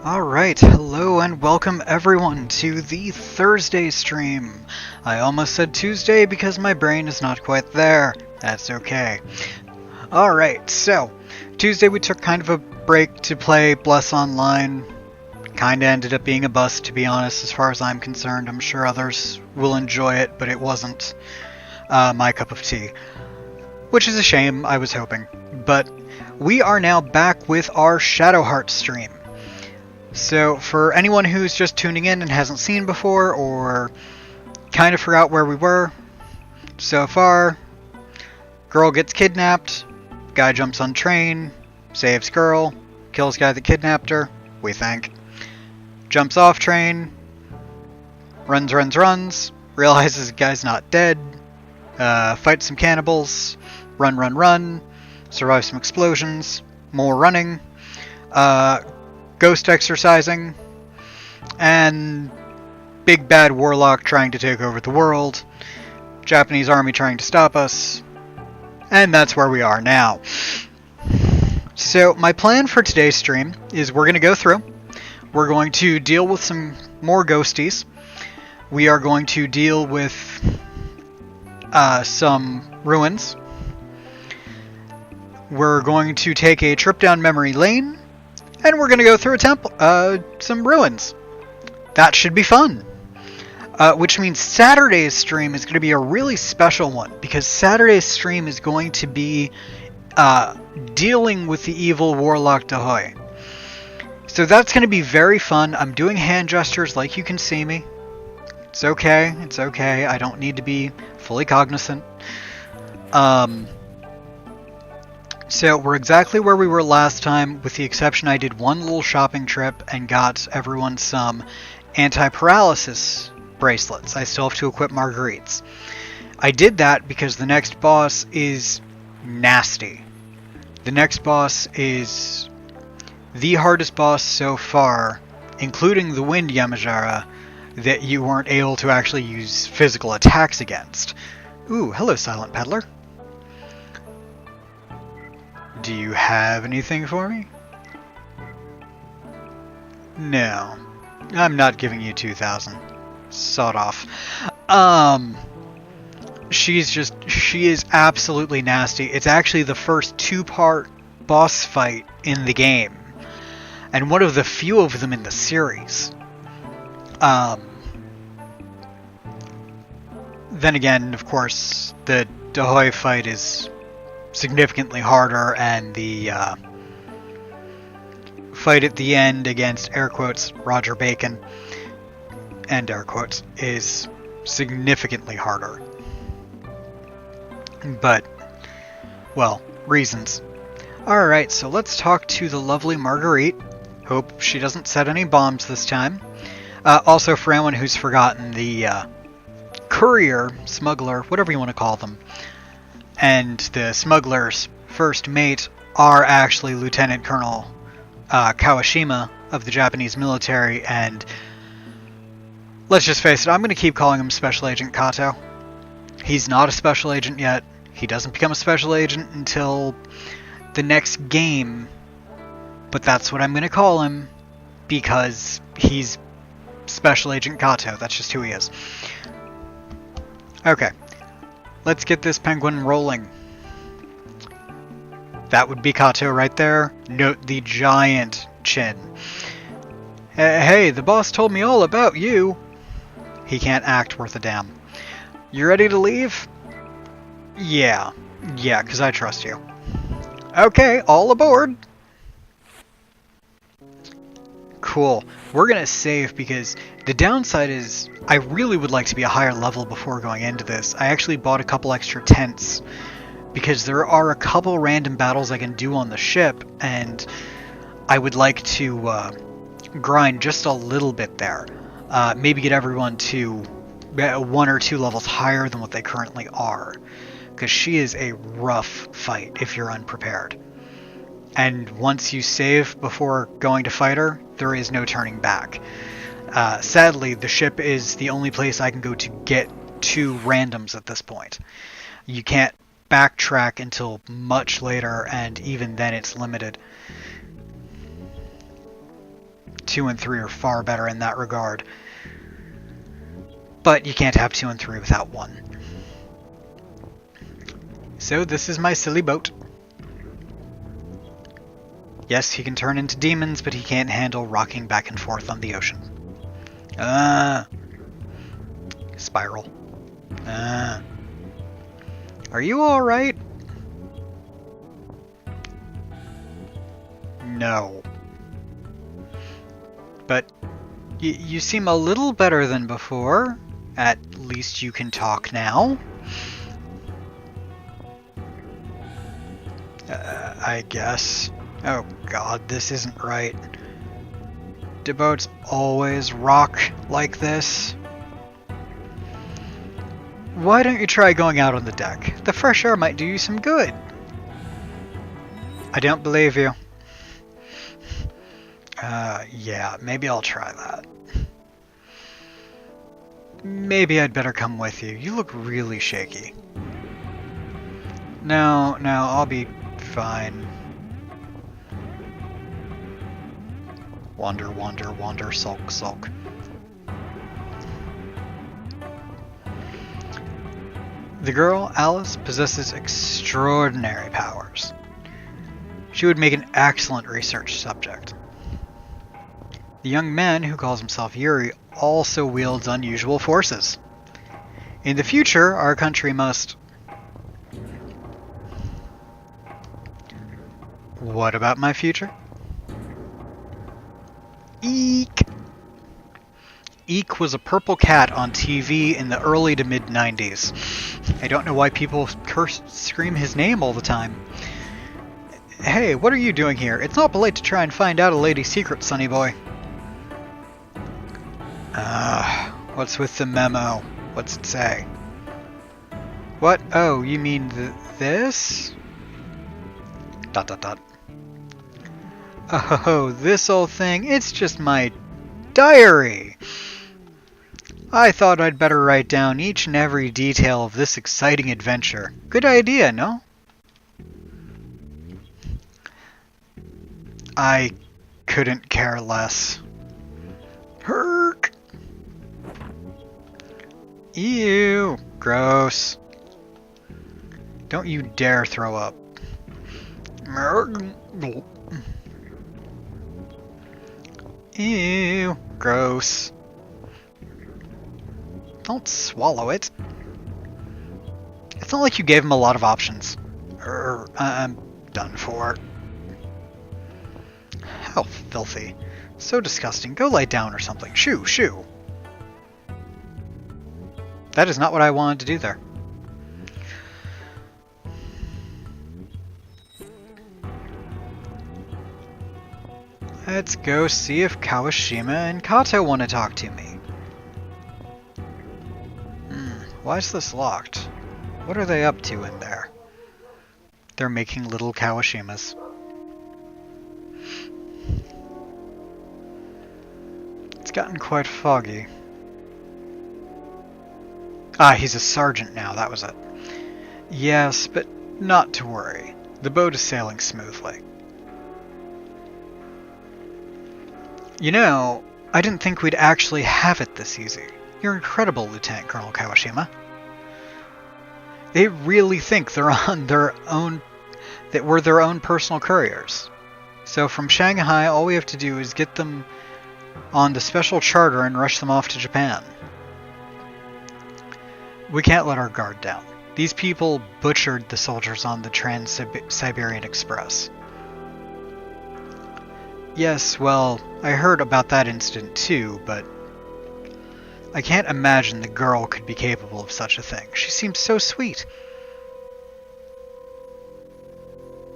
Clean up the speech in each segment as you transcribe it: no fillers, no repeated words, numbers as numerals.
Alright, hello and welcome everyone to the Thursday stream. I almost said Tuesday because my brain is not quite there. That's okay. Alright, so, Tuesday we took kind of a break to play Bless Online. Kinda ended up being a bust, to be honest, as far as I'm concerned. I'm sure others will enjoy it, but it wasn't my cup of tea. Which is a shame, I was hoping. But we are now back with our Shadowheart stream. So, for anyone who's just tuning in and hasn't seen before, or kind of forgot where we were, so far, girl gets kidnapped, guy jumps on train, saves girl, kills guy that kidnapped her, we think, jumps off train, runs, realizes the guy's not dead, fights some cannibals, run, survives some explosions, more running, ghost exercising, and big bad warlock trying to take over the world, Japanese army trying to stop us, and that's where we are now. So my plan for today's stream is we're going to go through, we're going to deal with some more ghosties, we are going to deal with some ruins, we're going to take a trip down memory lane, and we're going to go through a temple, some ruins. That should be fun. Which means Saturday's stream is going to be a really special one, because Saturday's stream is going to be dealing with the evil Warlock Dahoy. So that's going to be very fun. I'm doing hand gestures like you can see me. It's okay, I don't need to be fully cognizant. So we're exactly where we were last time, with the exception I did one little shopping trip and got everyone some anti-paralysis bracelets. I still have to equip Marguerite's. I did that because the next boss is nasty. The next boss is the hardest boss so far, including the Wind Yamajara, that you weren't able to actually use physical attacks against. Ooh, hello Silent Peddler. Do you have anything for me? No. I'm not giving you 2,000. Sawed off. She is absolutely nasty. It's actually the first 2-part boss fight in the game. And one of the few of them in the series. Then again, of course, the Dahoy fight is significantly harder, and the fight at the end against, air quotes, Roger Bacon, and air quotes, is significantly harder. But, well, reasons. Alright, so let's talk to the lovely Marguerite. Hope she doesn't set any bombs this time. Also, for anyone who's forgotten, the courier, smuggler, whatever you want to call them, and the smuggler's first mate are actually Lieutenant Colonel Kawashima of the Japanese military, and let's just face it, I'm going to keep calling him Special Agent Kato. He's not a special agent yet. He doesn't become a special agent until the next game, but that's what I'm going to call him, because he's Special Agent Kato. That's just who he is. Okay. Let's get this penguin rolling. That would be Kato right there. Note the giant chin. Hey, the boss told me all about you. He can't act worth a damn. You ready to leave? Yeah, because I trust you. Okay, all aboard. Cool. We're going to save because the downside is I really would like to be a higher level before going into this. I actually bought a couple extra tents because there are a couple random battles I can do on the ship, and I would like to grind just a little bit there. Maybe get everyone to 1 or 2 levels higher than what they currently are, because she is a rough fight if you're unprepared. And once you save before going to fight her, there is no turning back. Sadly, the ship is the only place I can go to get to randoms at this point. You can't backtrack until much later, and even then it's limited. 2 and 3 are far better in that regard. But you can't have 2 and 3 without 1. So this is my silly boat. Yes, he can turn into demons, but he can't handle rocking back and forth on the ocean. Spiral. Are you alright? No. But you seem a little better than before. At least you can talk now. I guess. Oh god, this isn't right. Do boats always rock like this? Why don't you try going out on the deck? The fresh air might do you some good. I don't believe you. Yeah, maybe I'll try that. Maybe I'd better come with you. You look really shaky. No, I'll be fine. Wander, wander, wander, sulk, sulk. The girl, Alice, possesses extraordinary powers. She would make an excellent research subject. The young man, who calls himself Yuri, also wields unusual forces. In the future, our country must... What about my future? Eek! Eek was a purple cat on TV in the early to mid-90s. I don't know why people scream his name all the time. Hey, what are you doing here? It's not polite to try and find out a lady's secret, sonny boy. What's with the memo? What's it say? What? Oh, you mean this? ... Oh, this old thing, it's just my diary. I thought I'd better write down each and every detail of this exciting adventure. Good idea, no? I couldn't care less. Herk! Ew! Gross. Don't you dare throw up. Ew! Gross. Don't swallow it. It's not like you gave him a lot of options. I'm done for. How filthy. So disgusting. Go lie down or something. Shoo, shoo. That is not what I wanted to do there. Let's go see if Kawashima and Kato want to talk to me. Why is this locked? What are they up to in there? They're making little Kawashimas. It's gotten quite foggy. Ah, he's a sergeant now, that was it. Yes, but not to worry. The boat is sailing smoothly. You know, I didn't think we'd actually have it this easy. You're incredible, Lieutenant Colonel Kawashima. They really think they're on their own, that we're their own personal couriers. So from Shanghai, all we have to do is get them on the special charter and rush them off to Japan. We can't let our guard down. These people butchered the soldiers on the Trans-Siberian Express. Yes, well, I heard about that incident too, but I can't imagine the girl could be capable of such a thing. She seemed so sweet.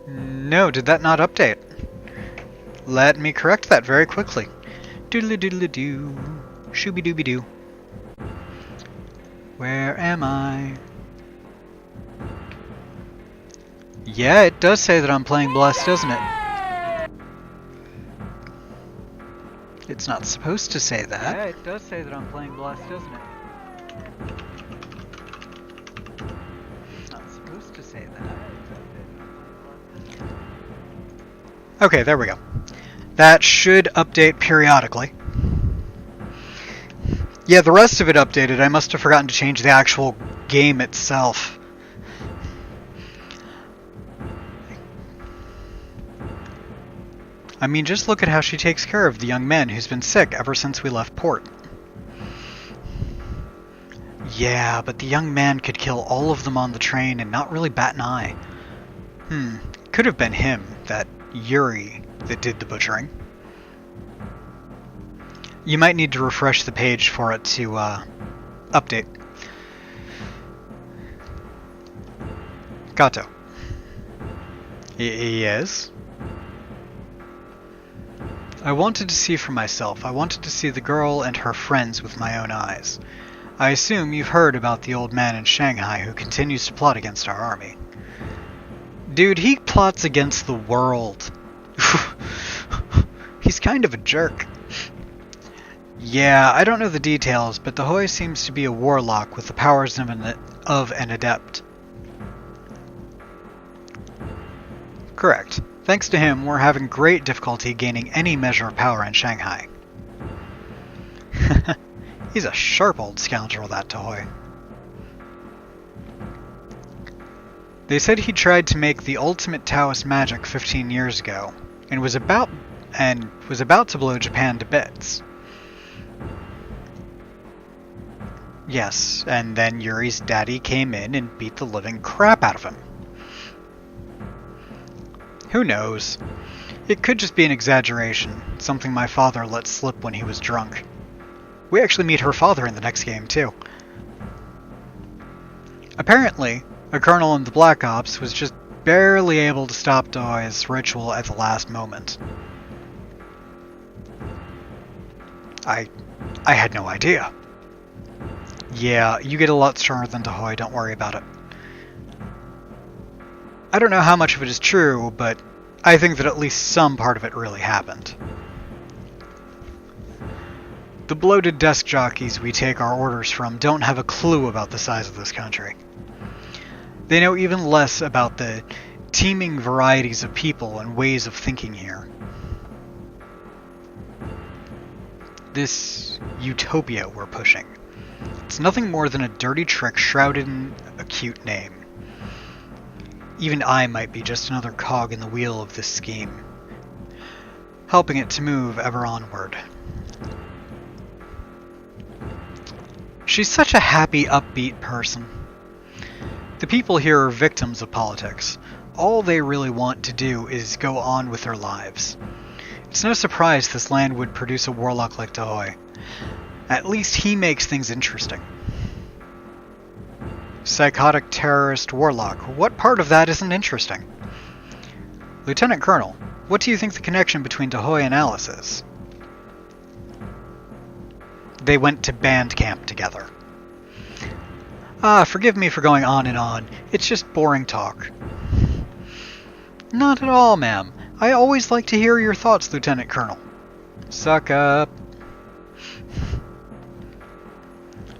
No, did that not update? Let me correct that very quickly. Doodly-doodly-doo. Shooby-dooby-doo. Where am I? Yeah, it does say that I'm playing Blessed, doesn't it? It's not supposed to say that. Yeah, it does say that I'm playing Blessed, doesn't it? It's not supposed to say that. Okay, there we go. That should update periodically. Yeah, the rest of it updated. I must have forgotten to change the actual game itself. I mean, just look at how she takes care of the young man who's been sick ever since we left port. Yeah, but the young man could kill all of them on the train and not really bat an eye. Could have been him, that Yuri, that did the butchering. You might need to refresh the page for it to update. Kato. Yes? I wanted to see for myself. I wanted to see the girl and her friends with my own eyes. I assume you've heard about the old man in Shanghai who continues to plot against our army. Dude, he plots against the world. He's kind of a jerk. Yeah, I don't know the details, but the Hoi seems to be a warlock with the powers of an adept. Correct. Thanks to him, we're having great difficulty gaining any measure of power in Shanghai. He's a sharp old scoundrel, that Tahoe. They said he tried to make the ultimate Taoist magic 15 years ago, and was about to blow Japan to bits. Yes, and then Yuri's daddy came in and beat the living crap out of him. Who knows? It could just be an exaggeration, something my father let slip when he was drunk. We actually meet her father in the next game, too. Apparently, a colonel in the Black Ops was just barely able to stop Doi's ritual at the last moment. I had no idea. Yeah, you get a lot stronger than Tahoe, don't worry about it. I don't know how much of it is true, but I think that at least some part of it really happened. The bloated desk jockeys we take our orders from don't have a clue about the size of this country. They know even less about the teeming varieties of people and ways of thinking here. This utopia we're pushing. It's nothing more than a dirty trick shrouded in a cute name. Even I might be just another cog in the wheel of this scheme, helping it to move ever onward. She's such a happy, upbeat person. The people here are victims of politics. All they really want to do is go on with their lives. It's no surprise this land would produce a warlock like Tahoe. At least he makes things interesting. Psychotic terrorist warlock. What part of that isn't interesting? Lieutenant Colonel, what do you think the connection between Tahoe and Alice is? They went to band camp together. Forgive me for going on and on. It's just boring talk. Not at all, ma'am. I always like to hear your thoughts, Lieutenant Colonel. Suck up.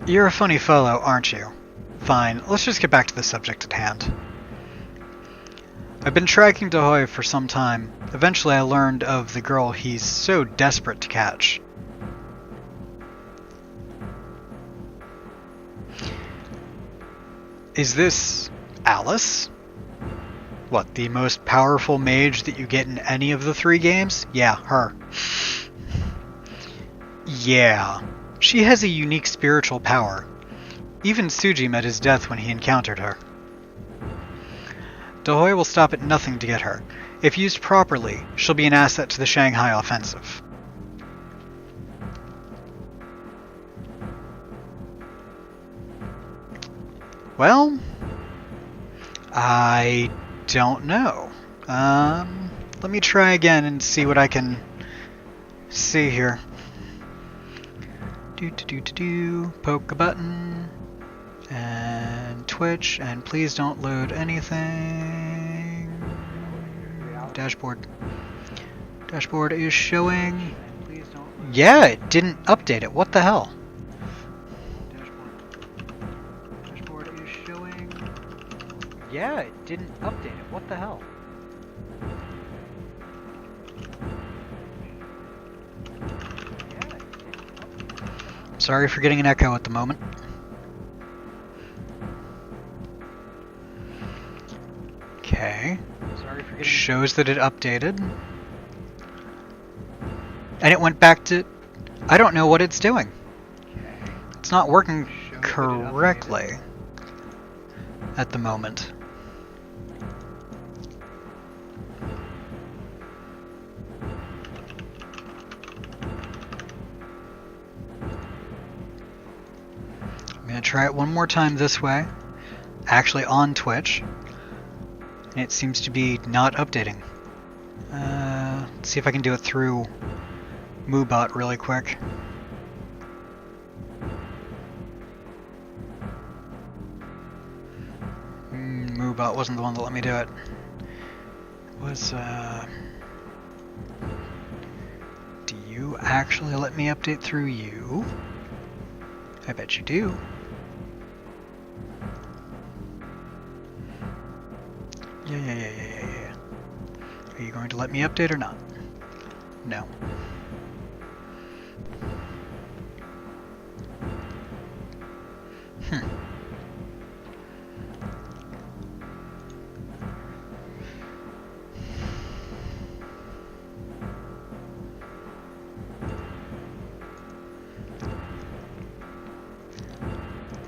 You're a funny fellow, aren't you? Fine, let's just get back to the subject at hand. I've been tracking Tahoe for some time. Eventually I learned of the girl he's so desperate to catch. Is this Alice? What, the most powerful mage that you get in any of the 3 games? Yeah, her. Yeah, she has a unique spiritual power. Even Suji met his death when he encountered her. Tahoe will stop at nothing to get her. If used properly, she'll be an asset to the Shanghai offensive. Well, I don't know. Let me try again and see what I can see here. Poke a button. And Twitch, and please don't load anything. Dashboard. Dashboard is showing. Yeah, it didn't update it. What the hell? Dashboard is showing. Yeah, it didn't update it. What the hell? Sorry for getting an echo at the moment. Okay. It shows that it updated. And it went back to... I don't know what it's doing. It's not working correctly at the moment. I'm going to try it one more time this way. Actually on Twitch. And it seems to be not updating. Let's see if I can do it through MooBot really quick. MooBot wasn't the one that let me do it. It was, do you actually let me update through you? I bet you do. Yeah. Are you going to let me update or not? No.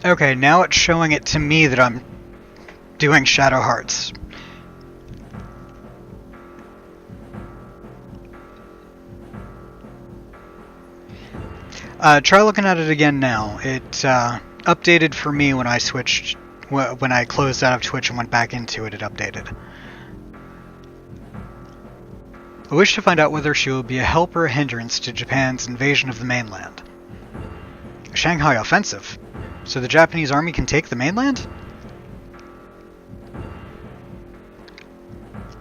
Okay, now it's showing it to me that I'm doing Shadow Hearts. Try looking at it again now. It updated for me when I switched, when I closed out of Twitch and went back into it, it updated. I wish to find out whether she will be a help or a hindrance to Japan's invasion of the mainland. A Shanghai offensive? So the Japanese army can take the mainland?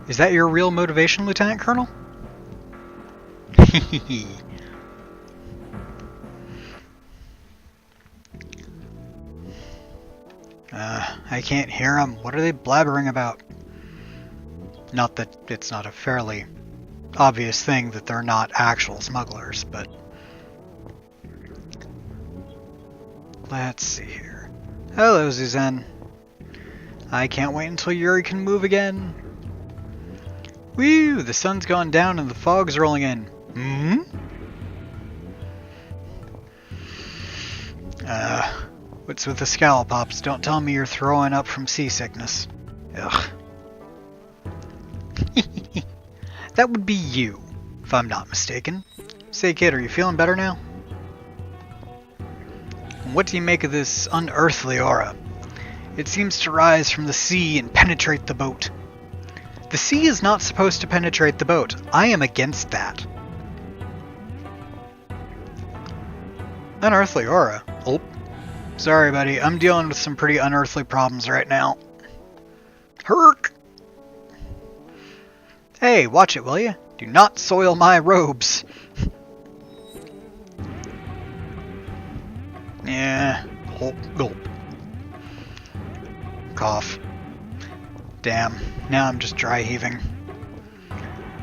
Is that your real motivation, Lieutenant Colonel? I can't hear them. What are they blabbering about? Not that it's not a fairly obvious thing that they're not actual smugglers, but... Let's see here. Hello, Zuzan. I can't wait until Yuri can move again. Woo! The sun's gone down and the fog's rolling in. Hmm? What's with the scallopops? Don't tell me you're throwing up from seasickness. Ugh. That would be you, if I'm not mistaken. Say, kid, are you feeling better now? What do you make of this unearthly aura? It seems to rise from the sea and penetrate the boat. The sea is not supposed to penetrate the boat. I am against that. Unearthly aura? Oh. Sorry, buddy. I'm dealing with some pretty unearthly problems right now. Herk! Hey, watch it, will you? Do not soil my robes. Yeah. Gulp, gulp. Cough. Damn. Now I'm just dry heaving.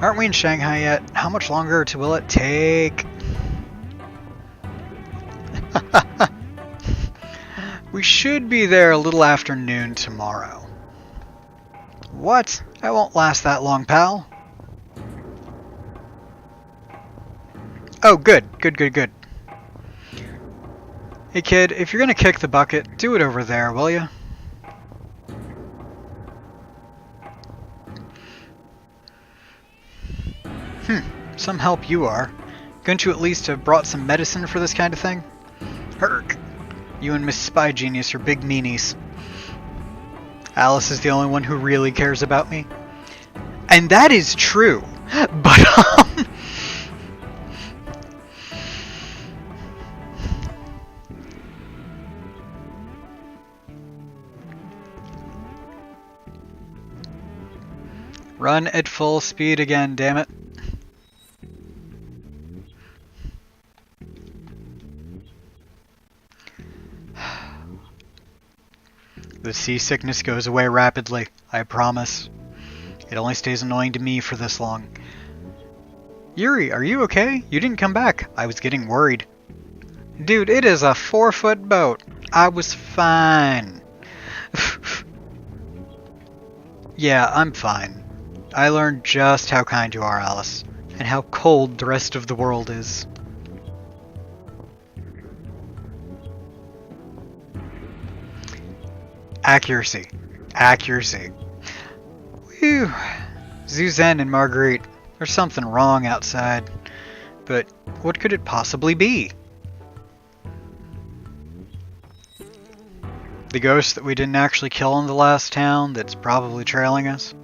Aren't we in Shanghai yet? How much longer will it take? We should be there a little after noon tomorrow. What? I won't last that long, pal. Oh, good. Good. Hey, kid, if you're gonna kick the bucket, do it over there, will you? Some help you are. Couldn't you at least have brought some medicine for this kind of thing? Herk. You and Miss Spy Genius are big meanies. Alice is the only one who really cares about me. And that is true. But, Run at full speed again, damn it. The seasickness goes away rapidly, I promise. It only stays annoying to me for this long. Yuri, are you okay? You didn't come back. I was getting worried. Dude, it is a 4-foot boat. I was fine. Yeah, I'm fine. I learned just how kind you are, Alice, and how cold the rest of the world is. Accuracy. Accuracy. Whew. Suzanne and Marguerite, there's something wrong outside. But what could it possibly be? The ghost that we didn't actually kill in the last town that's probably trailing us?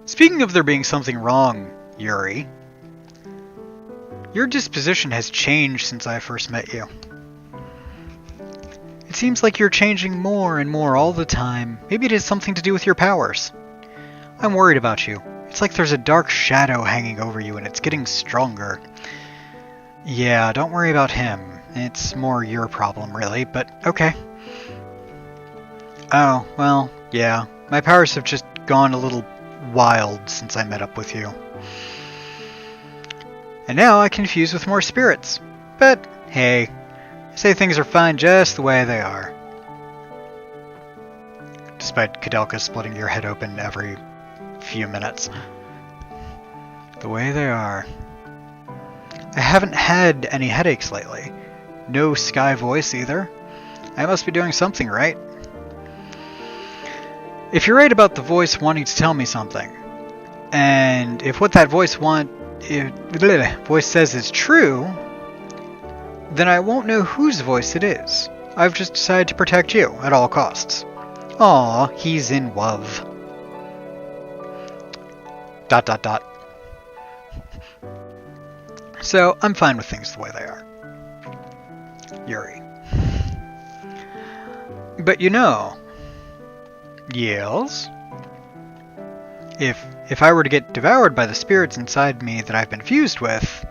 Speaking of there being something wrong, Yuri, your disposition has changed since I first met you. It seems like you're changing more and more all the time. Maybe it has something to do with your powers. I'm worried about you. It's like there's a dark shadow hanging over you and it's getting stronger. Yeah, don't worry about him. It's more your problem, really, but okay. Oh, well, yeah. My powers have just gone a little wild since I met up with you. And now I confuse with more spirits. But, hey, I say things are fine just the way they are. Despite Kadelka splitting your head open every few minutes. The way they are. I haven't had any headaches lately. No sky voice either. I must be doing something right. If you're right about the voice wanting to tell me something, and if what that voice says is true, then I won't know whose voice it is. I've just decided to protect you at all costs. Aw, he's in love. ... So, I'm fine with things the way they are. Yuri. But you know... Yes? If I were to get devoured by the spirits inside me that I've been fused with,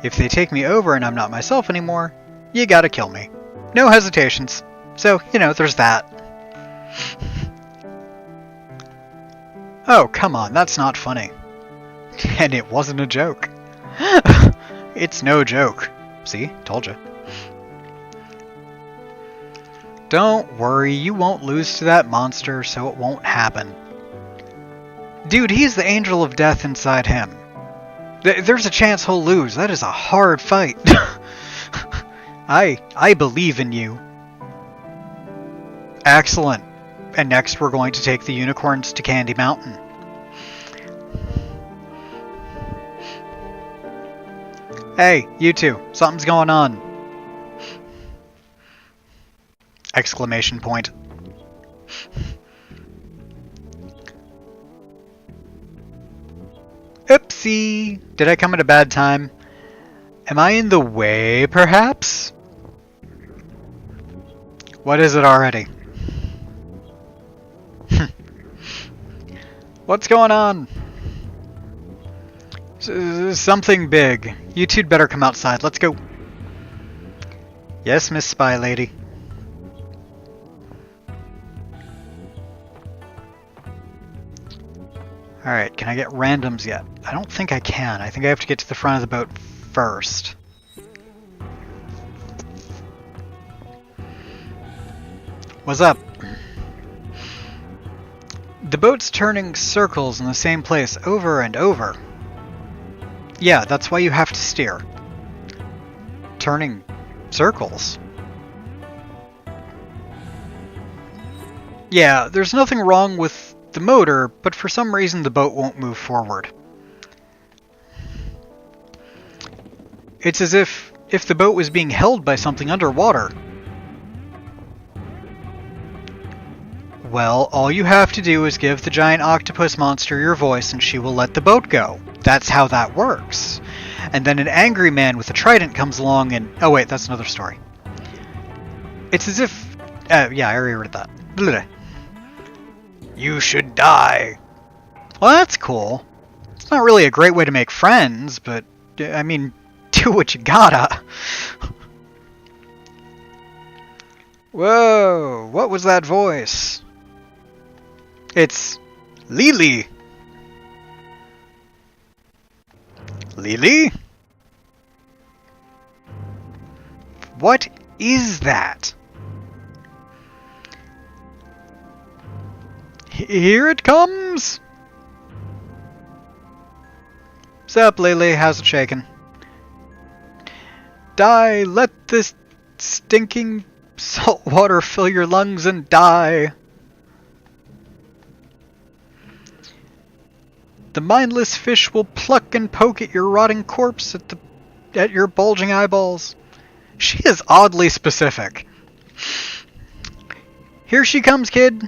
if they take me over and I'm not myself anymore, you gotta kill me. No hesitations. So, you know, there's that. Oh, come on, that's not funny. And it wasn't a joke. It's no joke. See? Told you. Don't worry, you won't lose to that monster, so it won't happen. Dude, he's the angel of death inside him. There's a chance he'll lose. That is a hard fight. I believe in you. Excellent. And next we're going to take the unicorns to Candy Mountain. Hey, you two. Something's going on. Exclamation point. Oopsie! Did I come at a bad time? Am I in the way, perhaps? What is it already? What's going on? Something big. You two'd better come outside. Let's go. Yes, Miss Spy Lady. Alright, can I get randoms yet? I don't think I can. I think I have to get to the front of the boat first. What's up? The boat's turning circles in the same place over and over. Yeah, that's why you have to steer. Turning circles. Yeah, there's nothing wrong with the motor, but for some reason the boat won't move forward. It's as if the boat was being held by something underwater. Well, all you have to do is give the giant octopus monster your voice and she will let the boat go. That's how that works. And then an angry man with a trident comes along and... Oh wait, that's another story. It's as if... yeah, I already read that. Blah. You should die. Well, that's cool. It's not really a great way to make friends, but... I mean, do what you gotta. Whoa, what was that voice? It's... Lily. Lily? What is that? Here it comes! Sup, Lily? How's it shaking? Die! Let this stinking salt water fill your lungs and die! The mindless fish will pluck and poke at your rotting corpse at your bulging eyeballs. She is oddly specific. Here she comes, kid.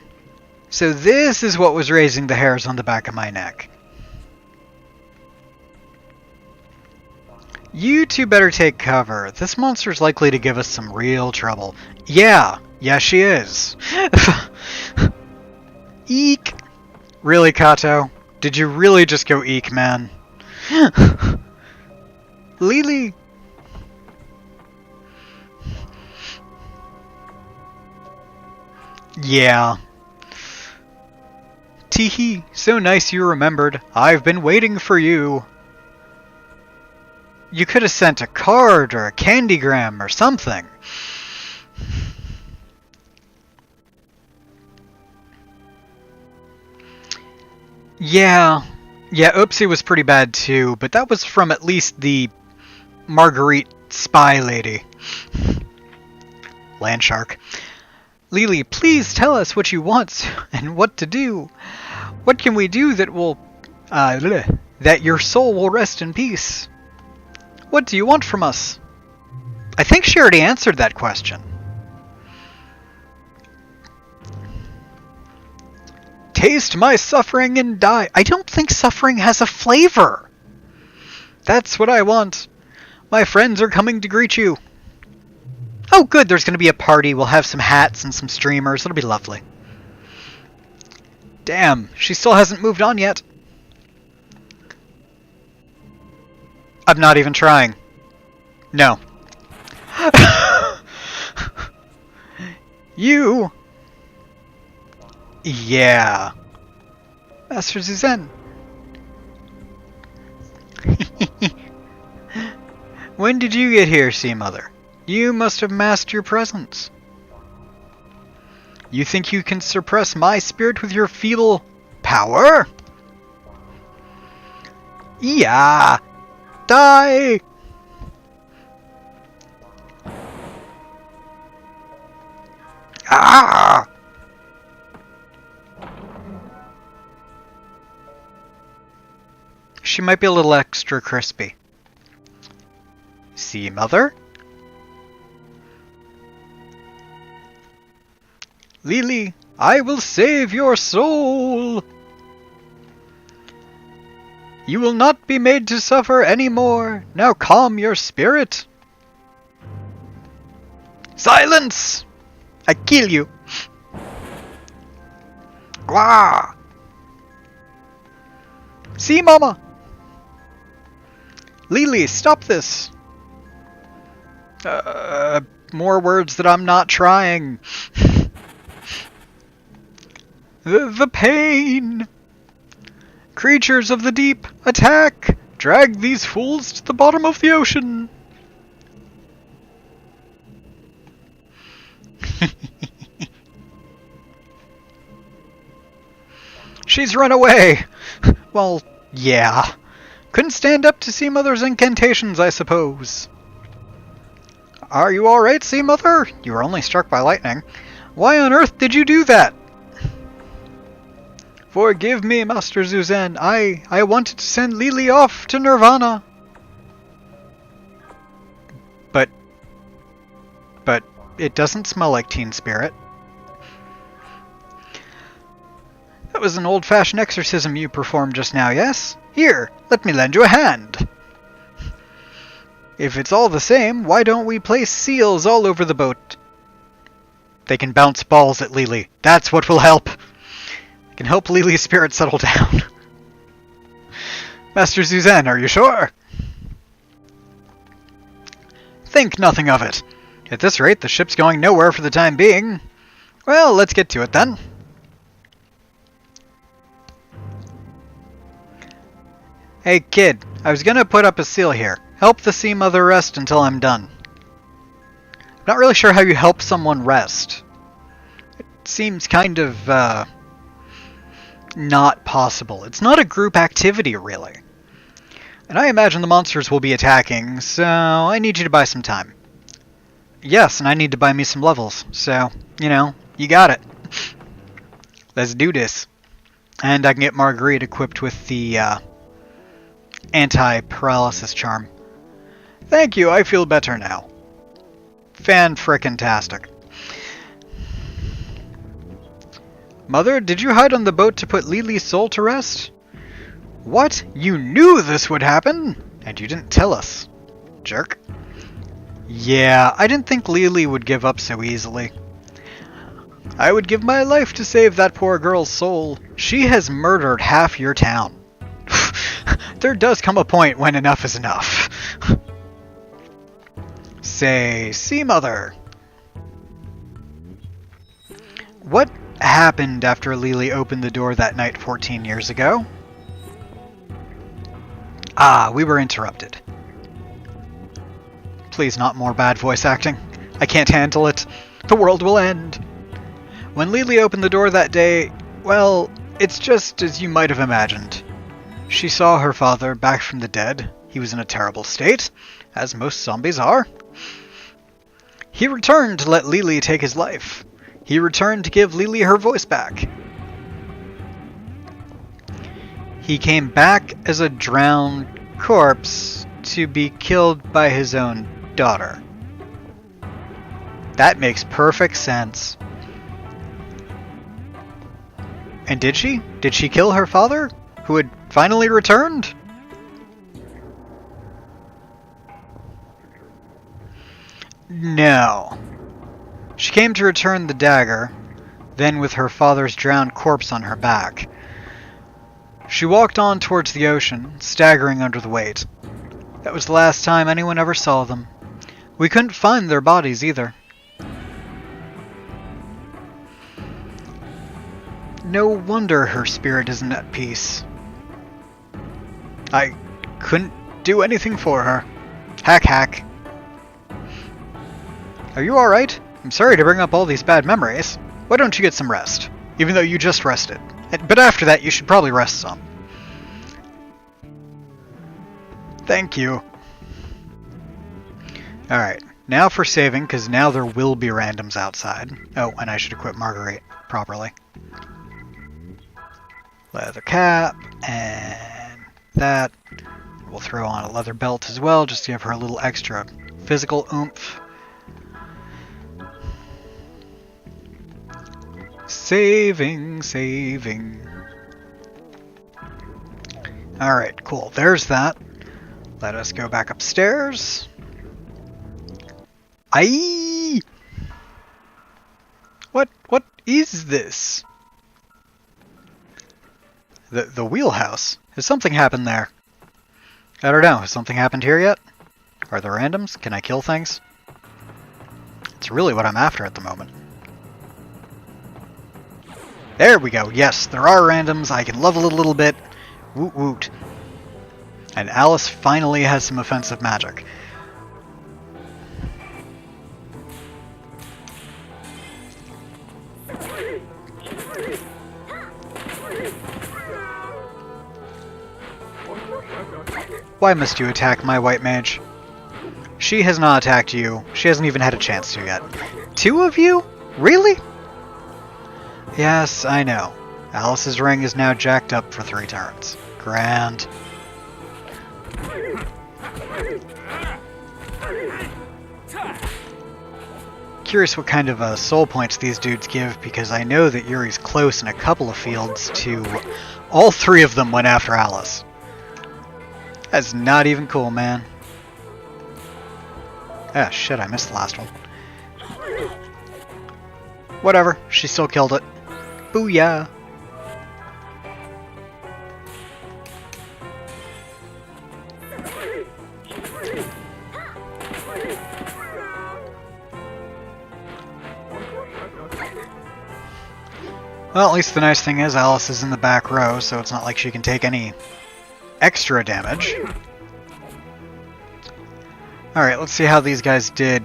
So this is what was raising the hairs on the back of my neck. You two better take cover. This monster's likely to give us some real trouble. Yeah, she is. Eek. Really, Kato? Did you really just go eek, man? Lily. Yeah. Teehee, so nice you remembered. I've been waiting for you. You could have sent a card or a candygram or something. Yeah, Oopsie was pretty bad too, but that was from at least the Marguerite spy lady. Landshark. Lily, please tell us what you want and what to do. What can we do that will... that your soul will rest in peace? What do you want from us? I think she already answered that question. Taste my suffering and die. I don't think suffering has a flavor. That's what I want. My friends are coming to greet you. Oh good, there's going to be a party. We'll have some hats and some streamers. It'll be lovely. Damn, she still hasn't moved on yet. I'm not even trying. No. You... Yeah. Master Suzanne. When did you get here, Sea Mother? You must have masked your presence. You think you can suppress my spirit with your feeble power? Yeah! Die! Ah! She might be a little extra crispy. Sea Mother? Lily, I will save your soul! You will not be made to suffer any more. Now calm your spirit. Silence! I kill you. Gwah! See, Mama! Lily, stop this! More words that I'm not trying. The pain! Creatures of the deep, attack! Drag these fools to the bottom of the ocean! She's run away! Well, yeah. Couldn't stand up to Sea Mother's incantations, I suppose. Are you alright, Sea Mother? You were only struck by lightning. Why on earth did you do that? Forgive me, Master Suzanne. I wanted to send Lily off to Nirvana. But it doesn't smell like Teen Spirit. That was an old-fashioned exorcism you performed just now, yes? Here, let me lend you a hand. If it's all the same, why don't we place seals all over the boat? They can bounce balls at Lily. That's what will help. It can help Lily's spirit settle down. Master Suzanne, are you sure? Think nothing of it. At this rate, the ship's going nowhere for the time being. Well, let's get to it then. Hey kid, I was gonna put up a seal here. Help the Sea Mother rest until I'm done. Not really sure how you help someone rest. It seems kind of, not possible. It's not a group activity, really. And I imagine the monsters will be attacking, so I need you to buy some time. Yes, and I need to buy me some levels, so, you know, you got it. Let's do this. And I can get Marguerite equipped with the, anti-paralysis charm. Thank you, I feel better now. Fan-frickin-tastic. Mother, did you hide on the boat to put Lily's soul to rest? What? You knew this would happen? And you didn't tell us. Jerk. Yeah, I didn't think Lily would give up so easily. I would give my life to save that poor girl's soul. She has murdered half your town. There does come a point when enough is enough. Say, see, Mother. What happened after Lily opened the door that night 14 years ago? Ah, we were interrupted. Please, not more bad voice acting. I can't handle it. The world will end. When Lily opened the door that day, well, it's just as you might have imagined. She saw her father back from the dead. He was in a terrible state, as most zombies are. He returned to let Lily take his life. He returned to give Lily her voice back. He came back as a drowned corpse to be killed by his own daughter. That makes perfect sense. And did she? Did she kill her father, who had finally returned? No. She came to return the dagger, then with her father's drowned corpse on her back. She walked on towards the ocean, staggering under the weight. That was the last time anyone ever saw them. We couldn't find their bodies either. No wonder her spirit isn't at peace. I couldn't do anything for her. Hack hack. Are you alright? I'm sorry to bring up all these bad memories. Why don't you get some rest? Even though you just rested. But after that, you should probably rest some. Thank you. Alright, now for saving, because now there will be randoms outside. Oh, and I should equip Marguerite properly. Leather cap, and that. We'll throw on a leather belt as well, just to give her a little extra physical oomph. Saving, saving. Alright, cool. There's that. Let us go back upstairs. Aye! What is this? The wheelhouse. Has something happened there? I don't know. Has something happened here yet? Are there randoms? Can I kill things? It's really what I'm after at the moment. There we go. Yes, there are randoms. I can level it a little bit. Woot woot. And Alice finally has some offensive magic. Why must you attack my white mage? She has not attacked you. She hasn't even had a chance to yet. 2 of you? Really? Yes, I know. Alice's ring is now jacked up for 3 turns. Grand. Curious what kind of soul points these dudes give, because I know that Yuri's close in a couple of fields to all 3 of them went after Alice. That's not even cool, man. Ah, shit, I missed the last one. Whatever, she still killed it. Booyah! Well, at least the nice thing is Alice is in the back row, so it's not like she can take any extra damage. Alright, let's see how these guys did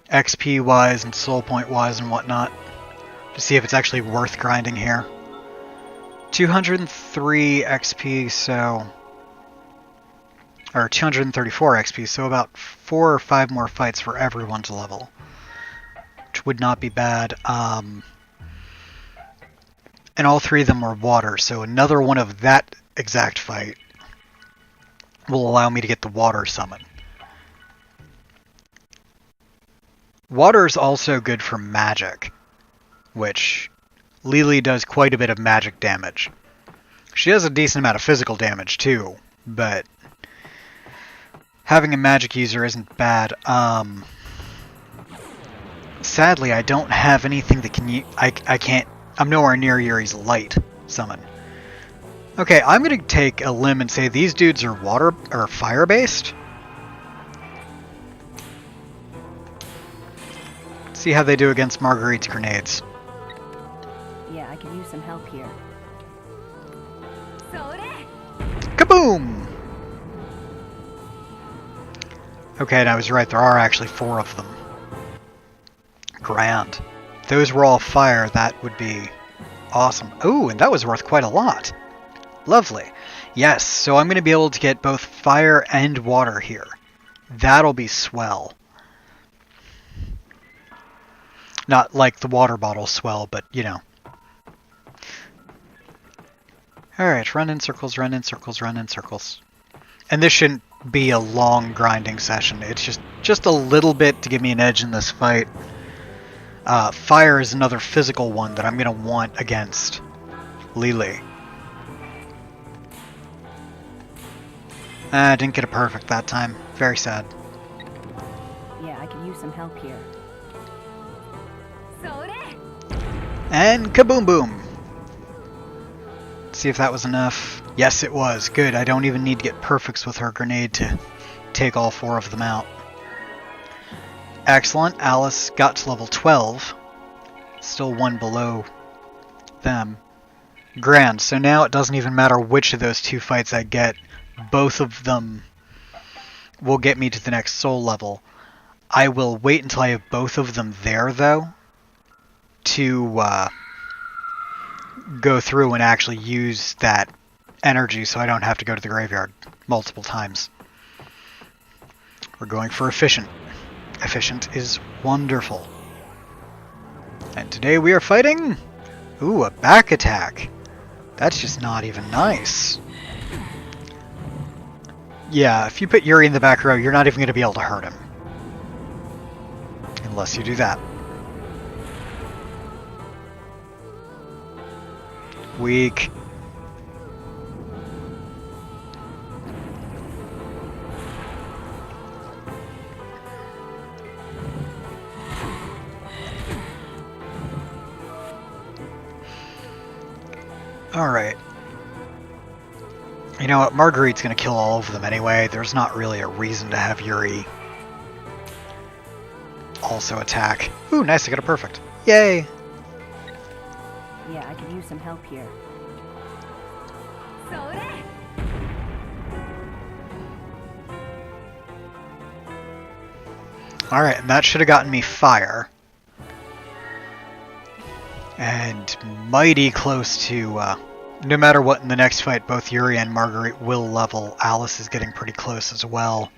XP wise and soul point wise and whatnot, to see if it's actually worth grinding here. 203 XP, so... or 234 XP, so about 4 or 5 more fights for everyone to level. Which would not be bad. And all 3 of them were water, so another one of that exact fight will allow me to get the water summon. Water is also good for magic, which Lily does quite a bit of magic damage. She does a decent amount of physical damage too, but having a magic user isn't bad. Sadly, I don't have anything that can I can't... I'm nowhere near Yuri's light summon. Okay, I'm gonna take a limb and say these dudes are water or fire based. See how they do against Marguerite's grenades. Yeah, I can use some help here. Kaboom! Okay, and I was right, there are actually 4 of them. Grand. If those were all fire, that would be awesome. Ooh, and that was worth quite a lot. Lovely. Yes, so I'm going to be able to get both fire and water here. That'll be swell. Not like the water bottle swell, but, you know. Alright, run in circles, run in circles, run in circles. And this shouldn't be a long grinding session. It's just a little bit to give me an edge in this fight. Fire is another physical one that I'm going to want against Lily. I didn't get a perfect that time. Very sad. Yeah, I can use some help here. And kaboom boom! See if that was enough. Yes, it was. Good. I don't even need to get perfects with her grenade to take all 4 of them out. Excellent. Alice got to level 12. Still 1 below them. Grand. So now it doesn't even matter which of those 2 fights I get. Both of them will get me to the next soul level. I will wait until I have both of them there, though, to go through and actually use that energy so I don't have to go to the graveyard multiple times. We're going for efficient. Efficient is wonderful. And today we are fighting... ooh, a back attack. That's just not even nice. Yeah, if you put Yuri in the back row, you're not even going to be able to hurt him. Unless you do that. Weak. Alright. You know what, Marguerite's gonna kill all of them anyway. There's not really a reason to have Yuri also attack. Ooh, nice, I got a perfect. Yay! Yeah, I can use some help here. Alright, and that should have gotten me fire. And mighty close to, no matter what in the next fight, both Yuri and Marguerite will level. Alice is getting pretty close as well.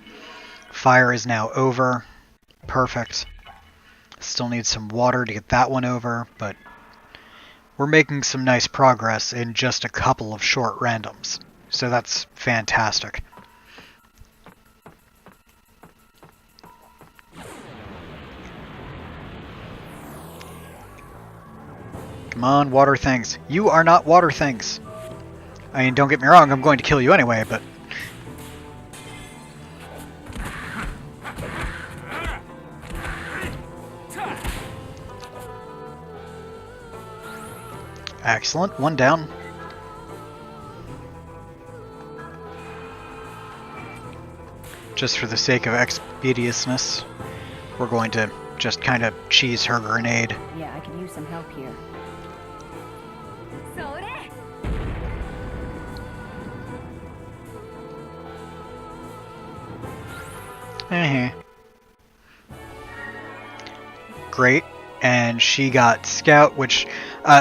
Fire is now over. Perfect. Still need some water to get that one over, but we're making some nice progress in just a couple of short randoms. So that's fantastic. Come on, water things. You are not water things. I mean, don't get me wrong, I'm going to kill you anyway, but... Excellent, 1 down. Just for the sake of expeditiousness, we're going to just kind of cheese her grenade. Yeah, I can use some help here. great, and she got Scout, which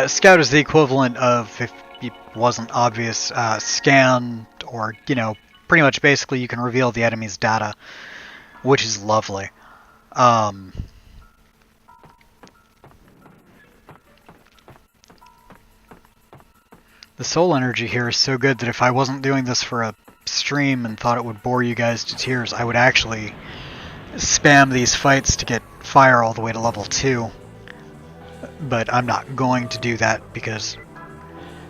Scout is the equivalent of, if it wasn't obvious, Scan, or, you know, pretty much basically you can reveal the enemy's data, which is lovely. The soul energy here is so good that if I wasn't doing this for a stream and thought it would bore you guys to tears, I would actually spam these fights to get fire all the way to level 2. But I'm not going to do that because,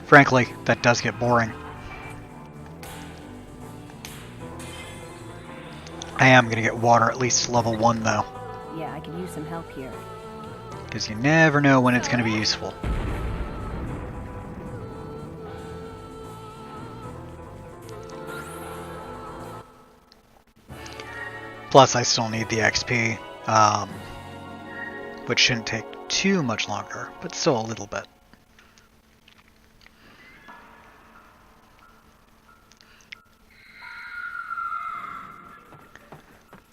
frankly, that does get boring. I am going to get water at least to level 1 though. Yeah, I could use some help here. Because you never know when it's going to be useful. Plus, I still need the XP, which shouldn't take too much longer, but still a little bit.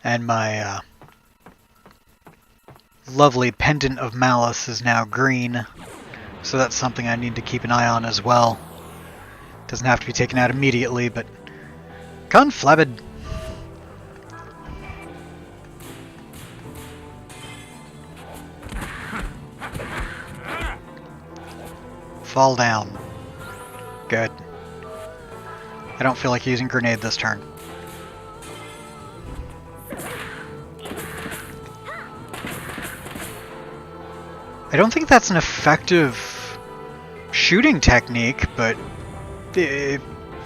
And my lovely pendant of malice is now green, so that's something I need to keep an eye on as well. Doesn't have to be taken out immediately, but conflabbed. Fall down. Good. I don't feel like using grenade this turn. I don't think that's an effective shooting technique, but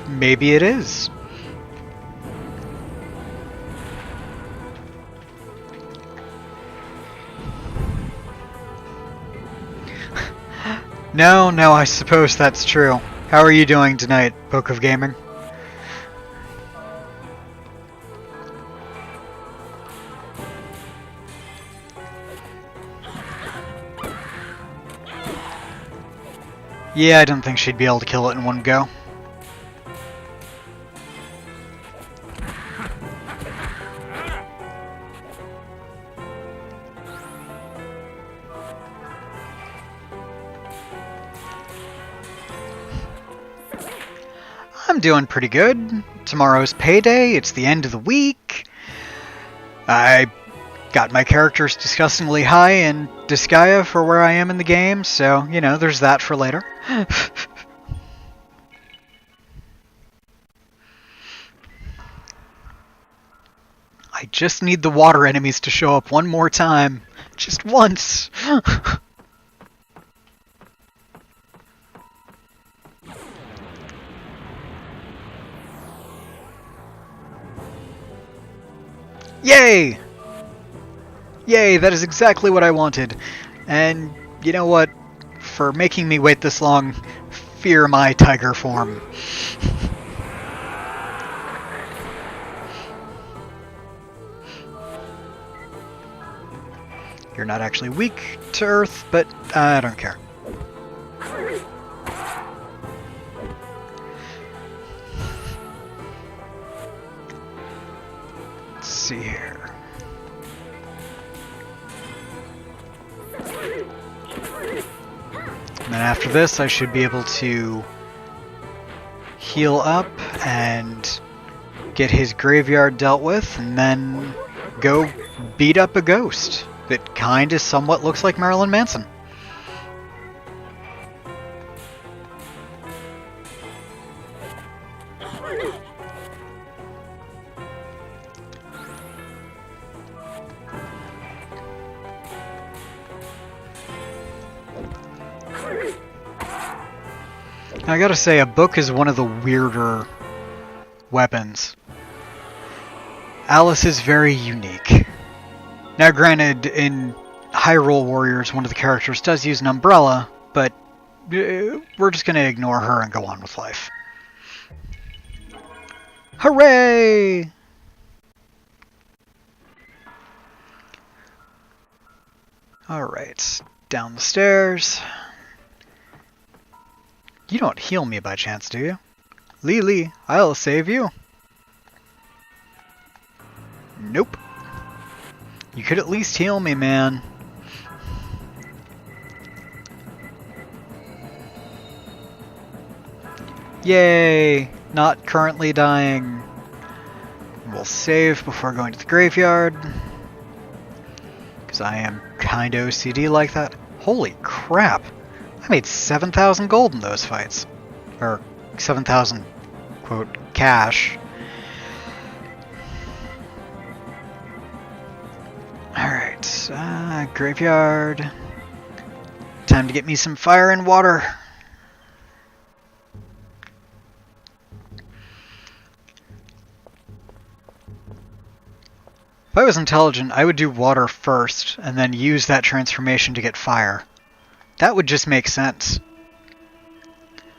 maybe it is. No, I suppose that's true. How are you doing tonight, Book of Gaming? Yeah, I don't think she'd be able to kill it in one go. I'm doing pretty good. Tomorrow's payday, it's the end of the week. I got my characters disgustingly high in Disgaea for where I am in the game, so, you know, there's that for later. I just need the water enemies to show up one more time. Just once. Yay! Yay, that is exactly what I wanted. And you know what? For making me wait this long, fear my tiger form. You're not actually weak to Earth, but I don't care. Let's see here. And then after this, I should be able to heal up and get his graveyard dealt with, and then go beat up a ghost that kind of somewhat looks like Marilyn Manson. I gotta say, a book is one of the weirder weapons. Alice is very unique. Now granted, in Hyrule Warriors, one of the characters does use an umbrella, but we're just gonna ignore her and go on with life. Hooray! Alright, down the stairs. You don't heal me by chance, do you? Lily, I'll save you. Nope. You could at least heal me, man. Yay! Not currently dying. We'll save before going to the graveyard. Because I am kind of OCD like that. Holy crap! I made 7,000 gold in those fights. Or 7,000, quote, cash. Alright, graveyard. Time to get me some fire and water. If I was intelligent, I would do water first, and then use that transformation to get fire. That would just make sense.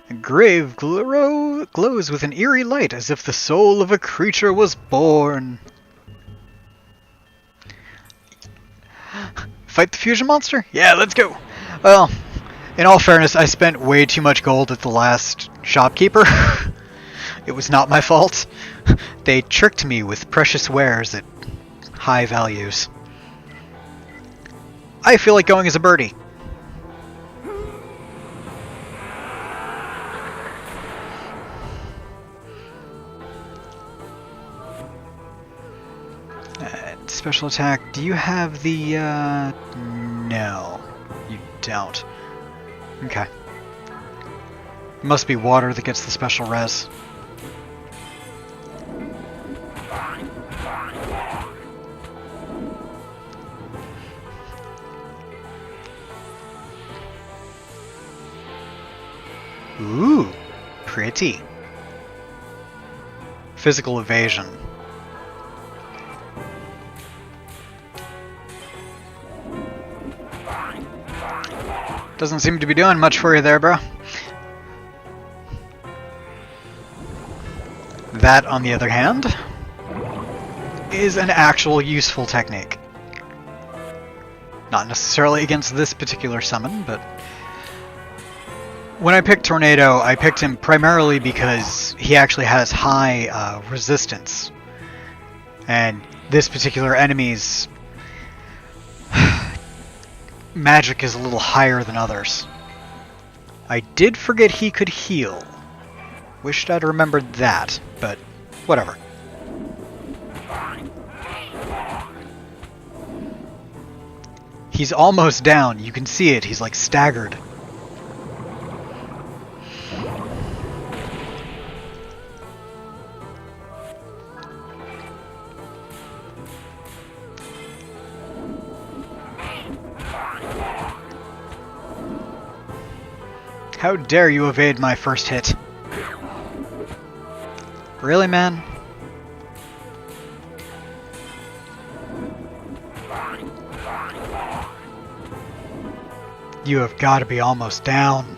A grave glows with an eerie light, as if the soul of a creature was born. Fight the fusion monster? Yeah, let's go! Well, in all fairness, I spent way too much gold at the last shopkeeper. It was not my fault. They tricked me with precious wares at high values. I feel like going as a birdie. Special attack. Do you have the, no. You don't. Okay. It must be water that gets the special res. Ooh, pretty. Physical evasion. Doesn't seem to be doing much for you there, bro. That, on the other hand, is an actual useful technique. Not necessarily against this particular summon, but when I picked Tornado, I picked him primarily because he actually has high resistance. And this particular enemy's magic is a little higher than others. I did forget he could heal. Wished I'd remembered that, but whatever. He's almost down. You can see it. He's like staggered. How dare you evade my first hit? Really, man? You have got to be almost down.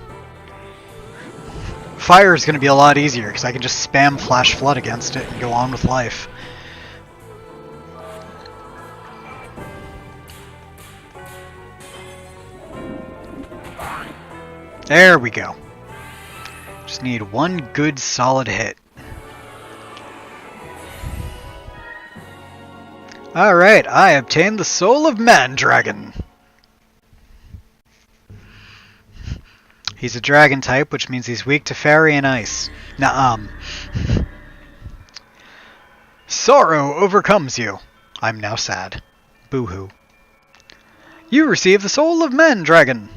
Fire is going to be a lot easier because I can just spam Flash Flood against it and go on with life. There we go. Just need one good solid hit. Alright, I obtained the Soul of Mandragon. He's a dragon type, which means he's weak to fairy and ice. Sorrow overcomes you. I'm now sad. Boo-hoo. You receive the Soul of Mandragon.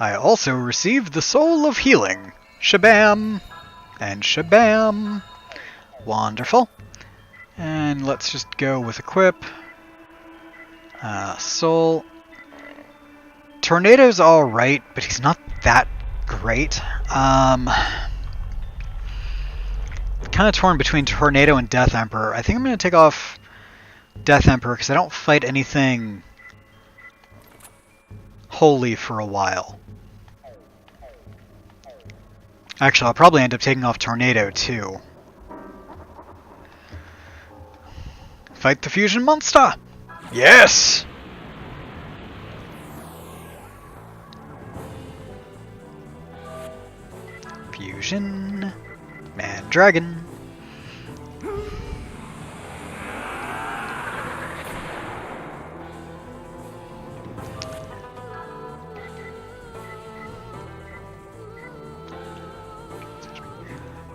I also received the Soul of Healing. Shabam! And shabam! Wonderful. And let's just go with Equip. Soul. Tornado's alright, but he's not that great. Kind of torn between Tornado and Death Emperor. I think I'm going to take off Death Emperor because I don't fight anything holy for a while. Actually, I'll probably end up taking off Tornado too. Fight the fusion monster! Yes! Fusion... Mandragon.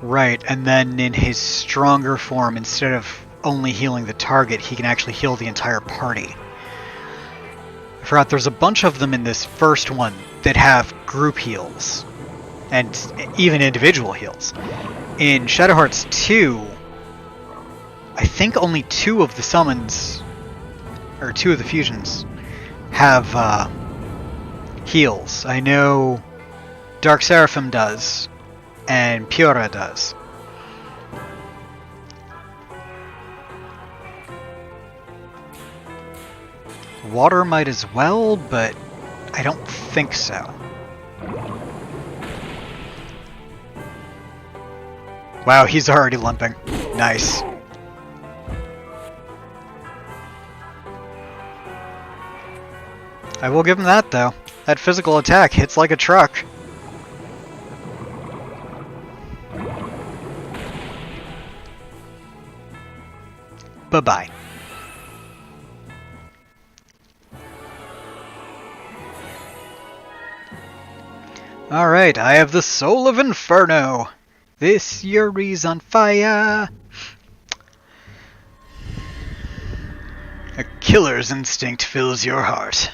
Right, and then in his stronger form, instead of only healing the target, he can actually heal the entire party. I forgot there's a bunch of them in this first one that have group heals, and even individual heals. In Shadow Hearts 2, I think only 2 of the summons, or 2 of the fusions, have heals. I know Dark Seraphim does, and Piora does. Water might as well, but I don't think so. Wow, he's already limping. Nice. I will give him that, though. That physical attack hits like a truck. Bye-bye. Alright, I have the Soul of Inferno. This Yuri's on fire. A killer's instinct fills your heart.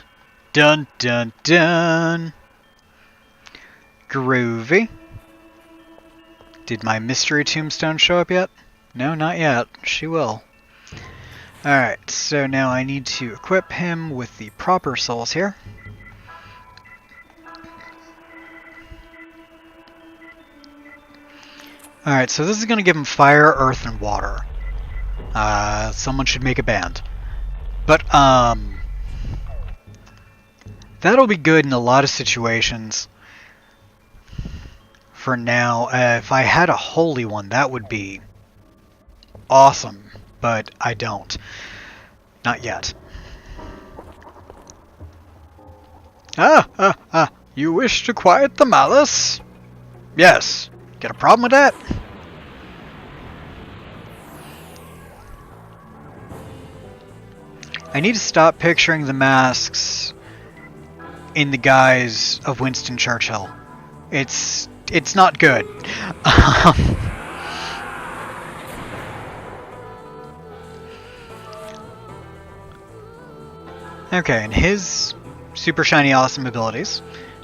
Dun dun dun. Groovy. Did my mystery tombstone show up yet? No, not yet. She will. Alright, so now I need to equip him with the proper souls here. Alright, so this is going to give him fire, earth, and water. Someone should make a band. But, that'll be good in a lot of situations. For now, if I had a holy one, that would be awesome. But I don't. Not yet. You wish to quiet the malice? Yes. Got a problem with that? I need to stop picturing the masks in the guise of Winston Churchill. It's not good. Okay, and his super shiny awesome abilities.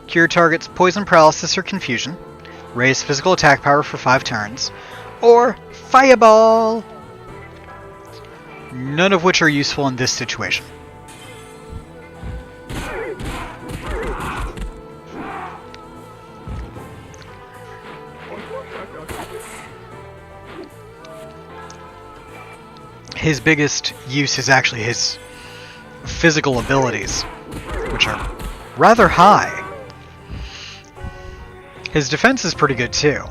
Cure targets poison, paralysis, or confusion. Raise physical attack power for 5 turns. Or Fireball! None of which are useful in this situation. His biggest use is actually his physical abilities, which are rather high. His defense is pretty good too.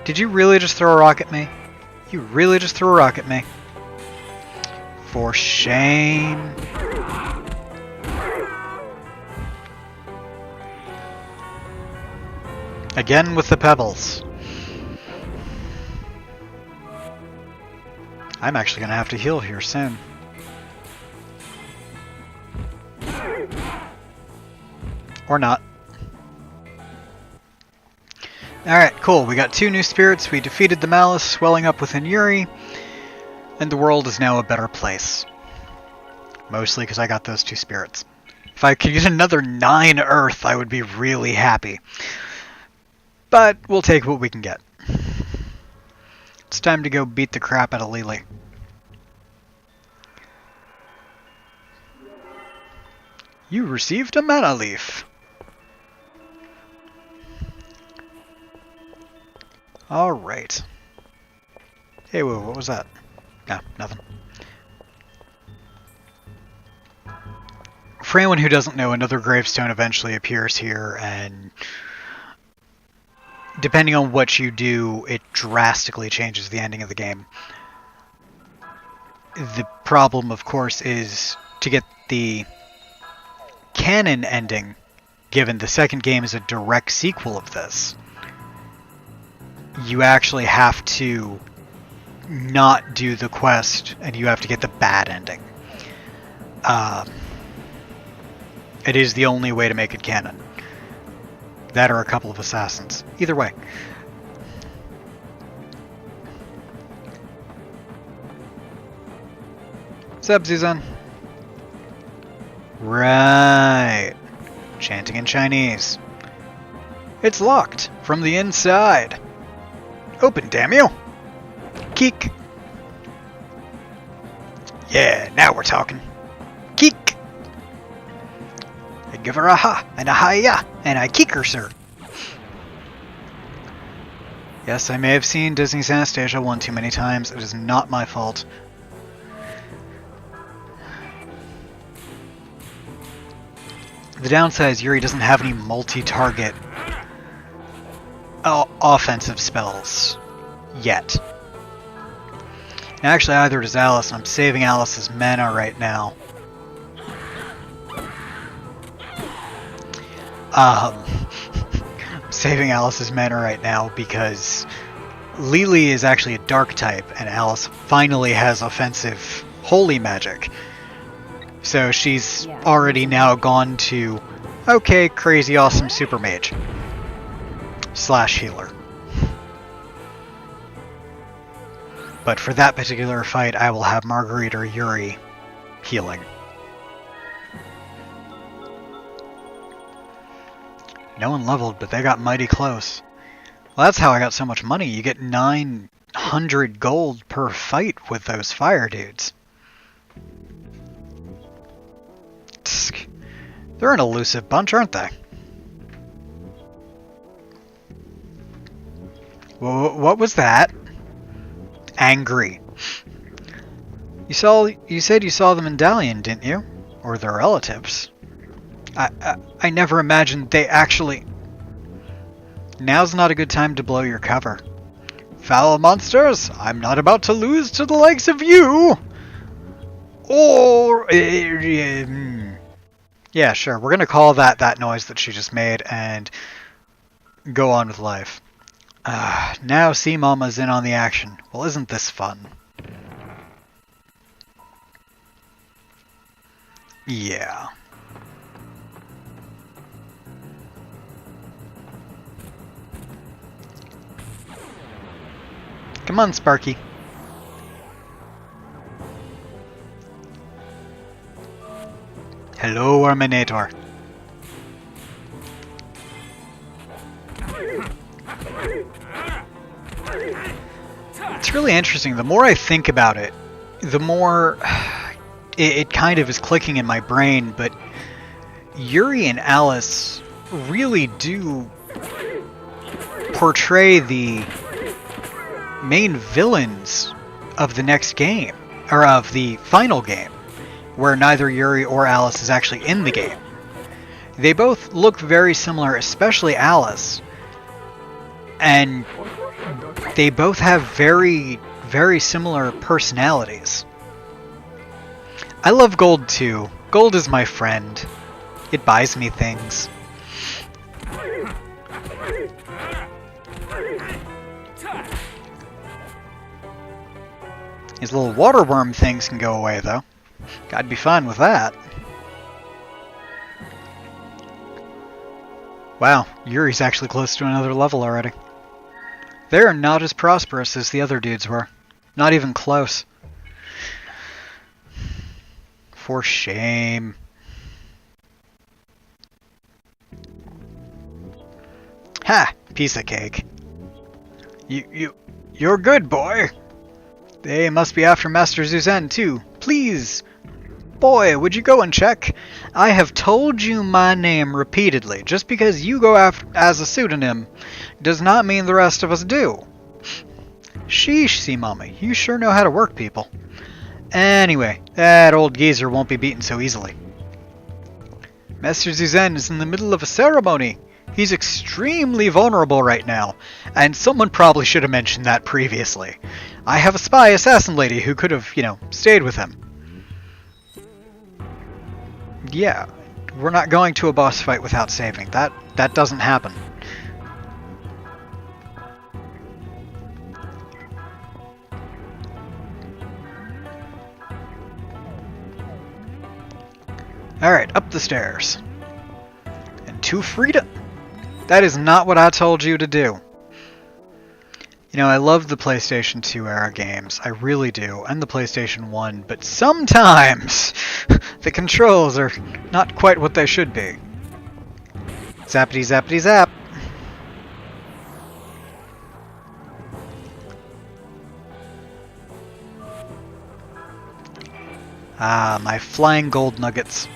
Did you really just throw a rock at me? You really just threw a rock at me? For shame. Again with the pebbles. I'm actually going to have to heal here soon. Or not. Alright, cool. We got 2 new spirits. We defeated the malice swelling up within Yuri. And the world is now a better place. Mostly because I got those 2 spirits. If I could get another 9 Earth, I would be really happy. But we'll take what we can get. It's time to go beat the crap out of Lily. You received a mana leaf. Alright. Hey, whoa, what was that? No, nothing. For anyone who doesn't know, another gravestone eventually appears here, and depending on what you do, it drastically changes the ending of the game. The problem, of course, is to get the canon ending, given the second game is a direct sequel of this, you actually have to not do the quest, and you have to get the bad ending. It is the only way to make it canon. That or a couple of assassins. Either way. What's up, Suzanne? Right. Chanting in Chinese. It's locked from the inside. Open, damn you! Keek. Yeah, now we're talking. Keek. I give her a ha and a hi-ya, and I keek her, sir. Yes, I may have seen Disney's Anastasia one too many times. It is not my fault. The downside is Yuri doesn't have any multi-target offensive spells yet. And actually, either does Alice, and I'm saving Alice's mana right now. I'm saving Alice's mana right now because Lily is actually a dark type, and Alice finally has offensive holy magic. So she's already now gone to, okay, crazy awesome super mage. / healer. But for that particular fight, I will have Marguerite or Yuri healing. No one leveled, but they got mighty close. Well, that's how I got so much money. You get 900 gold per fight with those fire dudes. Tsk. They're an elusive bunch, aren't they? What was that? Angry. You said you saw the medallion, didn't you? Or their relatives? I never imagined they actually... Now's not a good time to blow your cover. Foul monsters, I'm not about to lose to the likes of you! Or... yeah, sure, we're gonna call that noise that she just made and go on with life. Now Sea Mama's in on the action. Well, isn't this fun? Yeah. Come on, Sparky. Hello, Arminator. It's really interesting. The more I think about it, the more it kind of is clicking in my brain, but Yuri and Alice really do portray the main villains of the next game, or of the final game, where neither Yuri or Alice is actually in the game. They both look very similar, especially Alice, and they both have very, very similar personalities. I love gold too. Gold is my friend. It buys me things. These little water worm things can go away though. I'd be fine with that. Wow, Yuri's actually close to another level already. They're not as prosperous as the other dudes were. Not even close. For shame. Ha! Piece of cake. You're good, boy. They must be after Master Zuzan too. Please, boy, would you go and check? I have told you my name repeatedly. Just because you go after as a pseudonym does not mean the rest of us do. Sheesh, see, Mommy, you sure know how to work people. Anyway, that old geezer won't be beaten so easily. Master Zuzan is in the middle of a ceremony. He's extremely vulnerable right now, and someone probably should have mentioned that previously. I have a spy assassin lady who could have, stayed with him. Yeah, we're not going to a boss fight without saving. That doesn't happen. Alright, up the stairs. to freedom. That is not what I told you to do. You know, I love the PlayStation 2 era games. I really do. And the PlayStation 1. But sometimes the controls are not quite what they should be. Zappity zappity zap. Ah, my flying gold nuggets.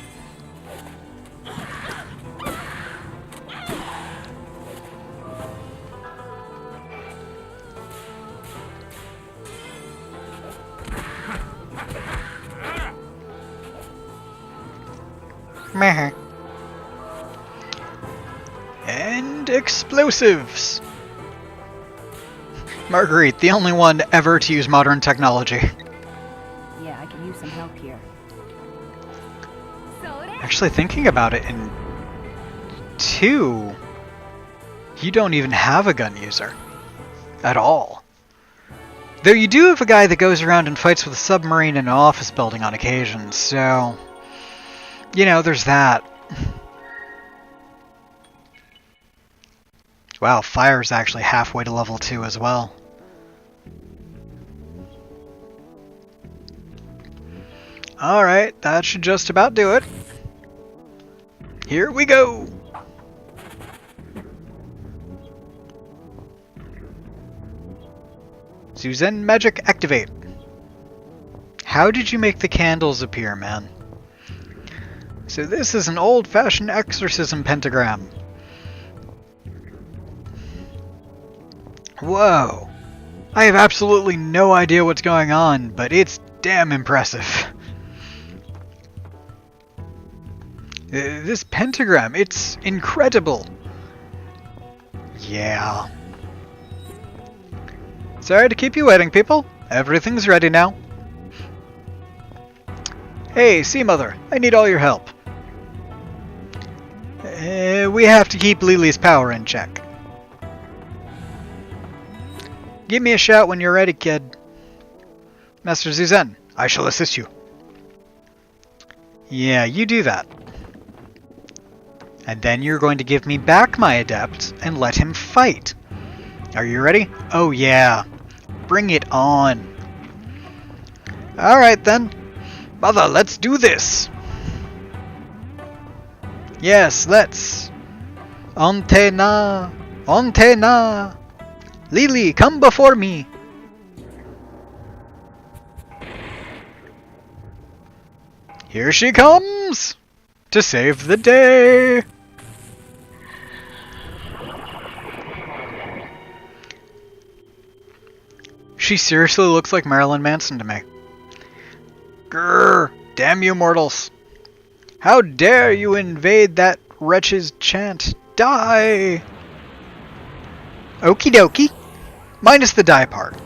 Meh. And explosives. Marguerite, the only one ever to use modern technology. Yeah, I can use some help here. Actually, thinking about it, in 2, you don't even have a gun user. At all. Though you do have a guy that goes around and fights with a submarine in an office building on occasion, so... You know, there's that. Wow, fire's actually halfway to level 2 as well. Alright, that should just about do it. Here we go! Suzanne magic activate. How did you make the candles appear, man? So this is an old-fashioned exorcism pentagram. Whoa. I have absolutely no idea what's going on, but it's damn impressive. This pentagram, it's incredible. Yeah. Sorry to keep you waiting, people. Everything's ready now. Hey, Sea Mother, I need all your help. We have to keep Lily's power in check. Give me a shout when you're ready, kid. Master Suzanne, I shall assist you. Yeah, you do that. And then you're going to give me back my adept and let him fight. Are you ready? Oh yeah. Bring it on. Alright then. Mother, let's do this. Yes, let's. Antena. Antena. Lily, come before me. Here she comes to save the day. She seriously looks like Marilyn Manson to me. Grrr! Damn you mortals! How dare you invade that wretch's chant? Die! Okie dokie. Minus the die part.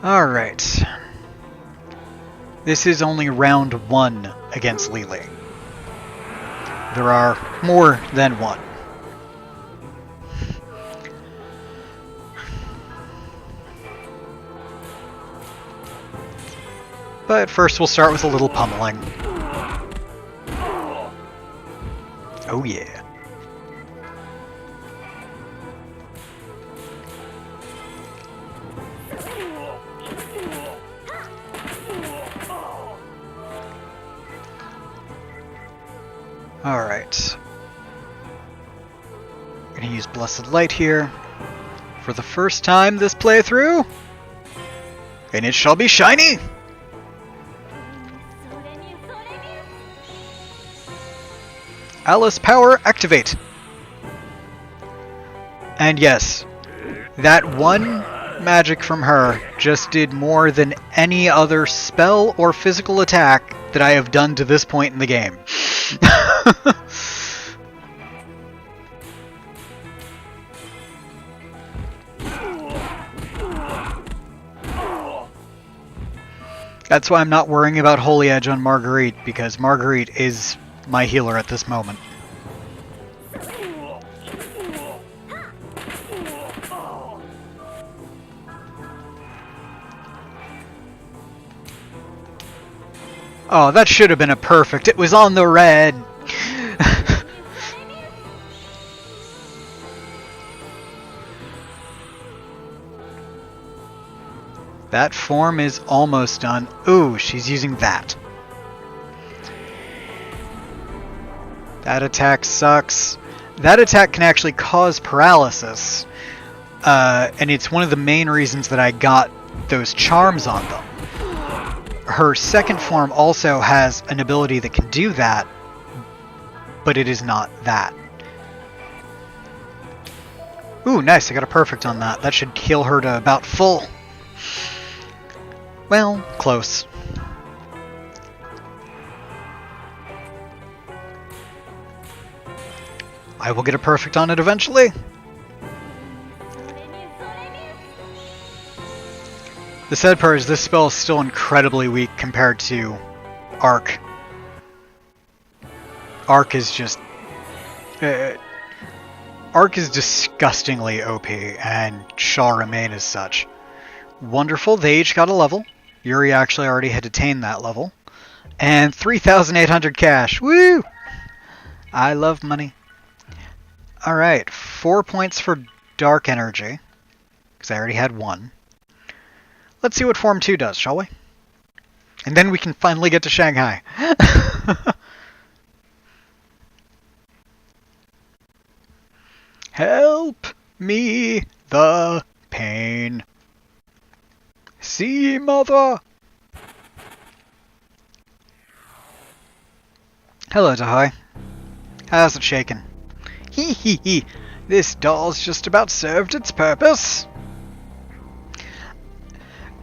Alright. This is only round 1 against Lily. There are more than one. But first we'll start with a little pummeling. Oh yeah. Alright. I'm gonna use Blessed Light here for the first time this playthrough. And it shall be shiny! Alice power activate. And yes, that one magic from her just did more than any other spell or physical attack that I have done to this point in the game. That's why I'm not worrying about Holy Edge on Marguerite, because Marguerite is my healer at this moment. Oh, that should have been a perfect. It was on the red. That form is almost done. Ooh, she's using that. That attack sucks. That attack can actually cause paralysis. And it's one of the main reasons that I got those charms on them. Her second form also has an ability that can do that, but it is not that. Ooh, nice, I got a perfect on that. That should heal her to about full. Well, close. I will get a perfect on it eventually. The sad part is this spell is still incredibly weak compared to Arc. Arc is just... Arc is disgustingly OP, and shall remain as such. Wonderful, they each got a level. Yuri actually already had attained that level. And 3,800 cash, woo! I love money. Alright, 4 points for Dark Energy, because I already had 1. Let's see what Form 2 does, shall we? And then we can finally get to Shanghai. Help me the pain. See, mother. Hello, Dahoy. How's it shaking? Hee hee hee. This doll's just about served its purpose.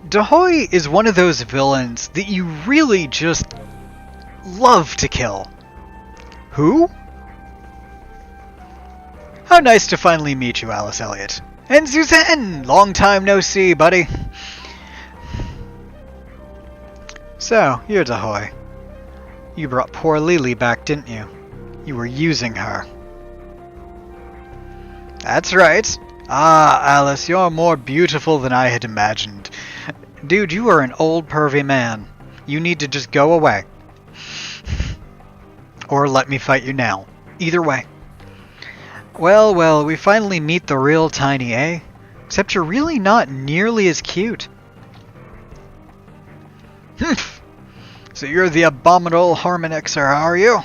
Dahoy is one of those villains that you really just love to kill. Who? How nice to finally meet you, Alice Elliott. And Suzanne! Long time no see, buddy. So, you're Dahoy. You brought poor Lily back, didn't you? You were using her. That's right. Ah, Alice, you're more beautiful than I had imagined. Dude, you are an old pervy man. You need to just go away. Or let me fight you now. Either way. Well, well, we finally meet the real Tiny, eh? Except you're really not nearly as cute. Humph. So you're the abominable Harmonixer, are you?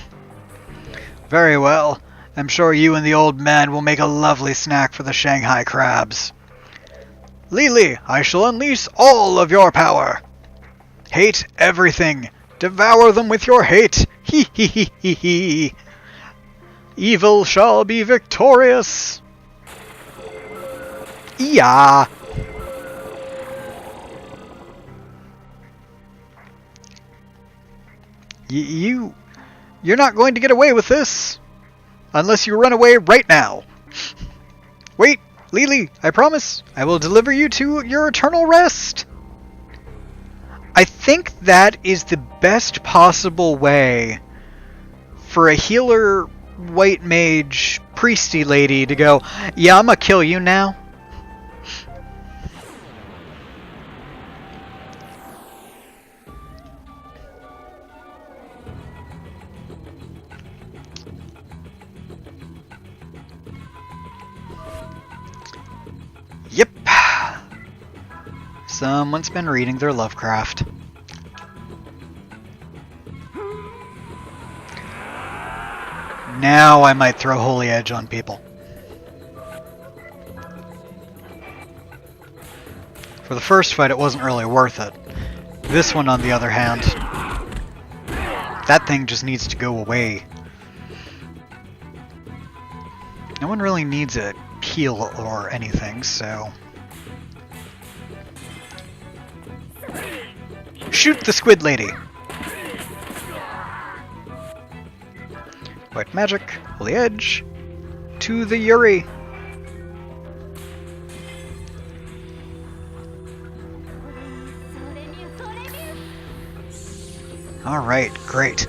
Very well. I'm sure you and the old man will make a lovely snack for the Shanghai crabs. Lily, I shall unleash all of your power. Hate everything. Devour them with your hate. Hee hee hee hee hee. Evil shall be victorious. Yeah. You're not going to get away with this. Unless you run away right now. Wait, Lily, I promise. I will deliver you to your eternal rest. I think that is the best possible way for a healer, white mage, priesty lady to go, yeah, I'm gonna kill you now. Yep. Someone's been reading their Lovecraft. Now I might throw Holy Edge on people. For the first fight, it wasn't really worth it. This one, on the other hand, that thing just needs to go away. No one really needs a heal or anything, so... Shoot the squid lady! White magic, Holy Edge, to the Yuri! Alright, great.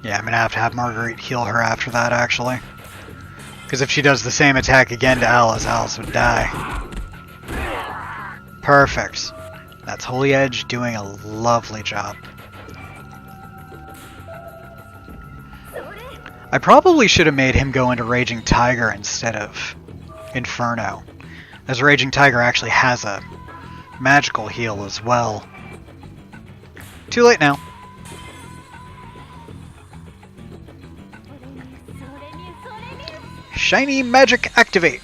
Yeah, I'm gonna have to have Marguerite heal her after that, actually. Because if she does the same attack again to Alice, Alice would die. Perfect. That's Holy Edge doing a lovely job. I probably should have made him go into Raging Tiger instead of Inferno, as Raging Tiger actually has a magical heal as well. Too late now. Shiny Magic activate!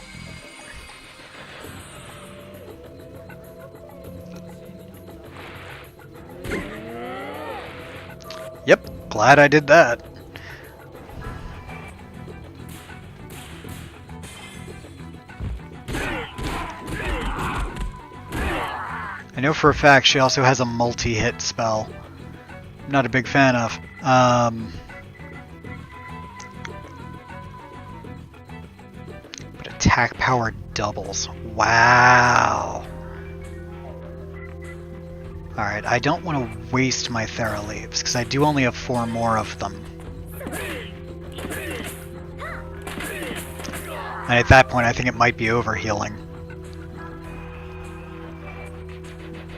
Yep, glad I did that. I know for a fact she also has a multi-hit spell. I'm not a big fan of. But attack power doubles. Wow. Alright, I don't want to waste my Thera leaves, because I do only have 4 more of them. And at that point I think it might be overhealing.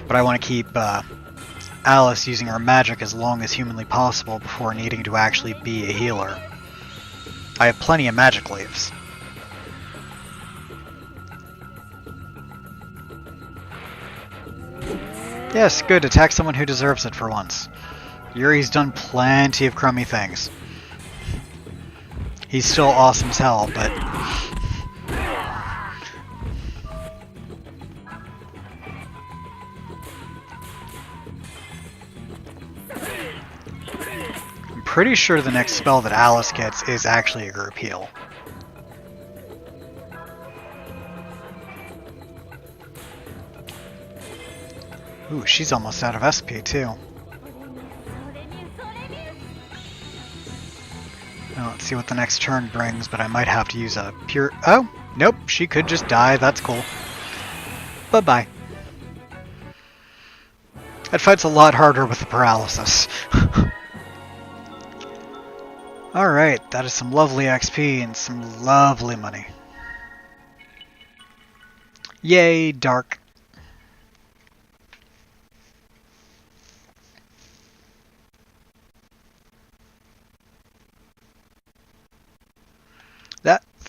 But I want to keep Alice using her magic as long as humanly possible before needing to actually be a healer. I have plenty of magic leaves. Yes, good. Attack someone who deserves it for once. Yuri's done plenty of crummy things. He's still awesome as hell, but... I'm pretty sure the next spell that Alice gets is actually a group heal. Ooh, she's almost out of SP too. Now let's see what the next turn brings, but I might have to use a pure... Oh! Nope, she could just die, that's cool. Bye-bye. That fight's a lot harder with the paralysis. Alright, that is some lovely XP and some lovely money. Yay, dark.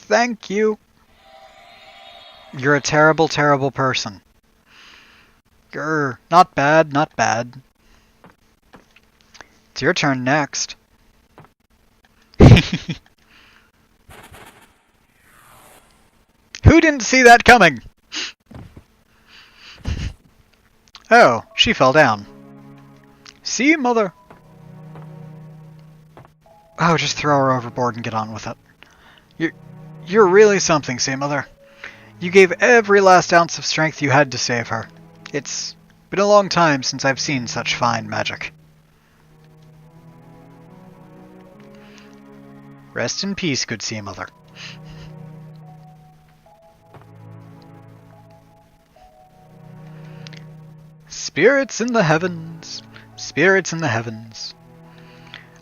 Thank you. You're a terrible, terrible person. Grr, not bad, not bad. It's your turn next. Who didn't see that coming? Oh, she fell down. See, mother? Oh, just throw her overboard and get on with it. You're really something, Sea Mother. You gave every last ounce of strength you had to save her. It's been a long time since I've seen such fine magic. Rest in peace, good Sea Mother. Spirits in the heavens, spirits in the heavens.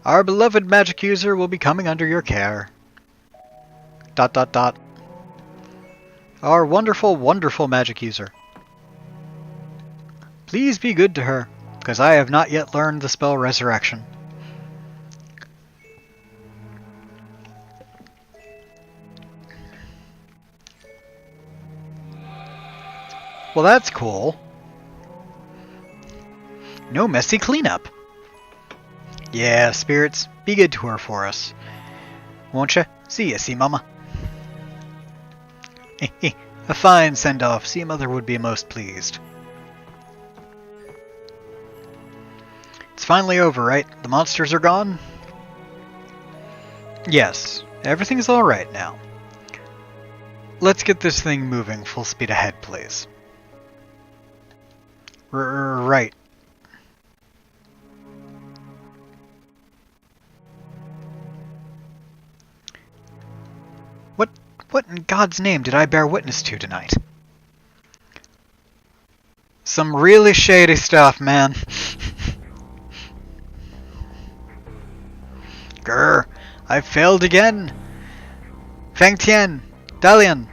Our beloved magic user will be coming under your care. ... Our wonderful, wonderful magic user. Please be good to her, because I have not yet learned the spell Resurrection. Well, that's cool. No messy cleanup. Yeah, spirits, be good to her for us. Won't ya? See ya, Sea Mama. A fine send-off. Sea Mother would be most pleased. It's finally over, right? The monsters are gone? Yes, everything's alright now. Let's get this thing moving full speed ahead, please. Right. What in God's name did I bear witness to tonight? Some really shady stuff, man. Grr, I failed again. Feng Tian, Dalian,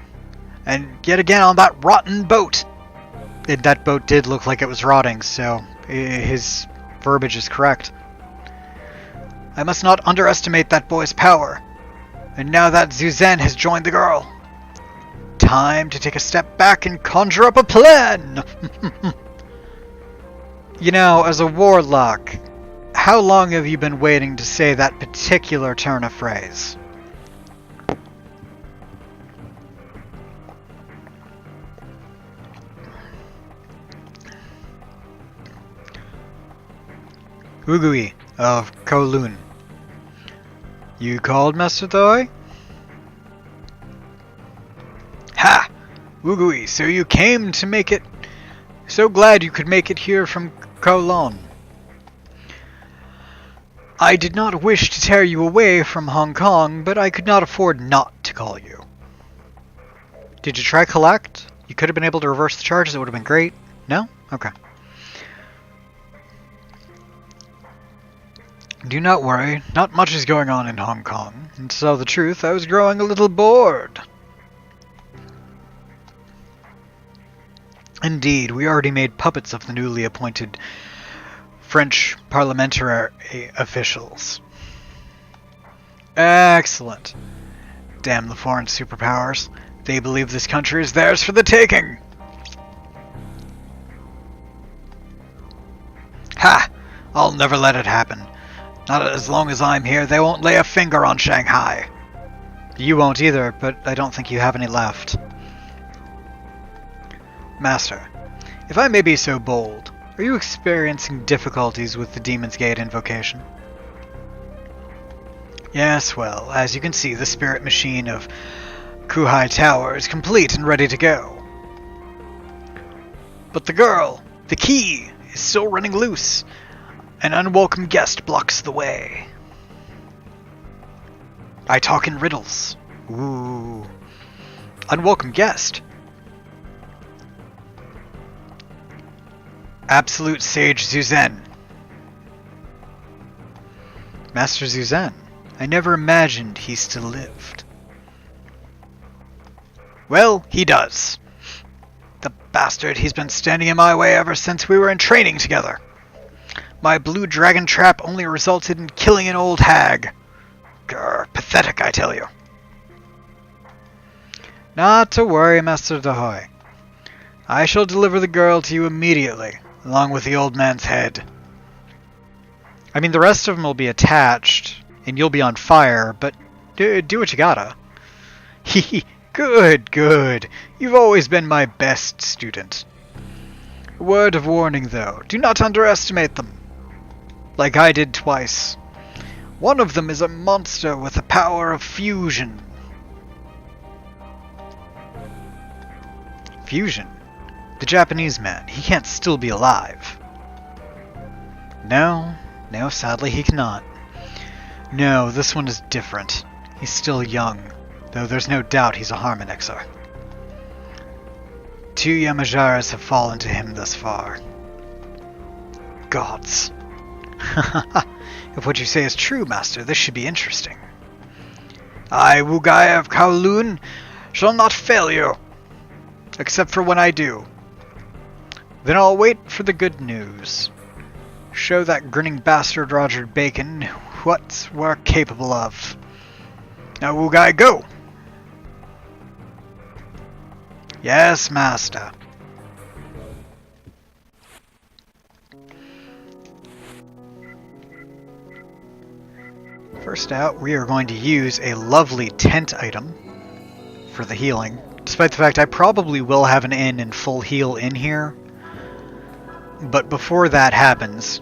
and yet again on that rotten boat. And that boat did look like it was rotting, so his verbiage is correct. I must not underestimate that boy's power. And now that Zuzan has joined the girl, time to take a step back and conjure up a plan! You know, as a warlock, how long have you been waiting to say that particular turn of phrase? Ugui of Kowloon. You called, Master Thoi? Ha! Ugui, so you came to make it... So glad you could make it here from Kowloon. I did not wish to tear you away from Hong Kong, but I could not afford not to call you. Did you try collect? You could have been able to reverse the charges, it would have been great. No? Okay. Do not worry, not much is going on in Hong Kong, and to tell the truth, I was growing a little bored. Indeed, we already made puppets of the newly appointed French parliamentary officials. Excellent. Damn the foreign superpowers. They believe this country is theirs for the taking. Ha! I'll never let it happen. Not as long as I'm here, they won't lay a finger on Shanghai. You won't either, but I don't think you have any left. Master, if I may be so bold, are you experiencing difficulties with the Demon's Gate invocation? Yes, well, as you can see, the spirit machine of Kuhai Tower is complete and ready to go. But the girl, the key, is still running loose. An unwelcome guest blocks the way. I talk in riddles. Ooh. Unwelcome guest. Absolute Sage Zuzan. Master Zuzan. I never imagined he still lived. Well, he does. The bastard, he's been standing in my way ever since we were in training together. My blue dragon trap only resulted in killing an old hag. Grr, pathetic, I tell you. Not to worry, Master Dahoy. I shall deliver the girl to you immediately, along with the old man's head. I mean, the rest of them will be attached, and you'll be on fire, but do what you gotta. Hee good, good. You've always been my best student. A word of warning, though. Do not underestimate them. Like I did twice. One of them is a monster with the power of fusion. Fusion? The Japanese man. He can't still be alive. No, sadly he cannot. No, this one is different. He's still young, though there's no doubt he's a Harmonixer. 2 Yamajaras have fallen to him thus far. Gods. If what you say is true, Master, this should be interesting. I, Wugai of Kowloon, shall not fail you, except for when I do. Then I'll wait for the good news. Show that grinning bastard Roger Bacon what we're capable of. Now, Wugai, go! Yes, Master. First out, we are going to use a lovely tent item for the healing. Despite the fact I probably will have an inn and full heal in here. But before that happens,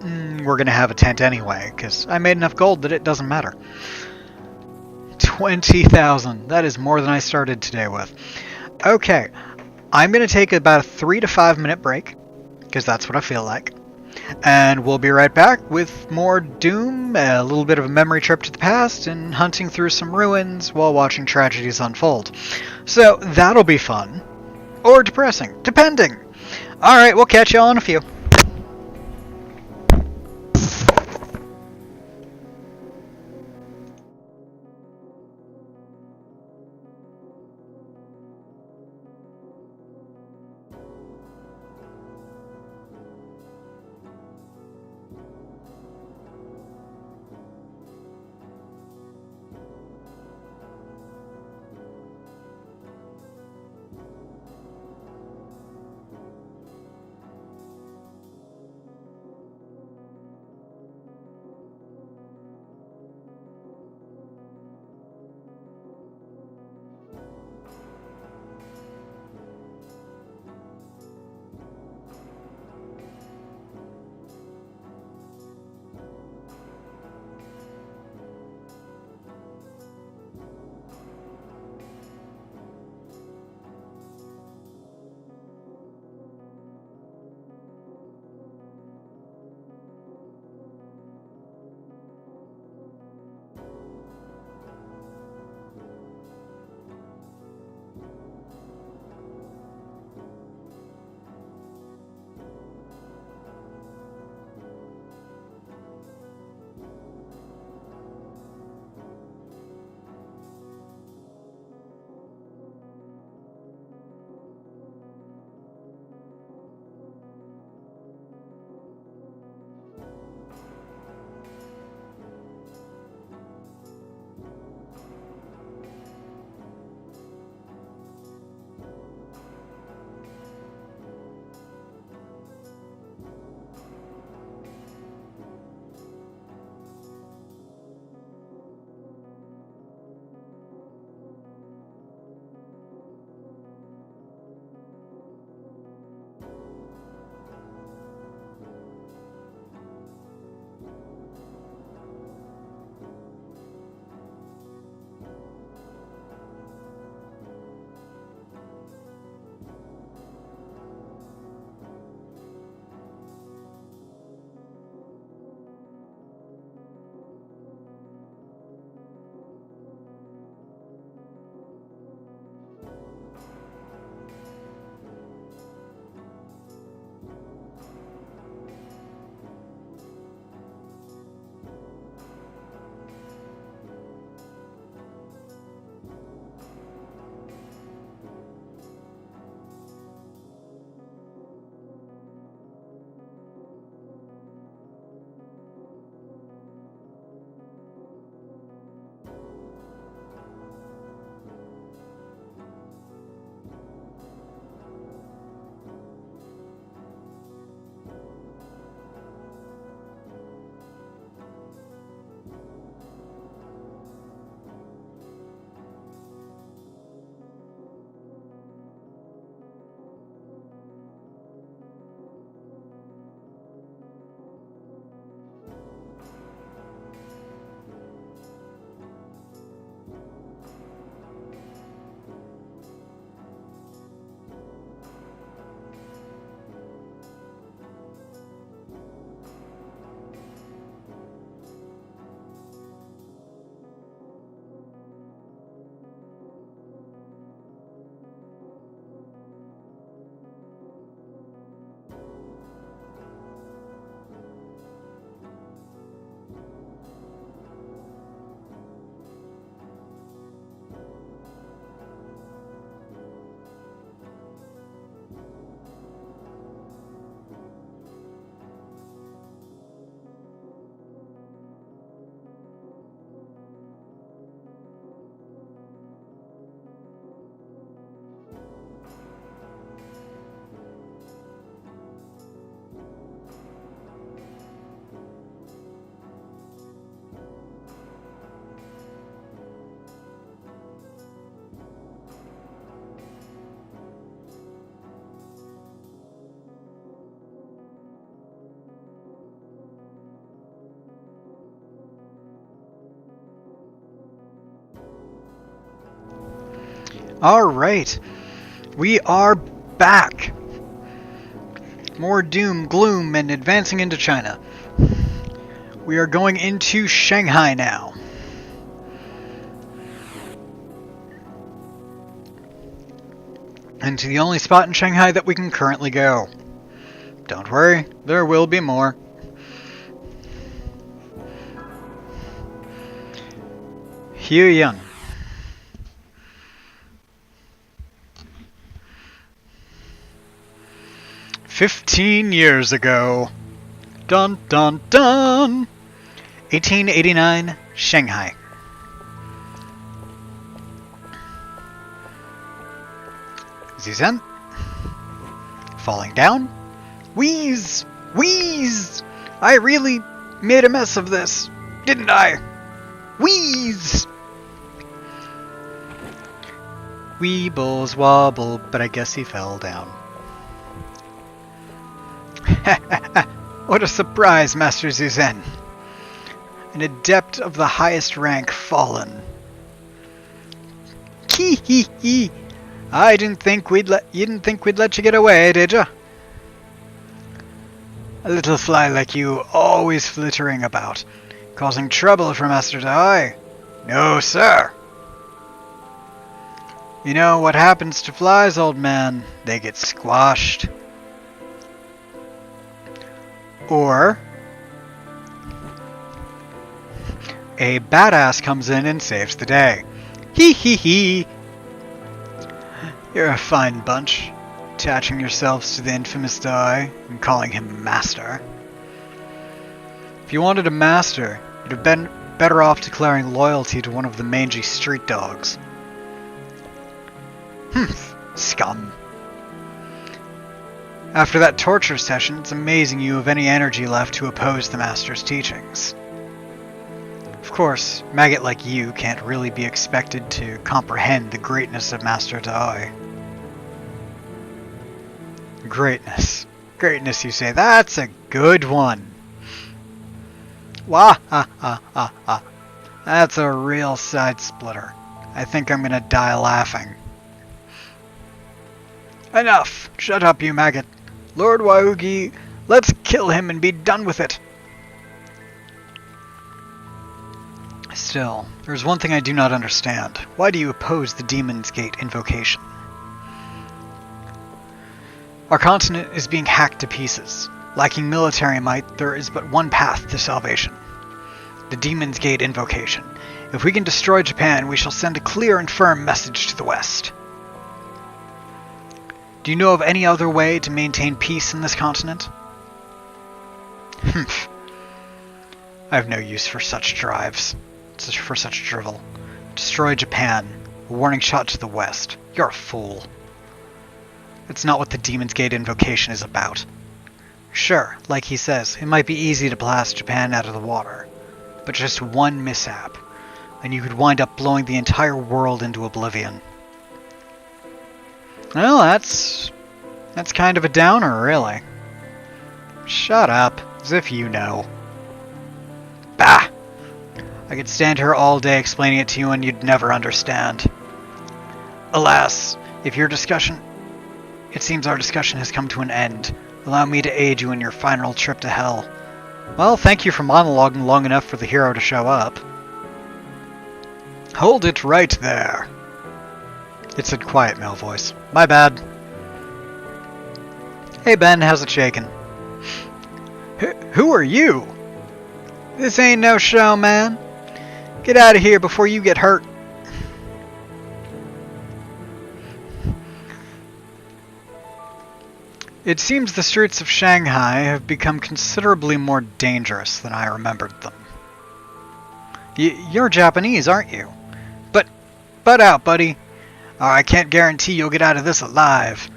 we're going to have a tent anyway, because I made enough gold that it doesn't matter. 20,000. That is more than I started today with. Okay, I'm going to take about a 3 to 5 minute break, because that's what I feel like. And we'll be right back with more Doom, a little bit of a memory trip to the past, and hunting through some ruins while watching tragedies unfold. So that'll be fun. Or depressing, depending. Alright, we'll catch y'all in a few. Alright, we are back. More doom, gloom, and advancing into China. We are going into Shanghai now. And to the only spot in Shanghai that we can currently go. Don't worry, there will be more. Hyun. 15 years ago. Dun dun dun! 1889, Shanghai. Zizan. Falling down. Wheeze! Wheeze! I really made a mess of this, didn't I? Wheeze! Weebles wobble, but I guess he fell down. What a surprise, Master Zuzan. An adept of the highest rank fallen. Hee hee hee. You didn't think we'd let you get away, did ya? A little fly like you, always flittering about, causing trouble for Master Dai. No, sir. You know what happens to flies, old man? They get squashed. Or a badass comes in and saves the day. Hee hee hee. You're a fine bunch, attaching yourselves to the infamous Dai and calling him master. If you wanted a master, you'd have been better off declaring loyalty to one of the mangy street dogs. Humph, scum. After that torture session, it's amazing you have any energy left to oppose the Master's teachings. Of course, maggot like you can't really be expected to comprehend the greatness of Master Dai. Greatness. Greatness, you say. That's a good one. Wah ha ha ha ha. That's a real side splitter. I think I'm gonna die laughing. Enough! Shut up, you maggot. Lord Waugi, let's kill him and be done with it. Still, there's one thing I do not understand. Why do you oppose the Demon's Gate invocation? Our continent is being hacked to pieces. Lacking military might, there is but one path to salvation. The Demon's Gate invocation. If we can destroy Japan, we shall send a clear and firm message to the West. Do you know of any other way to maintain peace in this continent? Humph. I have no use for such drives. For such drivel. Destroy Japan. A warning shot to the West. You're a fool. It's not what the Demon's Gate invocation is about. Sure, like he says, it might be easy to blast Japan out of the water. But just one mishap, and you could wind up blowing the entire world into oblivion. Well, that's kind of a downer, really. Shut up, as if you know. Bah! I could stand here all day explaining it to you and you'd never understand. Alas, it seems our discussion has come to an end. Allow me to aid you in your final trip to hell. Well, thank you for monologuing long enough for the hero to show up. Hold it right there. It said quiet male voice. My bad. Hey Ben, how's it shaking? Who are you? This ain't no show, man. Get out of here before you get hurt. It seems the streets of Shanghai have become considerably more dangerous than I remembered them. You're Japanese, aren't you? Butt out, buddy. I can't guarantee you'll get out of this alive.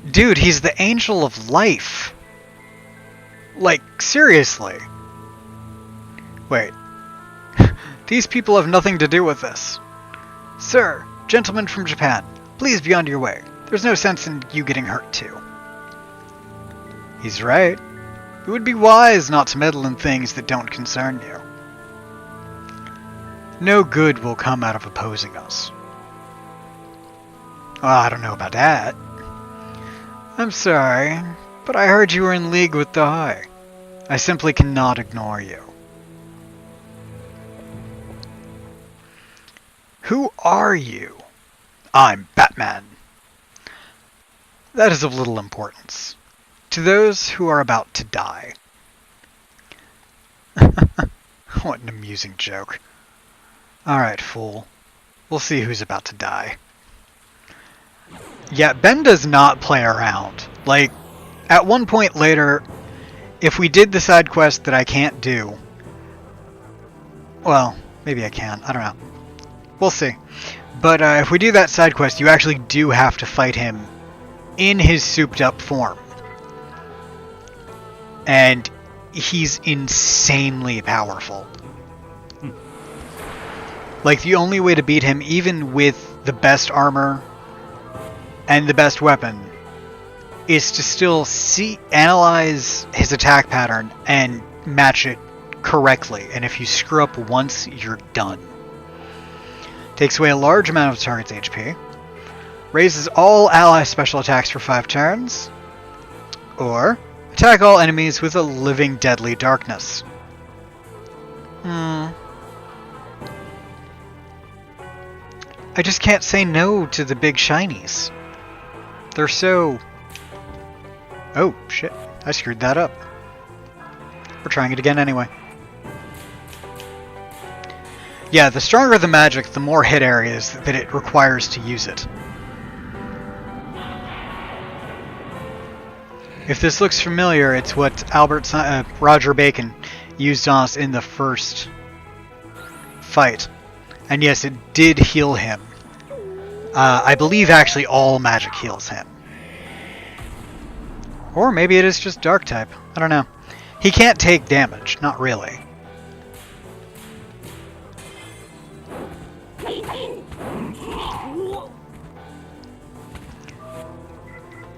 Dude, he's the angel of life. Like, seriously. Wait. These people have nothing to do with this. Sir, gentlemen from Japan, please be on your way. There's no sense in you getting hurt too. He's right. It would be wise not to meddle in things that don't concern you. No good will come out of opposing us. Oh, I don't know about that. I'm sorry, but I heard you were in league with the High. I simply cannot ignore you. Who are you? I'm Batman. That is of little importance to those who are about to die. What an amusing joke. Alright, fool. We'll see who's about to die. Yeah, Ben does not play around. Like, at one point later, if we did the side quest that I can't do... Well, maybe I can. I don't know. We'll see. But if we do that side quest, you actually do have to fight him in his souped up form. And he's insanely powerful. Like, the only way to beat him, even with the best armor and the best weapon, is to still analyze his attack pattern and match it correctly. And if you screw up once, you're done. Takes away a large amount of the target's HP. Raises all ally special attacks for 5 turns. Or attack all enemies with a living deadly darkness. I just can't say no to the big shinies. They're so... Oh, shit. I screwed that up. We're trying it again anyway. Yeah, the stronger the magic, the more hit areas that it requires to use it. If this looks familiar, it's what Roger Bacon used on us in the first fight. And yes, it did heal him. I believe actually all magic heals him. Or maybe it is just dark type. I don't know. He can't take damage, not really.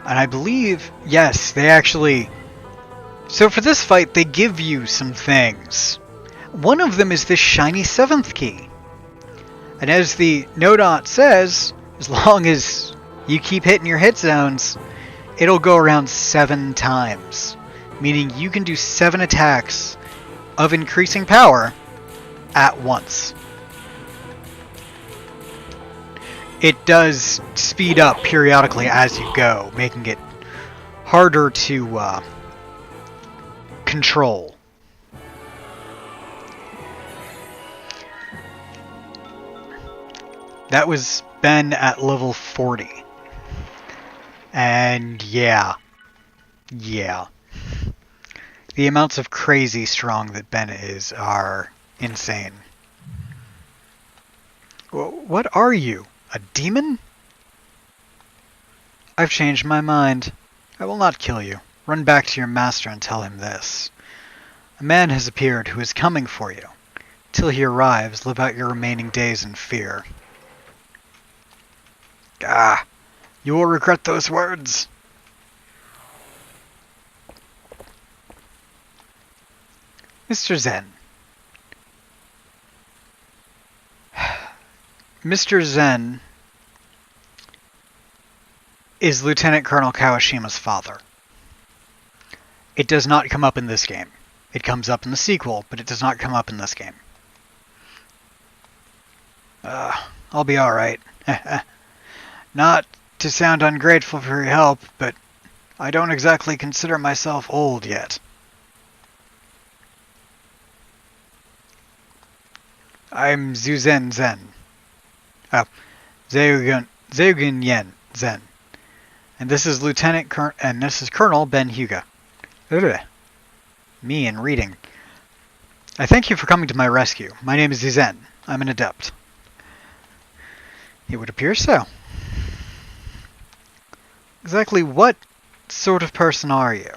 And I believe, yes, they actually... So for this fight, they give you some things. One of them is this shiny 7th key. And as the Nodot says, as long as you keep hitting your hit zones, it'll go around 7 times. Meaning you can do 7 attacks of increasing power at once. It does speed up periodically as you go, making it harder to control. That was Ben at level 40. And yeah. The amounts of crazy strong that Ben is are insane. What are you? A demon? I've changed my mind. I will not kill you. Run back to your master and tell him this. A man has appeared who is coming for you. Till he arrives, live out your remaining days in fear. Ah, you will regret those words. Mr. Zen. Mr. Zen is Lieutenant Colonel Kawashima's father. It does not come up in this game. It comes up in the sequel, but it does not come up in this game. I'll be alright. Not to sound ungrateful for your help, but I don't exactly consider myself old yet. I'm Zuzen Zen. Zeugen Yen Zen. And this is this is Colonel Ben Huga. Ugh. Me and reading. I thank you for coming to my rescue. My name is Zen. I'm an adept. It would appear so. Exactly what sort of person are you?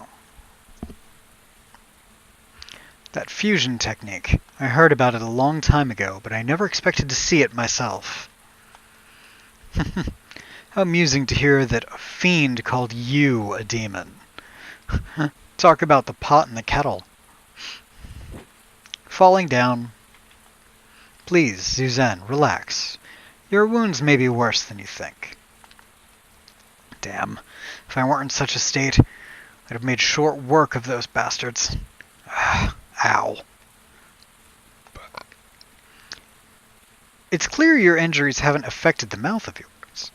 That fusion technique. I heard about it a long time ago, but I never expected to see it myself. How amusing to hear that a fiend called you a demon. Talk about the pot and the kettle. Falling down. Please, Suzanne, relax. Your wounds may be worse than you think. Damn. If I weren't in such a state, I'd have made short work of those bastards. Ow. It's clear your injuries haven't affected the mouth of yours.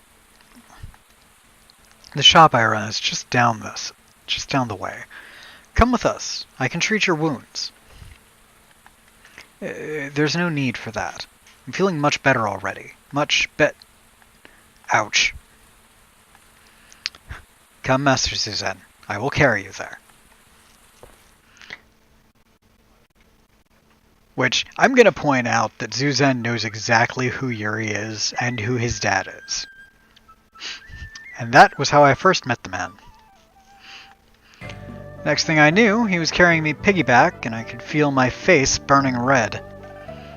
The shop I run is just down the way. Come with us. I can treat your wounds. There's no need for that. I'm feeling much better already. Ouch. Come, Master Suzanne. I will carry you there. Which, I'm going to point out that Suzanne knows exactly who Yuri is and who his dad is. And that was how I first met the man. Next thing I knew, he was carrying me piggyback, and I could feel my face burning red.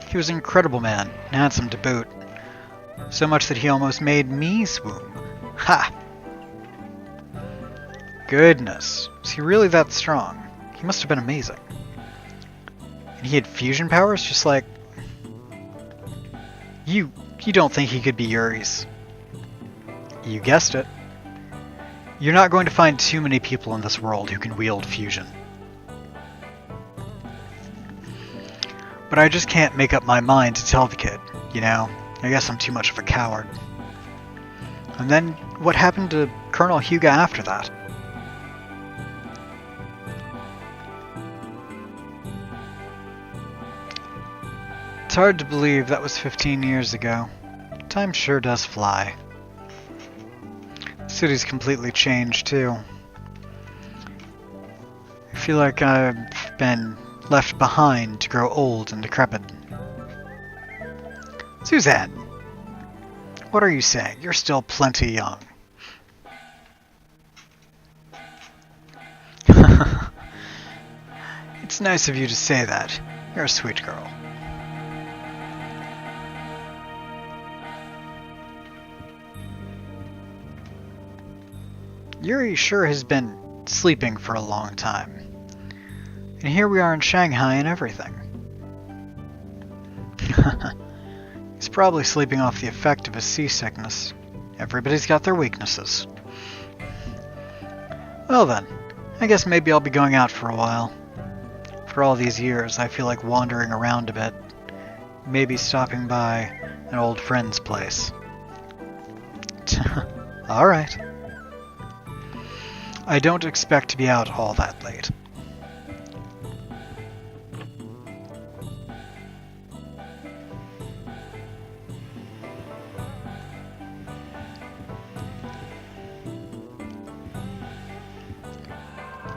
He was an incredible man, and handsome to boot. So much that he almost made me swoon. Ha! Goodness, was he really that strong? He must have been amazing. And he had fusion powers just like... You don't think he could be Yuri's? You guessed it. You're not going to find too many people in this world who can wield fusion. But I just can't make up my mind to tell the kid, you know? I guess I'm too much of a coward. And then, what happened to Colonel Hyuga after that? It's hard to believe that was 15 years ago. Time sure does fly. The city's completely changed, too. I feel like I've been left behind to grow old and decrepit. Suzanne! What are you saying? You're still plenty young. It's nice of you to say that. You're a sweet girl. Yuri sure has been sleeping for a long time. And here we are in Shanghai and everything. He's probably sleeping off the effect of his seasickness. Everybody's got their weaknesses. Well then, I guess maybe I'll be going out for a while. For all these years, I feel like wandering around a bit. Maybe stopping by an old friend's place. Alright. I don't expect to be out all that late.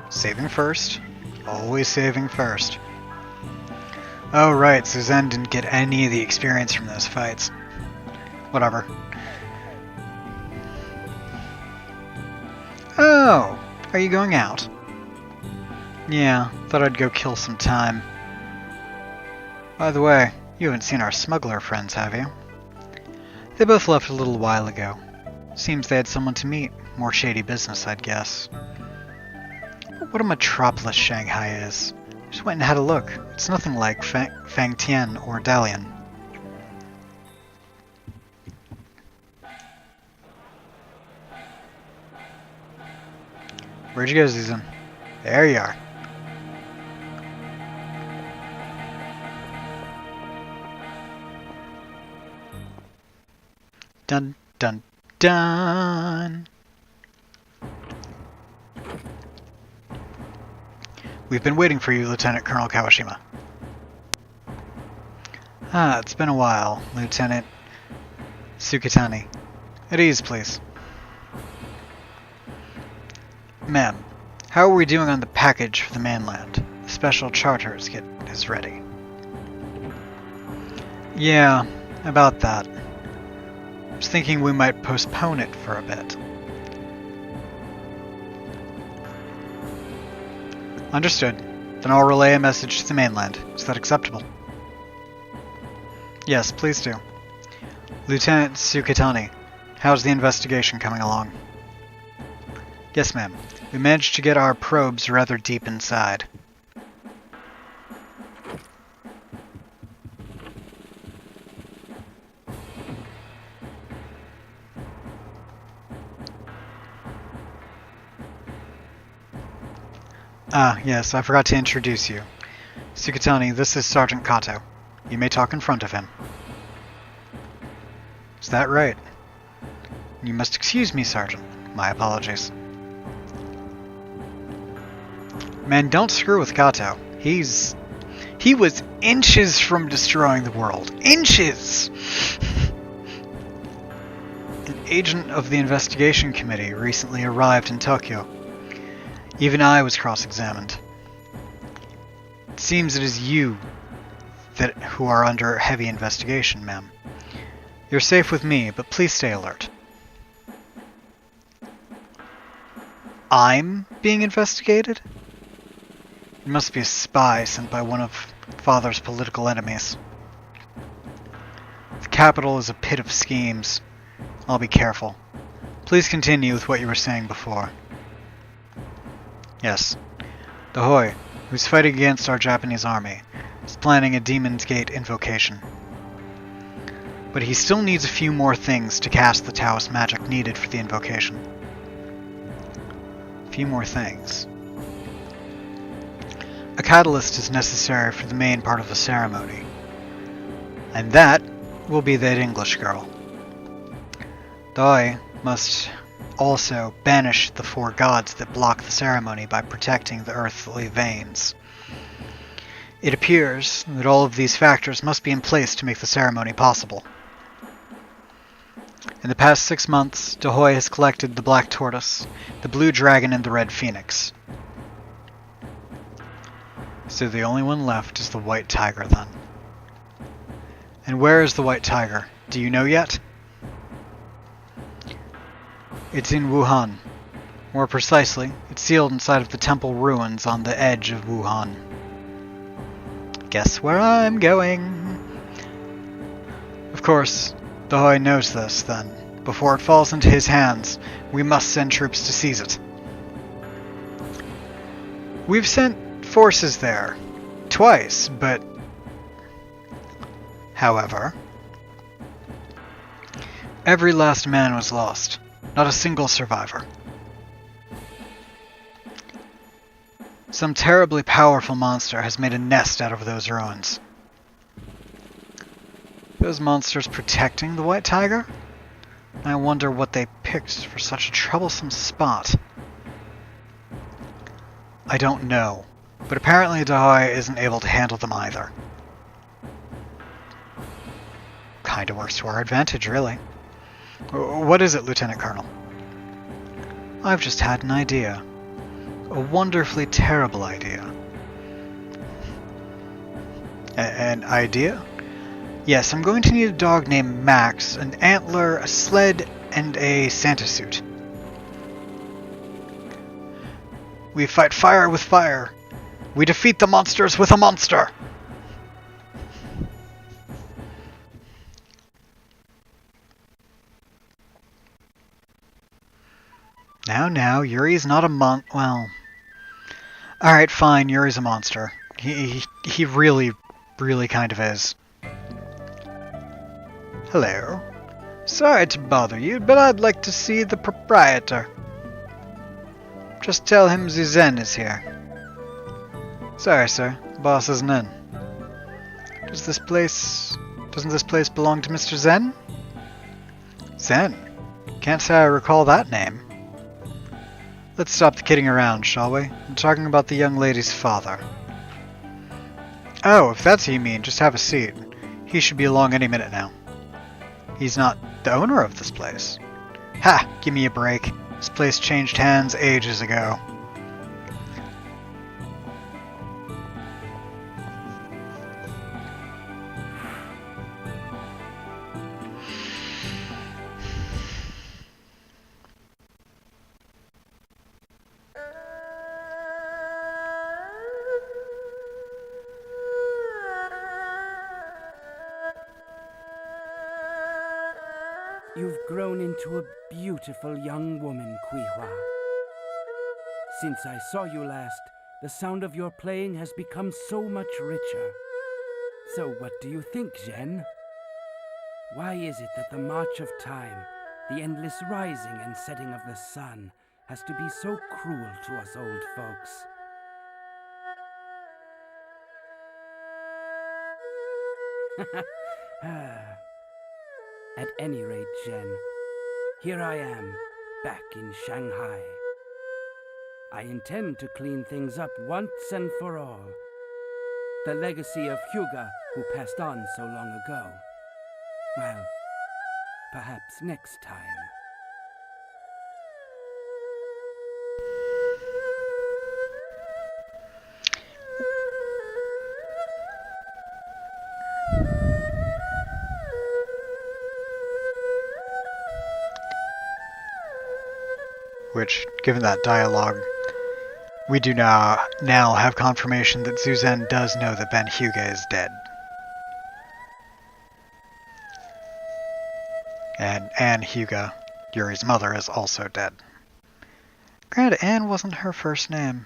Saving first. Always saving first. Oh right, Suzanne didn't get any of the experience from those fights. Whatever. Oh, are you going out? Yeah, thought I'd go kill some time. By the way, you haven't seen our smuggler friends, have you? They both left a little while ago. Seems they had someone to meet. More shady business, I'd guess. What a metropolis Shanghai is. Just went and had a look. It's nothing like Fangtian or Dalian. Where'd you go, Susan? There you are. Dun dun dun! We've been waiting for you, Lieutenant Colonel Kawashima. Ah, it's been a while, Lieutenant Sukitani. At ease, please. Ma'am, how are we doing on the package for the mainland? The special charters is ready. Yeah, about that. I was thinking we might postpone it for a bit. Understood. Then I'll relay a message to the mainland. Is that acceptable? Yes, please do. Lieutenant Sukitani, how's the investigation coming along? Yes, ma'am. We managed to get our probes rather deep inside. Ah, yes, I forgot to introduce you. Sukatani, this is Sergeant Kato. You may talk in front of him. Is that right? You must excuse me, Sergeant. My apologies. Man, don't screw with Kato. He was inches from destroying the world. Inches! An agent of the investigation committee recently arrived in Tokyo. Even I was cross-examined. It seems it is you who are under heavy investigation, ma'am. You're safe with me, but please stay alert. I'm being investigated? It must be a spy sent by one of Father's political enemies. The capital is a pit of schemes. I'll be careful. Please continue with what you were saying before. Yes. The Hoi, who's fighting against our Japanese army, is planning a Demon's Gate invocation. But he still needs a few more things to cast the Taoist magic needed for the invocation. A few more things. A catalyst is necessary for the main part of the ceremony. And that will be that English girl. Doi must also banish the 4 gods that block the ceremony by protecting the earthly veins. It appears that all of these factors must be in place to make the ceremony possible. In the past 6 months, Dahoy has collected the Black Tortoise, the Blue Dragon, and the Red Phoenix. So the only one left is the White Tiger, then. And where is the White Tiger? Do you know yet? It's in Wuhan. More precisely, it's sealed inside of the temple ruins on the edge of Wuhan. Guess where I'm going? Of course, Dahoy knows this, then. Before it falls into his hands, we must send troops to seize it. We've sent forces there. Twice, but... However... every last man was lost. Not a single survivor. Some terribly powerful monster has made a nest out of those ruins. Those monsters protecting the White Tiger? I wonder what they picked for such a troublesome spot. I don't know, but apparently Dahoy isn't able to handle them either. Kinda works to our advantage, really. What is it, Lieutenant Colonel? I've just had an idea. A wonderfully terrible idea. An idea? Yes, I'm going to need a dog named Max, an antler, a sled, and a Santa suit. We fight fire with fire. We defeat the monsters with a monster! Now, Yuri's not a well... Alright, fine, Yuri's a monster. He really, really kind of is. Hello. Sorry to bother you, but I'd like to see the proprietor. Just tell him Zen is here. Sorry, sir. Boss isn't in. Doesn't this place belong to Mr. Zen? Zen? Can't say I recall that name. Let's stop the kidding around, shall we? I'm talking about the young lady's father. Oh, if that's what you mean, just have a seat. He should be along any minute now. He's not the owner of this place. Ha! Give me a break. This place changed hands ages ago. You've grown into a beautiful young woman, Kuihua. Since I saw you last, the sound of your playing has become so much richer. So what do you think, Zhen? Why is it that the march of time, the endless rising and setting of the sun, has to be so cruel to us old folks? At any rate, Jen, here I am, back in Shanghai. I intend to clean things up once and for all. The legacy of Hyuga, who passed on so long ago. Well, perhaps next time. Which, given that dialogue, we do now have confirmation that Suzanne does know that Ben Hyuga is dead. And Anne Hyuga, Yuri's mother, is also dead. Granted, Anne wasn't her first name.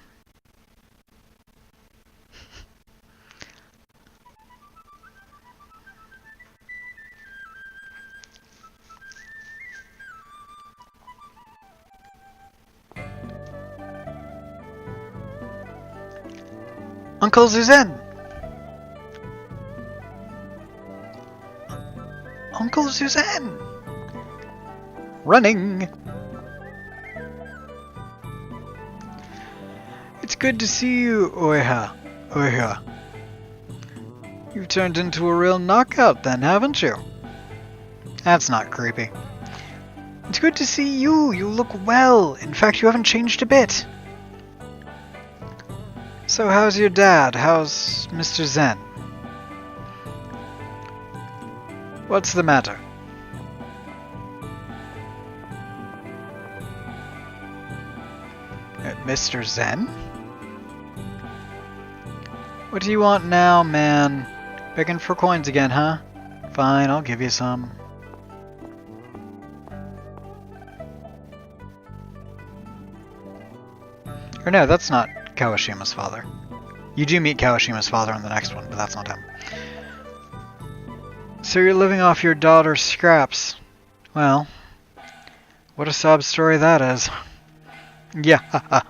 Uncle Suzanne! Uncle Suzanne! Running! It's good to see you, Oiha. You've turned into a real knockout then, haven't you? That's not creepy. It's good to see you. You look well. In fact, you haven't changed a bit. So how's your dad? How's Mr. Zen? What's the matter? Mr. Zen? What do you want now, man? Begging for coins again, huh? Fine, I'll give you some. Or no, that's not Kawashima's father. You do meet Kawashima's father in the next one, but that's not him. So you're living off your daughter's scraps. Well, what a sob story that is. Yeah, haha.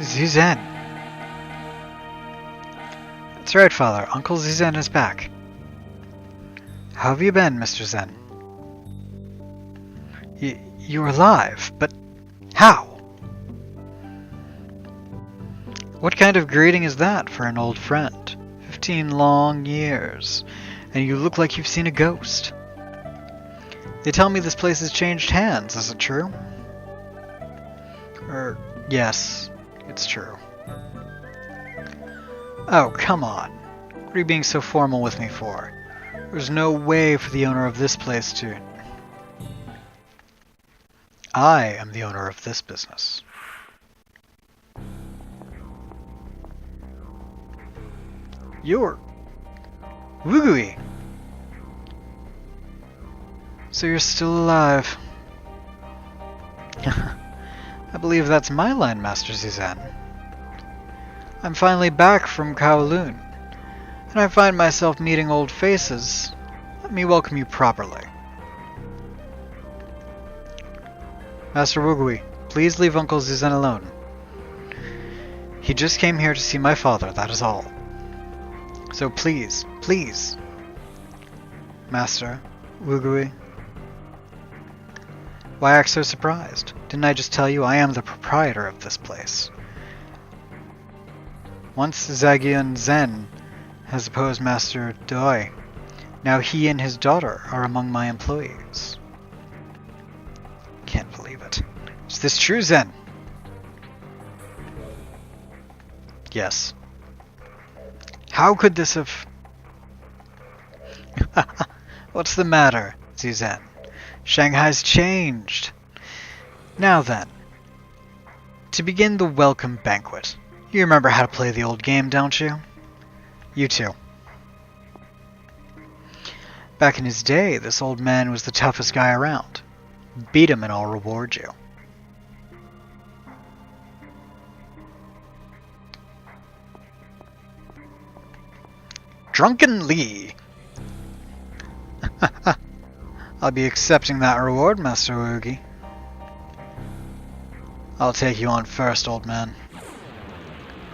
Zuzan. That's right, Father. Uncle Zuzan is back. How have you been, Mr. Zen? You're alive, but how? What kind of greeting is that for an old friend? 15 long years, and you look like you've seen a ghost. They tell me this place has changed hands, is it true? Yes, it's true. Oh, come on. What are you being so formal with me for? There's no way for the owner of this place to... I am the owner of this business. You're... Wugui! So you're still alive. I believe that's my line, Master Zizan. I'm finally back from Kowloon, and I find myself meeting old faces. Let me welcome you properly. Master Wugui, please leave Uncle Zizan alone. He just came here to see my father, that is all. So please, please. Master Wugui. Why act so surprised? Didn't I just tell you I am the proprietor of this place? Once Zagian Zen has opposed Master Doi. Now he and his daughter are among my employees. Can't believe it. Is this true, Zen? Yes. How could this have... What's the matter, Zizan? Shanghai's changed. Now then, to begin the welcome banquet. You remember how to play the old game, don't you? You too. Back in his day, this old man was the toughest guy around. Beat him and I'll reward you. Drunkenly! I'll be accepting that reward, Master Woogie. I'll take you on first, old man.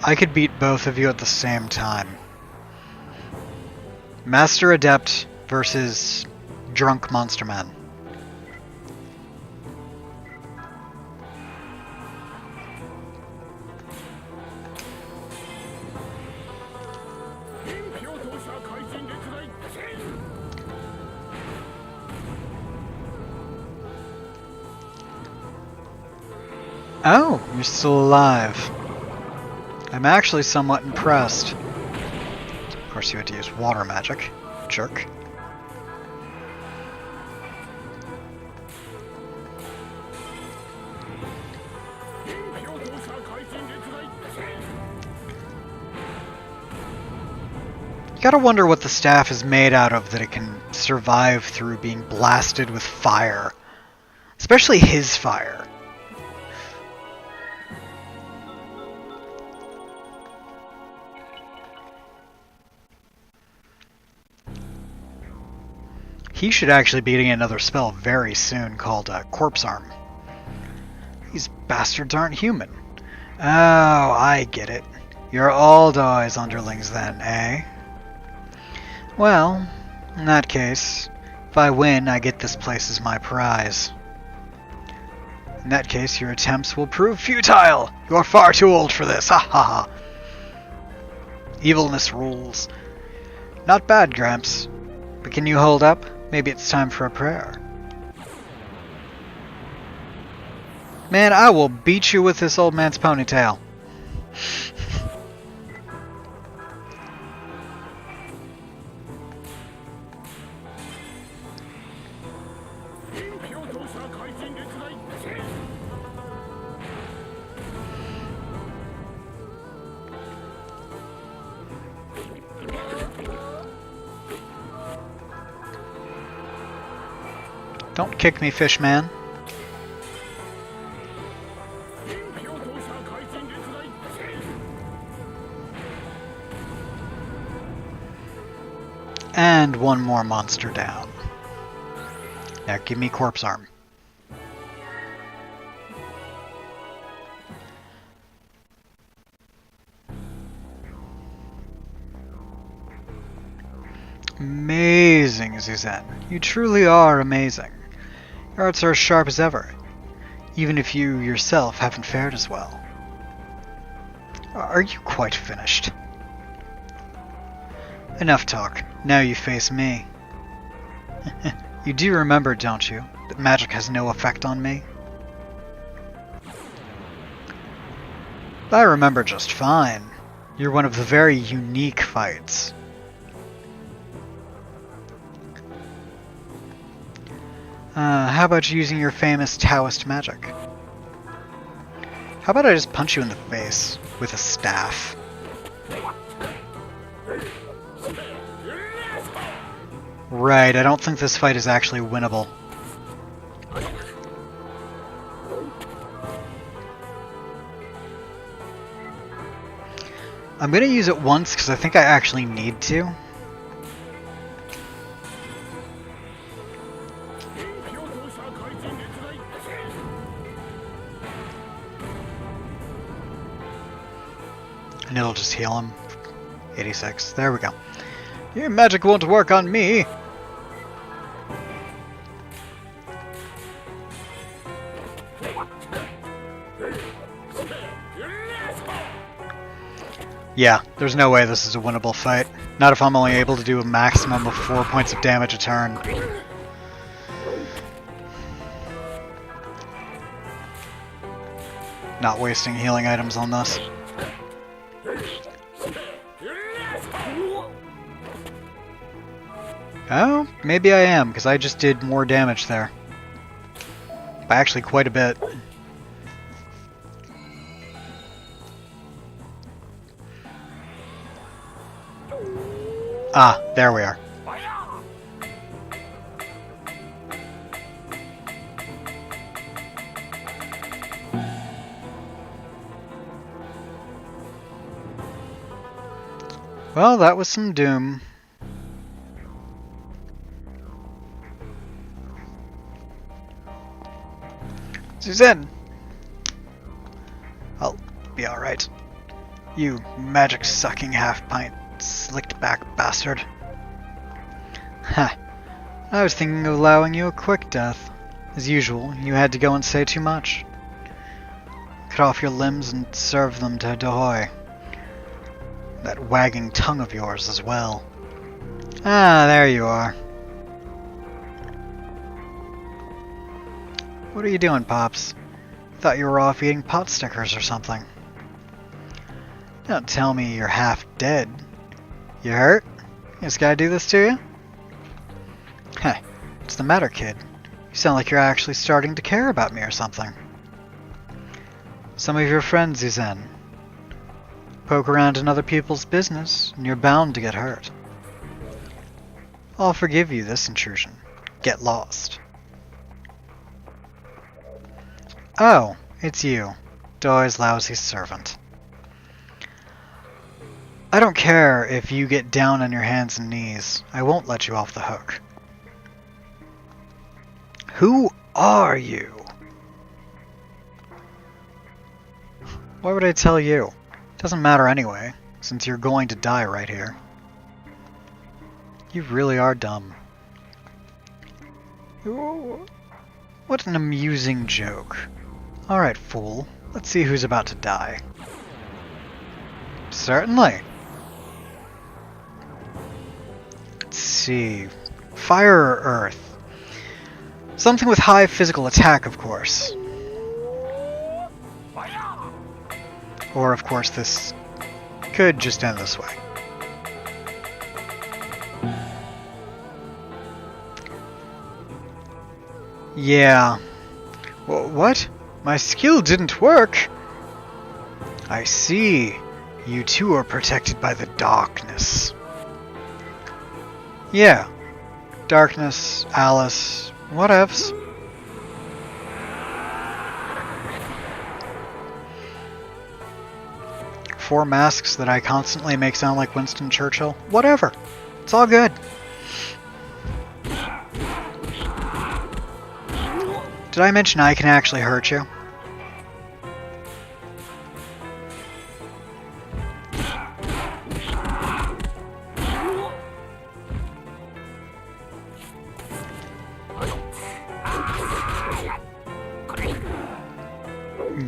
I could beat both of you at the same time. Master Adept versus Drunk Monster Man. Oh, you're still alive. I'm actually somewhat impressed. Of course, you had to use water magic. Jerk. You gotta wonder what the staff is made out of that it can survive through being blasted with fire. Especially his fire. He should actually be getting another spell very soon called Corpse Arm. These bastards aren't human. Oh, I get it. You're Aldoi's underlings then, eh? Well, in that case, if I win, I get this place as my prize. In that case, your attempts will prove futile! You're far too old for this, ha ha ha! Evilness rules. Not bad, Gramps. But can you hold up? Maybe it's time for a prayer. Man, I will beat you with this old man's ponytail. Don't kick me, fish man. And one more monster down. Now give me Corpse Arm. Amazing, Zuzan. You truly are amazing. Your arts are as sharp as ever, even if you yourself haven't fared as well. Are you quite finished? Enough talk. Now you face me. You do remember, don't you, that magic has no effect on me? I remember just fine. You're one of the very unique fights. How about using your famous Taoist magic? How about I just punch you in the face with a staff? Right, I don't think this fight is actually winnable. I'm gonna use it once because I think I actually need to. And it'll just heal him. 86. There we go. Your magic won't work on me! Yeah, there's no way this is a winnable fight. Not if I'm only able to do a maximum of 4 points of damage a turn. Not wasting healing items on this. Oh, maybe I am, because I just did more damage there. By actually quite a bit. Ah, there we are. Well, that was some doom. Suzanne! I'll be alright. You magic-sucking half-pint, slicked-back bastard. Ha! I was thinking of allowing you a quick death. As usual, you had to go and say too much. Cut off your limbs and serve them to Dahoy. That wagging tongue of yours as well. Ah, there you are. What are you doing, Pops? Thought you were off eating pot stickers or something. Don't tell me you're half dead. You hurt? This guy do this to you? Hey, what's the matter, kid? You sound like you're actually starting to care about me or something. Some of your friends he's in. Poke around in other people's business, and you're bound to get hurt. I'll forgive you this intrusion. Get lost. Oh, it's you, Doy's lousy servant. I don't care if you get down on your hands and knees. I won't let you off the hook. Who are you? Why would I tell you? It doesn't matter anyway, since you're going to die right here. You really are dumb. What an amusing joke. Alright, fool. Let's see who's about to die. Certainly. Let's see. Fire or earth? Something with high physical attack, of course. Or, of course, this could just end this way. Yeah. What? My skill didn't work? I see. You too are protected by the darkness. Yeah. Darkness, Alice, whatevs. Four masks that I constantly make sound like Winston Churchill. Whatever. It's all good. Did I mention I can actually hurt you?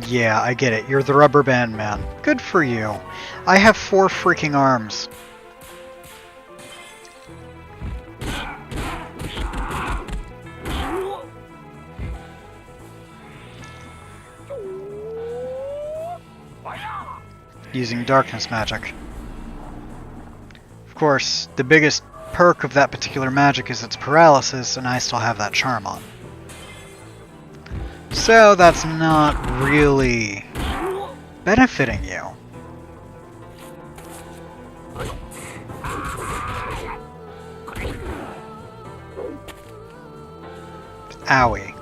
Yeah, I get it. You're the rubber band man. Good for you. I have 4 freaking arms. Using darkness magic. Of course, the biggest perk of that particular magic is its paralysis, and I still have that charm on. So that's not really benefiting you. Owie.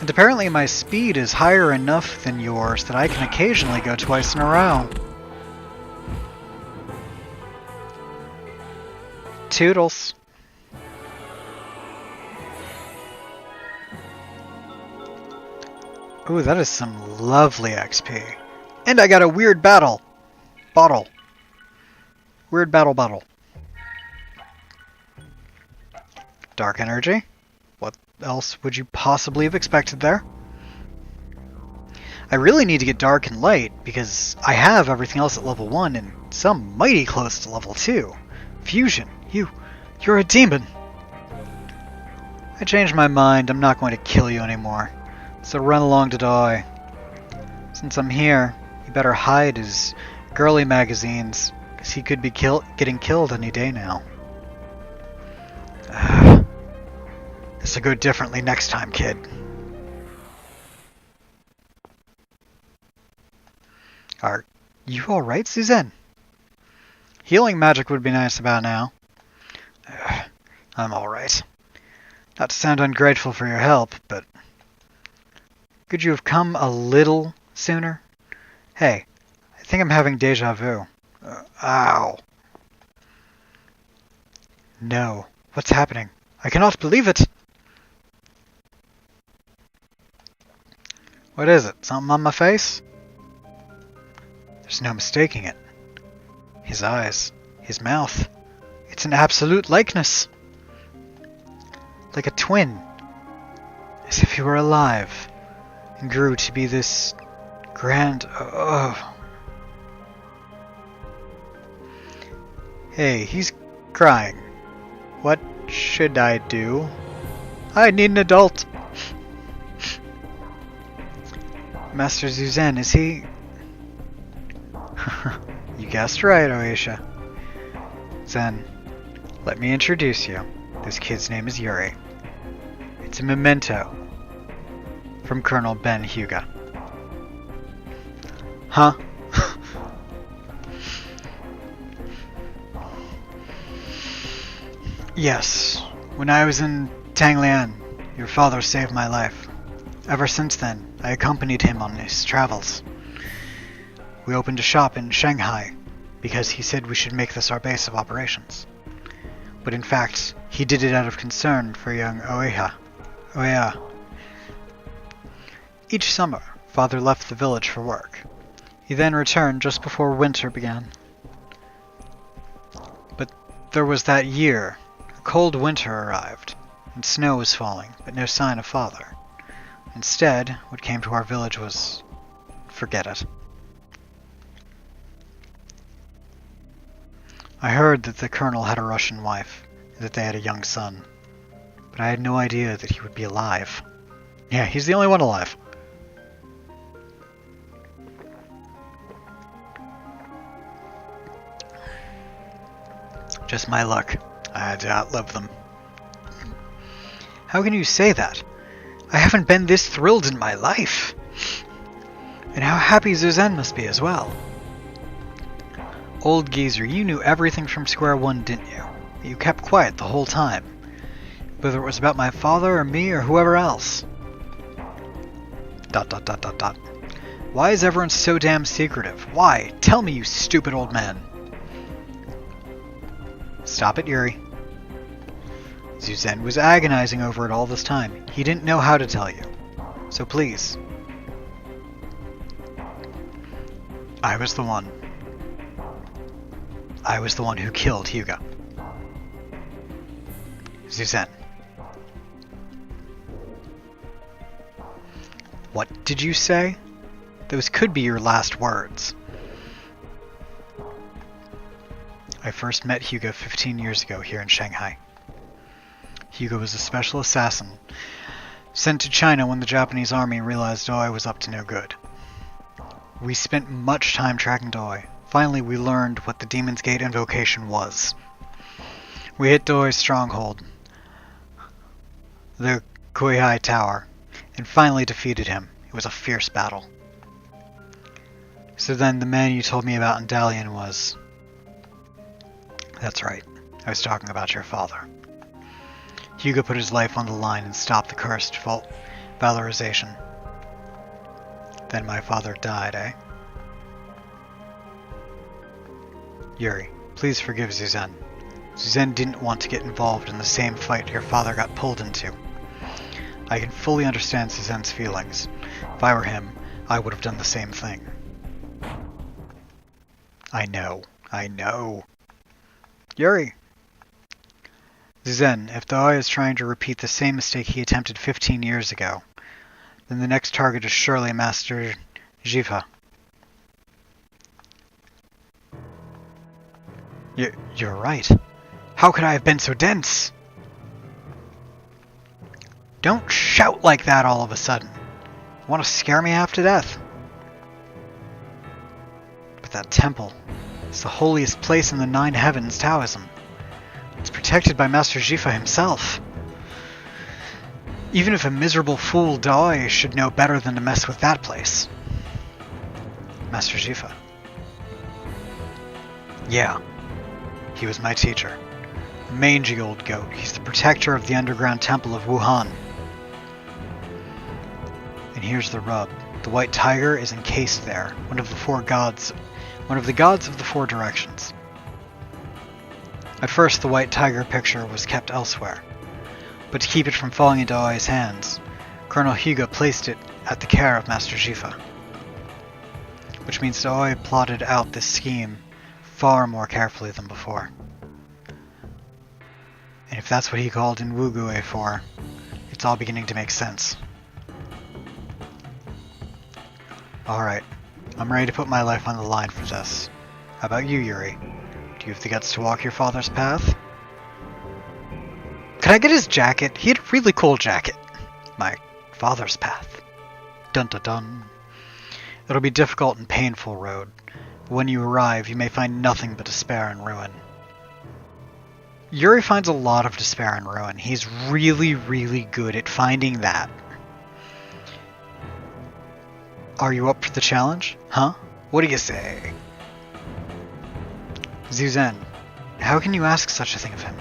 And apparently my speed is higher enough than yours that I can occasionally go twice in a row. Toodles. Ooh, that is some lovely XP. And I got a weird bottle. Weird battle bottle. Dark energy. What else would you possibly have expected there? I really need to get dark and light because I have everything else at level 1 and some mighty close to level 2. Fusion, you're a demon. I changed my mind. I'm not going to kill you anymore. So run along to die. Since I'm here, you better hide his girly magazines, because he could be getting killed any day now. This'll go differently next time, kid. Are you alright, Suzanne? Healing magic would be nice about now. I'm alright. Not to sound ungrateful for your help, but could you have come a little sooner? Hey, I think I'm having deja vu. Ow. No. What's happening? I cannot believe it! What is it? Something on my face? There's no mistaking it. His eyes, his mouth. It's an absolute likeness. Like a twin. As if he were alive and grew to be this grand... Hey, he's crying. What should I do? I need an adult. Master Zuzen, is he... You guessed right, Oisha. Zen, let me introduce you. This kid's name is Yuri. It's a memento from Colonel Ben Huga. Huh? Yes, when I was in Tanglian, your father saved my life. Ever since then, I accompanied him on his travels. We opened a shop in Shanghai because he said we should make this our base of operations. But in fact, he did it out of concern for young Oeha. Each summer, father left the village for work. He then returned just before winter began. But there was that year. A cold winter arrived, and snow was falling, but no sign of father. Instead, what came to our village was... forget it. I heard that the colonel had a Russian wife, and that they had a young son. But I had no idea that he would be alive. Yeah, he's the only one alive. Just my luck. I had to outlive them. How can you say that? I haven't been this thrilled in my life. And how happy Zuzen must be as well. Old geezer, you knew everything from square one, didn't you? You kept quiet the whole time. Whether it was about my father or me or whoever else. ... Why is everyone so damn secretive? Why? Tell me, you stupid old man. Stop it, Yuri. Zuzen was agonizing over it all this time. He didn't know how to tell you. So please. I was the one. I was the one who killed Huga. Zuzen. What did you say? Those could be your last words. I first met Huga 15 years ago here in Shanghai. Huga was a special assassin, sent to China when the Japanese army realized Doi was up to no good. We spent much time tracking Doi. Finally, we learned what the Demon's Gate invocation was. We hit Doi's stronghold, the Kuihai Tower, and finally defeated him. It was a fierce battle. So then the man you told me about in Dalian was... That's right. I was talking about your father. Huga put his life on the line and stopped the cursed valorization. Then my father died, eh? Yuri, please forgive Zuzen. Zuzen didn't want to get involved in the same fight your father got pulled into. I can fully understand Zuzen's feelings. If I were him, I would have done the same thing. I know. Yuri! Zuzen, if Doi is trying to repeat the same mistake he attempted 15 years ago, then the next target is surely Master Jiva. You're right. How could I have been so dense? Don't shout like that all of a sudden. You want to scare me half to death. But that temple is the holiest place in the Nine Heavens Taoism. It's protected by Master Jifa himself. Even if a miserable fool Doi should know better than to mess with that place. Master Jifa. Yeah. He was my teacher. A mangy old goat. He's the protector of the underground temple of Wuhan. And here's the rub. The white tiger is encased there, one of the gods of the four directions. At first, the white tiger picture was kept elsewhere, but to keep it from falling into Aoi's hands, Colonel Hyuga placed it at the care of Master Jifa. Which means that Aoi plotted out this scheme far more carefully than before. And if that's what he called in Wugue for, it's all beginning to make sense. Alright, I'm ready to put my life on the line for this. How about you, Yuri? Do you have the guts to walk your father's path? Can I get his jacket? He had a really cool jacket. My father's path. Dun dun dun. It'll be a difficult and painful road. But when you arrive, you may find nothing but despair and ruin. Yuri finds a lot of despair and ruin. He's really, really good at finding that. Are you up for the challenge? Huh? What do you say? Zuzen, how can you ask such a thing of him?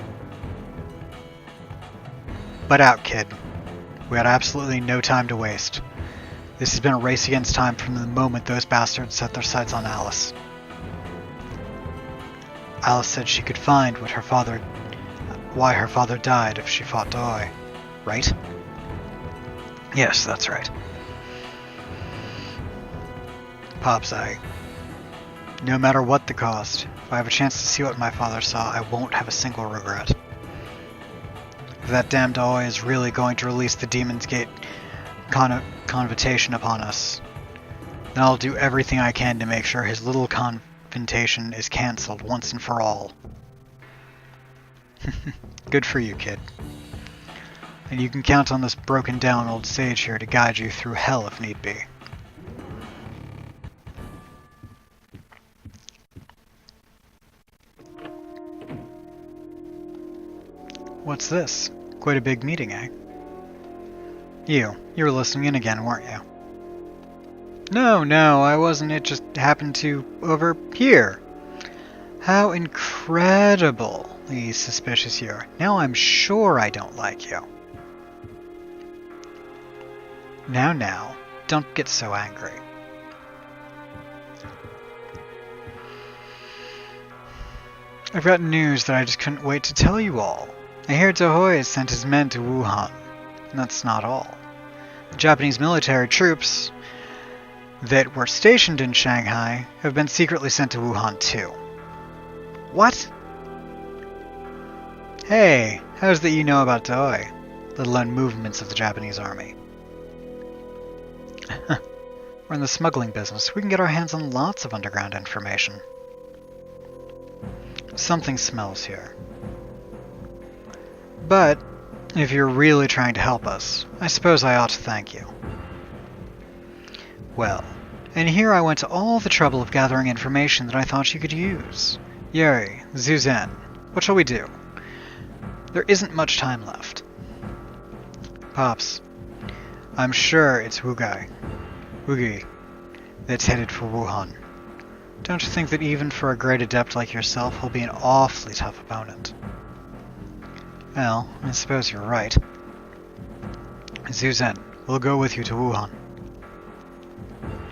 Butt out, kid. We had absolutely no time to waste. This has been a race against time from the moment those bastards set their sights on Alice. Alice said she could find why her father died if she fought Doi, right? Yes, that's right. Pops, no matter what the cost, if I have a chance to see what my father saw, I won't have a single regret. If that damned Doi is really going to release the Demon's Gate convocation upon us, then I'll do everything I can to make sure his little convocation is cancelled once and for all. Good for you, kid. And you can count on this broken down old sage here to guide you through hell if need be. What's this? Quite a big meeting, eh? You were listening in again, weren't you? No, I wasn't. It just happened to overhear. How incredibly suspicious you are. Now I'm sure I don't like you. Now, don't get so angry. I've got news that I just couldn't wait to tell you all. I hear Tohoi has sent his men to Wuhan. And that's not all. The Japanese military troops that were stationed in Shanghai have been secretly sent to Wuhan too. What? Hey, how's that you know about Tohoi, let alone movements of the Japanese army? We're in the smuggling business. We can get our hands on lots of underground information. Something smells here. But if you're really trying to help us, I suppose I ought to thank you. Well, and here I went to all the trouble of gathering information that I thought you could use. Yuri, Zuzen, what shall we do? There isn't much time left. Pops, I'm sure it's Wugai that's headed for Wuhan. Don't you think that even for a great adept like yourself, he'll be an awfully tough opponent? Well, I suppose you're right. Zuzen, we'll go with you to Wuhan.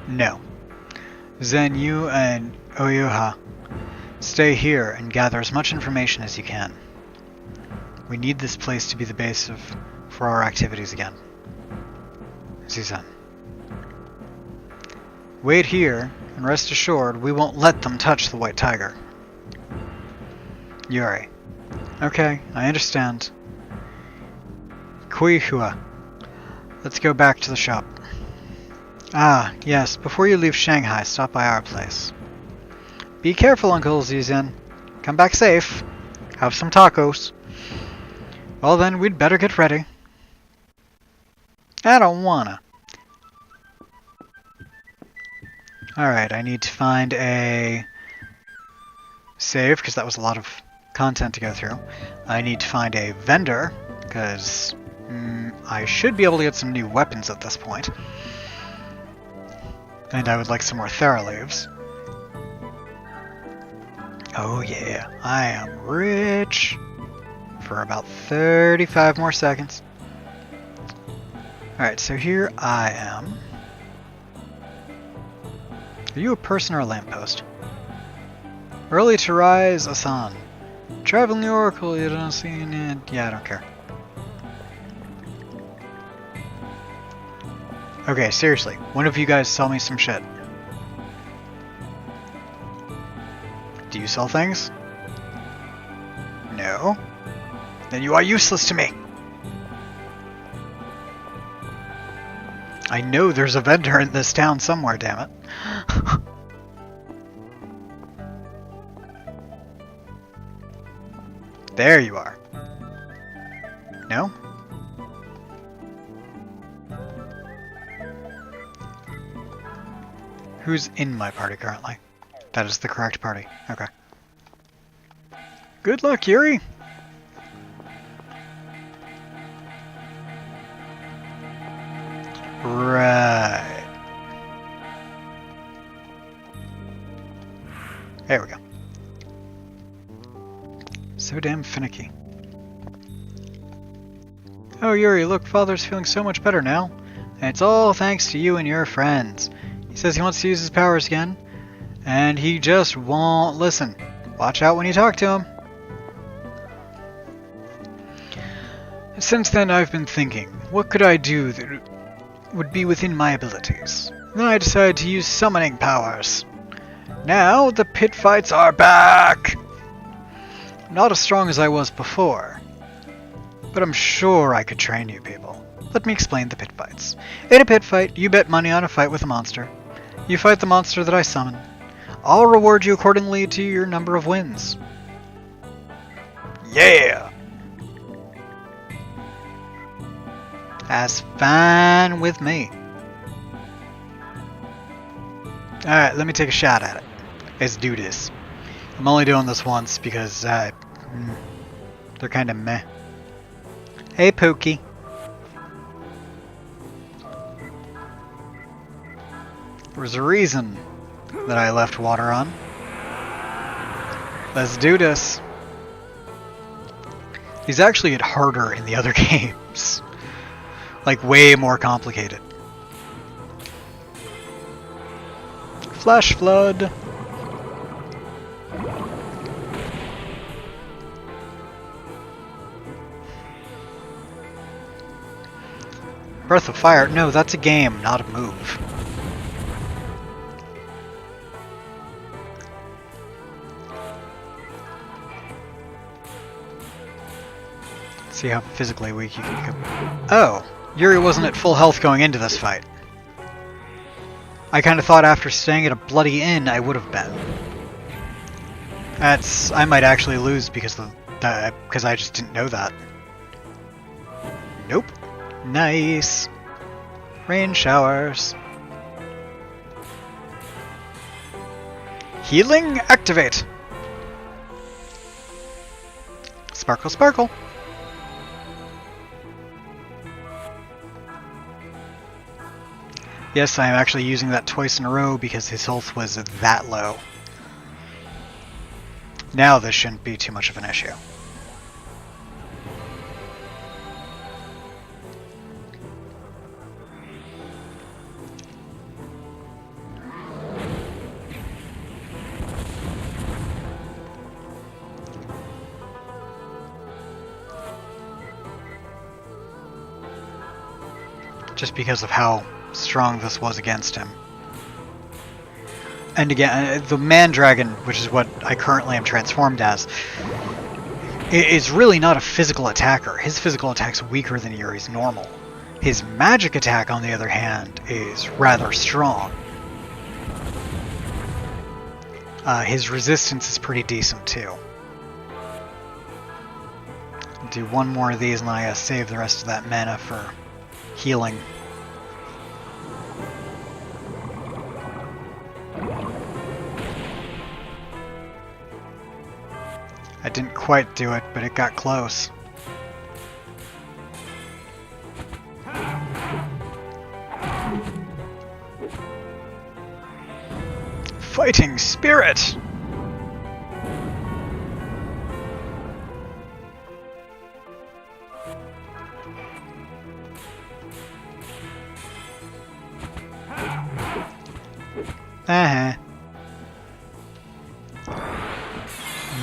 No. Zen, you and Oyuha stay here and gather as much information as you can. We need this place to be the base for our activities again. Zuzen. Wait here, and rest assured we won't let them touch the White Tiger. Yuri. Okay, I understand. Kuihua. Let's go back to the shop. Ah, yes, before you leave Shanghai, stop by our place. Be careful, Uncle Zuzen. Come back safe. Have some tacos. Well then, we'd better get ready. I don't wanna. Alright, I need to find a save, because that was a lot of content to go through. I need to find a vendor, because I should be able to get some new weapons at this point. And I would like some more Thera leaves. Oh yeah, I am rich for about 35 more seconds. Alright, so here I am. Are you a person or a lamppost? Early to rise, Asan. Traveling the Oracle, you don't see any... Yeah, I don't care. Okay, seriously, one of you guys sell me some shit. Do you sell things? No? Then you are useless to me! I know there's a vendor in this town somewhere, damn it. There you are. No? Who's in my party currently? That is the correct party. Okay. Good luck, Yuri! Right. There we go. So damn finicky. Oh, Yuri, look, Father's feeling so much better now. And it's all thanks to you and your friends. He says he wants to use his powers again, and he just won't listen. Watch out when you talk to him. Since then, I've been thinking, what could I do that would be within my abilities? Then I decided to use summoning powers. Now, the pit fights are back! Not as strong as I was before, but I'm sure I could train you people. Let me explain the pit fights. In a pit fight, you bet money on a fight with a monster. You fight the monster that I summon. I'll reward you accordingly to your number of wins. Yeah! That's fine with me. Alright, let me take a shot at it. Let's do this. I'm only doing this once because they're kind of meh. Hey, Pookie. There's a reason that I left water on. Let's do this. These actually get harder in the other games. Like, way more complicated. Flash Flood. Breath of Fire? No, that's a game, not a move. See how physically weak you can become. Oh! Yuri wasn't at full health going into this fight. I kinda thought after staying at a bloody inn I would have been. I might actually lose because I just didn't know that. Nope. Nice. Rain showers. Healing activate. Sparkle, sparkle. Yes, I am actually using that twice in a row because his health was that low. Now this shouldn't be too much of an issue. Just because of how strong this was against him. And again, the Man-Dragon, which is what I currently am transformed as, is really not a physical attacker. His physical attack's weaker than Yuri's normal. His magic attack, on the other hand, is rather strong. His resistance is pretty decent, too. Do one more of these and I gotta save the rest of that mana for healing. I didn't quite do it, but it got close. Fighting spirit! Uh-huh.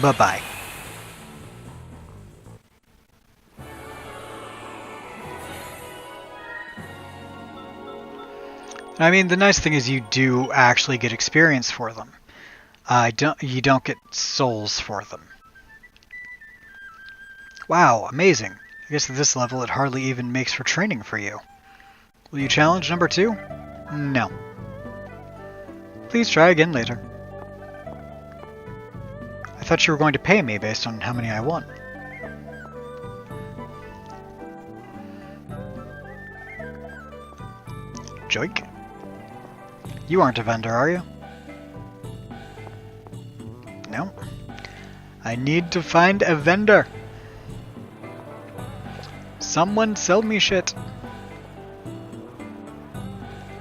Bye-bye. I mean, the nice thing is you do actually get experience for them. You don't get souls for them. Wow, amazing. I guess at this level it hardly even makes for training for you. Will you challenge number 2? No. Please try again later. I thought you were going to pay me based on how many I won. Joik. You aren't a vendor, are you? No. I need to find a vendor. Someone sell me shit.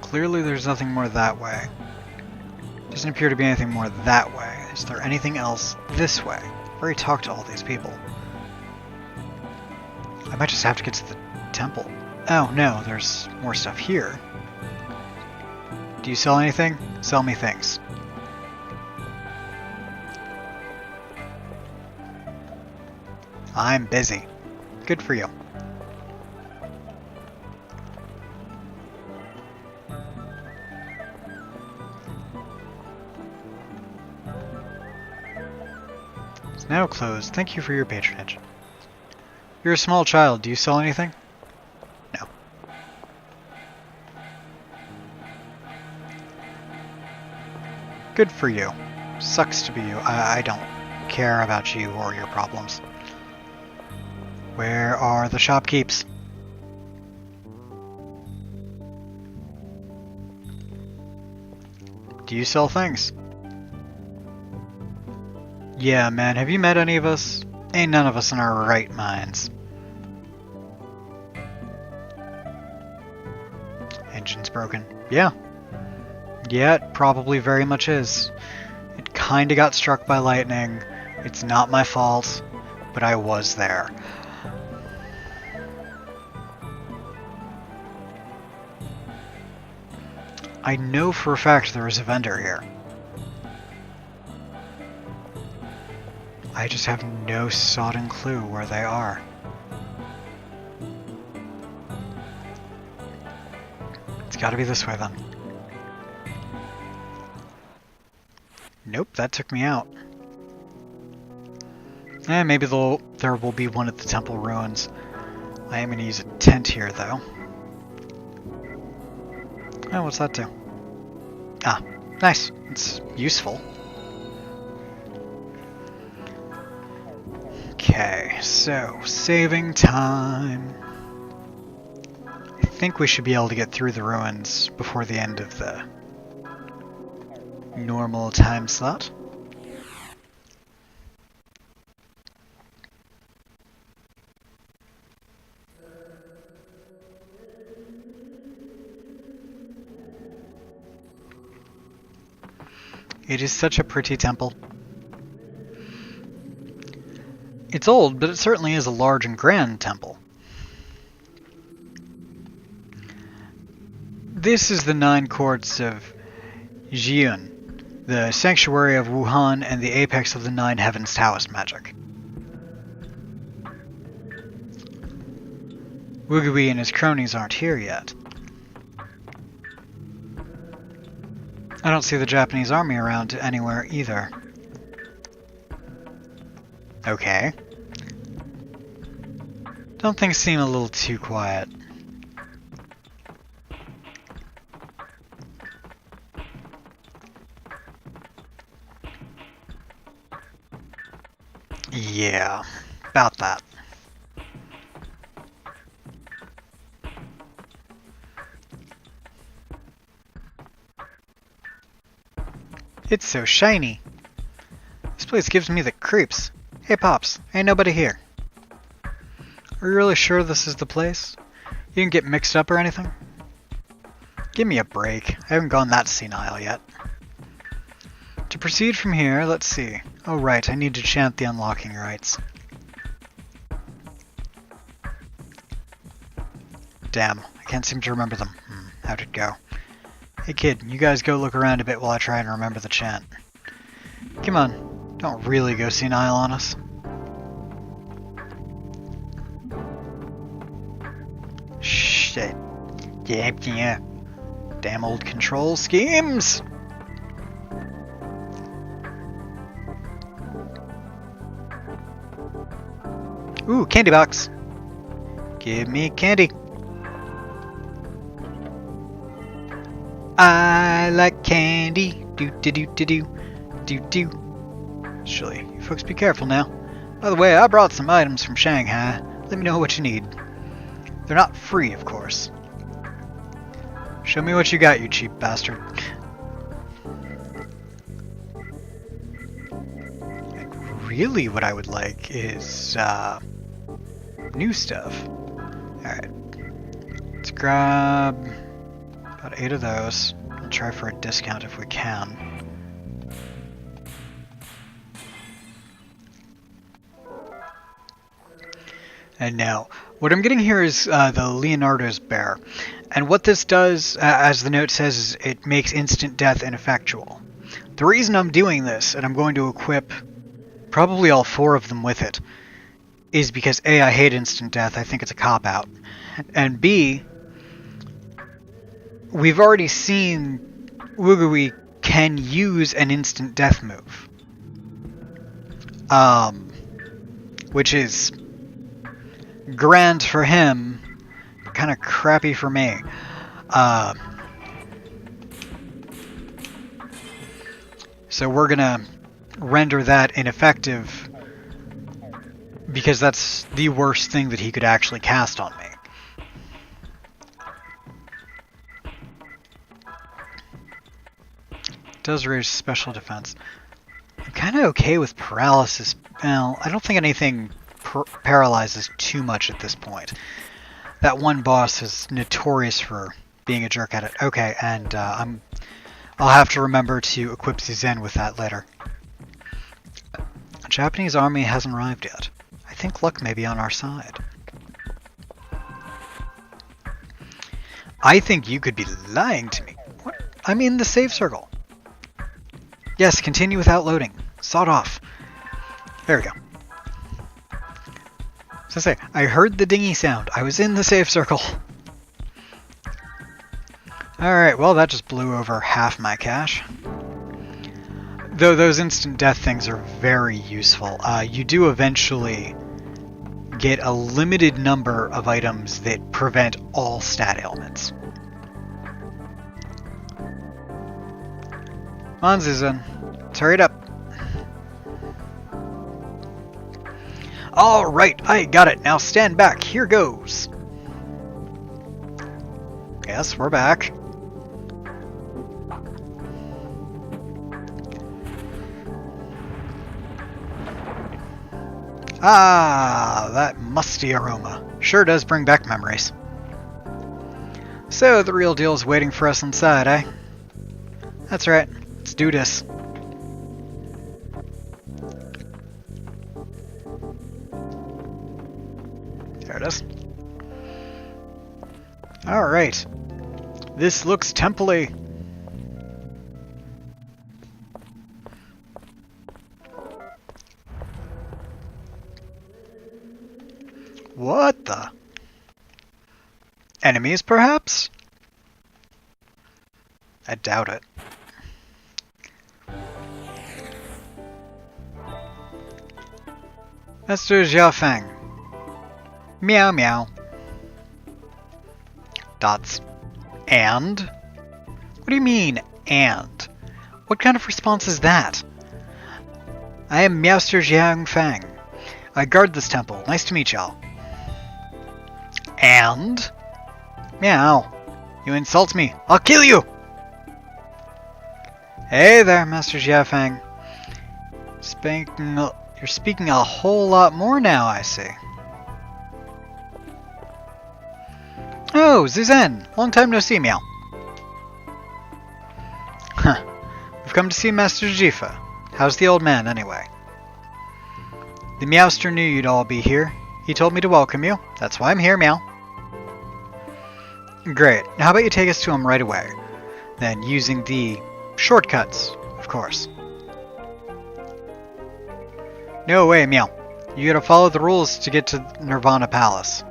Clearly there's nothing more that way. Doesn't appear to be anything more that way. Is there anything else this way? I've already talked to all these people. I might just have to get to the temple. Oh no, there's more stuff here. Do you sell anything? Sell me things. I'm busy. Good for you. It's now closed. Thank you for your patronage. You're a small child. Do you sell anything? No. Good for you. Sucks to be you. I don't care about you or your problems. Where are the shopkeepers? Do you sell things? Yeah, man, have you met any of us? Ain't none of us in our right minds. Engine's broken. Yeah. Yeah, it probably very much is. It kinda got struck by lightning. It's not my fault, but I was there. I know for a fact there is a vendor here. I just have no sodden clue where they are. It's gotta be this way then. Nope, that took me out. Maybe there will be one at the temple ruins. I am gonna use a tent here though. Oh, what's that do? Ah, nice. It's useful. Okay, so saving time. I think we should be able to get through the ruins before the end of the normal time slot. It is such a pretty temple. It's old, but it certainly is a large and grand temple. This is the 9 courts of Jiun, the sanctuary of Wuhan and the apex of the 9 heavens Taoist magic. Wugui and his cronies aren't here yet. I don't see the Japanese army around anywhere either. Okay. Don't things seem a little too quiet? Yeah, about that. It's so shiny. This place gives me the creeps. Hey Pops, ain't nobody here. Are you really sure this is the place? You didn't get mixed up or anything? Give me a break. I haven't gone that senile yet. To proceed from here, let's see. Oh right, I need to chant the unlocking rites. Damn, I can't seem to remember them. How'd it go? Hey kid, you guys go look around a bit while I try and remember the chant. Come on, don't really go senile on us. Shit. Yeah. Damn old control schemes! Ooh, candy box! Give me candy! I like candy! Do do do do do do do. Surely, you folks be careful now. By the way, I brought some items from Shanghai. Let me know what you need. They're not free, of course. Show me what you got, you cheap bastard. And really what I would like is, new stuff. Alright. Let's grab about 8 of those. We'll try for a discount if we can. And now, what I'm getting here is the Leonardo's Bear. And what this does, as the note says, is it makes instant death ineffectual. The reason I'm doing this, and I'm going to equip probably all 4 of them with it, is because A, I hate instant death, I think it's a cop-out. And B, we've already seen Wugui can use an instant death move. Which is grand for him, kind of crappy for me. So we're gonna render that ineffective because that's the worst thing that he could actually cast on me. Does raise special defense. I'm kind of okay with paralysis. Well, I don't think anything paralyzes too much at this point. That one boss is notorious for being a jerk at it. Okay, and I'll have to remember to equip Zen with that later. A Japanese army hasn't arrived yet. I think luck may be on our side. I think you could be lying to me. What? I'm in the save circle. Yes, continue without loading. Sawed off. There we go. So say, I heard the dingy sound. I was in the safe circle. Alright, well that just blew over half my cash. Though those instant death things are very useful. You do eventually get a limited number of items that prevent all stat ailments. Come on, Zuzan. Let's hurry it up. Alright, I got it. Now stand back. Here goes. Yes, we're back. Ah, that musty aroma. Sure does bring back memories. So, the real deal's waiting for us inside, eh? That's right. Let's do this. There it is. Alright. This looks temple-y. What the? Enemies, perhaps? I doubt it. Master Xiaofeng. Meow meow. Dots. And? What do you mean, and? What kind of response is that? I am Master Xiaofeng. I guard this temple. Nice to meet y'all. And? Meow. You insult me. I'll kill you! Hey there, Master Xiaofeng. You're speaking a whole lot more now, I see. Oh, Zuzan! Long time no see, meow. Huh. We've come to see Master Jifa. How's the old man, anyway? The Meowster knew you'd all be here. He told me to welcome you. That's why I'm here, meow. Great. Now how about you take us to him right away? Then using the shortcuts, of course. No way, meow. You gotta follow the rules to get to Nirvana Palace.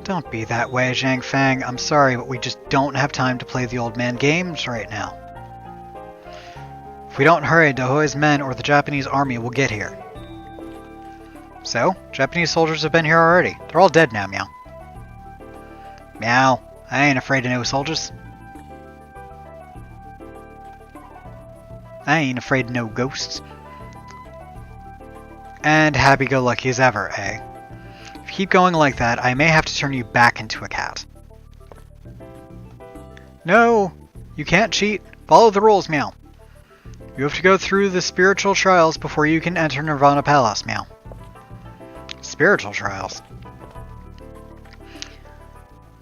Don't be that way, Zhang Fang. I'm sorry, but we just don't have time to play the old man games right now. If we don't hurry, Dahoi's men or the Japanese army will get here. So, Japanese soldiers have been here already. They're all dead now, Meow. Meow, I ain't afraid of no soldiers. I ain't afraid of no ghosts. And happy-go-lucky as ever, eh? If you keep going like that, I may have to turn you back into a cat. No! You can't cheat. Follow the rules, Meow. You have to go through the spiritual trials before you can enter Nirvana Palace, Meow. Spiritual trials?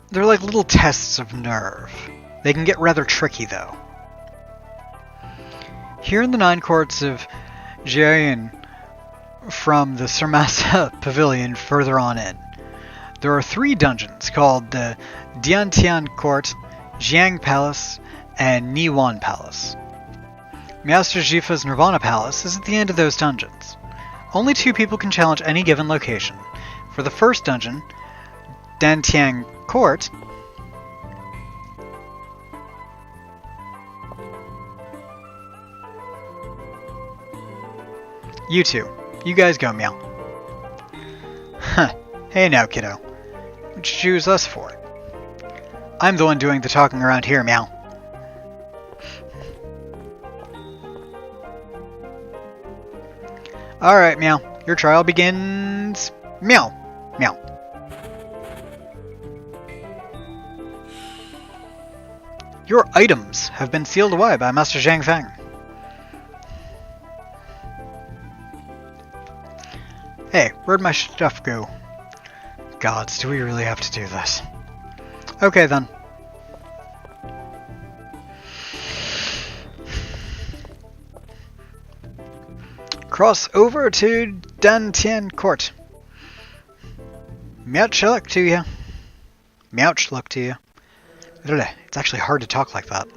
They're like little tests of nerve. They can get rather tricky, though. Here in the 9 courts of Jiayin, from the Surmasa Pavilion further on in, there are 3 dungeons called the Diantian Court, Jiang Palace, and Niwan Palace. Master Jifa's Nirvana Palace is at the end of those dungeons. Only 2 people can challenge any given location. For the first dungeon, Dantian Court, you 2. You guys go, Meow. Huh. Hey now, kiddo. What'd you choose us for? I'm the one doing the talking around here, Meow. Alright, Meow. Your trial begins... Meow. Meow. Your items have been sealed away by Master Zhang Feng. Hey, where'd my stuff go? Gods, do we really have to do this? Okay then. Cross over to Dantian Court. Mouch luck to you. Mouch luck to you. It's actually hard to talk like that.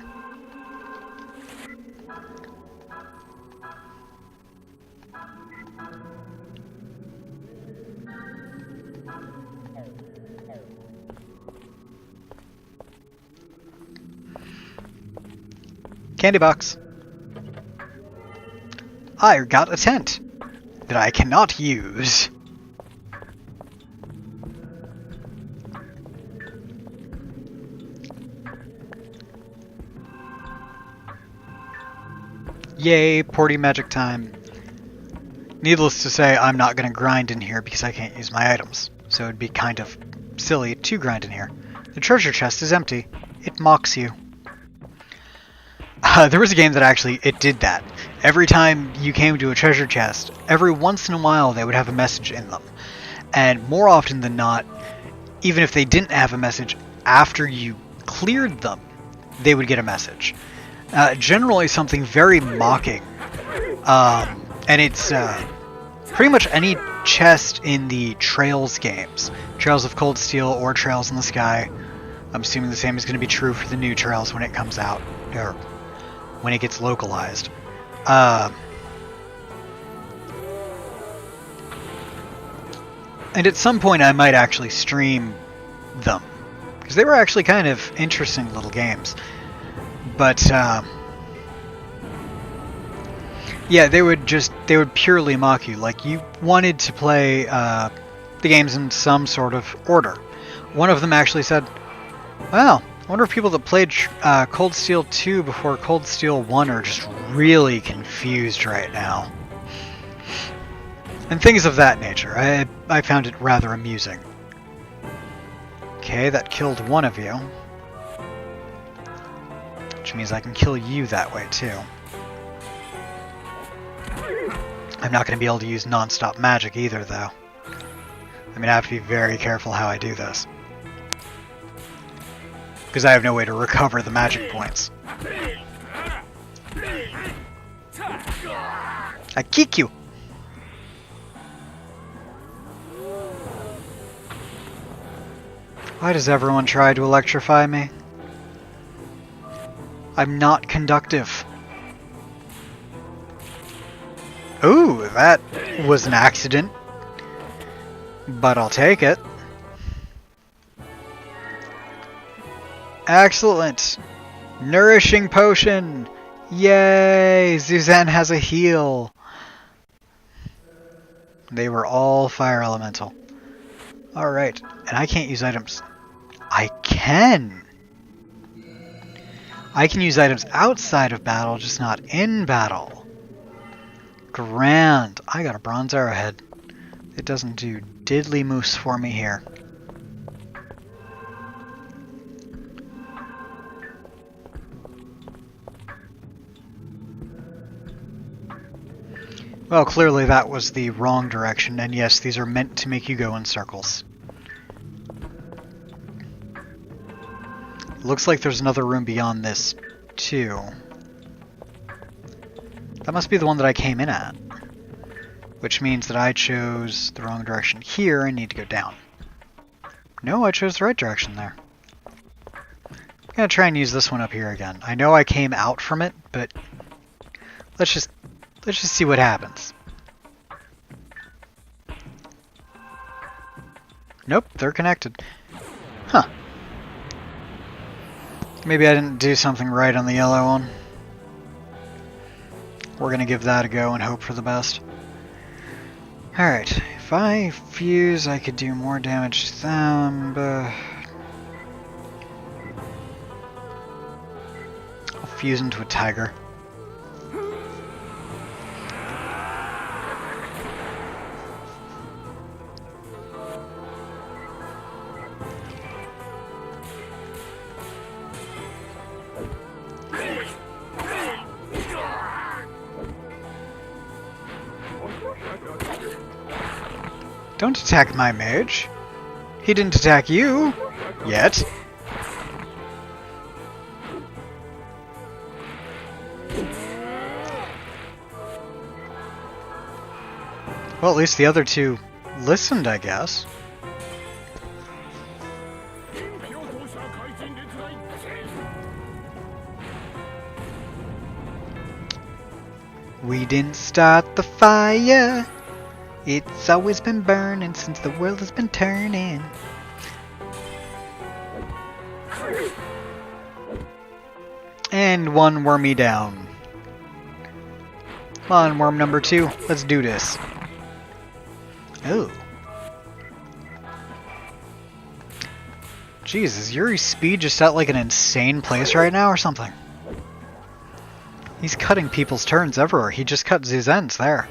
Candy box. I got a tent that I cannot use. Yay, porty magic time. Needless to say, I'm not going to grind in here because I can't use my items, so it'd be kind of silly to grind in here. The treasure chest is empty. It mocks you. There was a game that actually, it did that. Every time you came to a treasure chest, every once in a while they would have a message in them. And more often than not, even if they didn't have a message after you cleared them, they would get a message. Generally something very mocking. And it's pretty much any chest in the Trails games. Trails of Cold Steel or Trails in the Sky. I'm assuming the same is going to be true for the new Trails when it comes out. Or when it gets localized. And at some point I might actually stream them. Because they were actually kind of interesting little games. But, yeah, they would purely mock you. Like, you wanted to play the games in some sort of order. One of them actually said, wow, I wonder if people that played Cold Steel 2 before Cold Steel 1 are just really confused right now. And things of that nature. I found it rather amusing. Okay, that killed one of you. Which means I can kill you that way too. I'm not going to be able to use non-stop magic either, though. I'm going to have to be very careful how I do this. Because I have no way to recover the magic points. I kick you! Why does everyone try to electrify me? I'm not conductive. Ooh, that was an accident. But I'll take it. Excellent! Nourishing potion! Yay! Suzanne has a heal! They were all fire elemental. Alright, and I can't use items. I can! I can use items outside of battle, just not in battle. Grand! I got a bronze arrowhead. It doesn't do diddly moose for me here. Well, clearly that was the wrong direction, and yes, these are meant to make you go in circles. Looks like there's another room beyond this, too. That must be the one that I came in at. Which means that I chose the wrong direction here and need to go down. No, I chose the right direction there. I'm gonna try and use this one up here again. I know I came out from it, but let's just see what happens. Nope, they're connected. Huh. Maybe I didn't do something right on the yellow one. We're gonna give that a go and hope for the best. Alright, if I fuse, I could do more damage to them, but I'll fuse into a tiger. Don't attack my mage. He didn't attack you. Yet. Well, at least the other two listened, I guess. We didn't start the fire. It's always been burning since the world has been turning. And one wormy down. Come on, worm number 2. Let's do this. Oh. Jeez, is Yuri's speed just at like an insane place right now or something? He's cutting people's turns everywhere. He just cut Zuzan's there.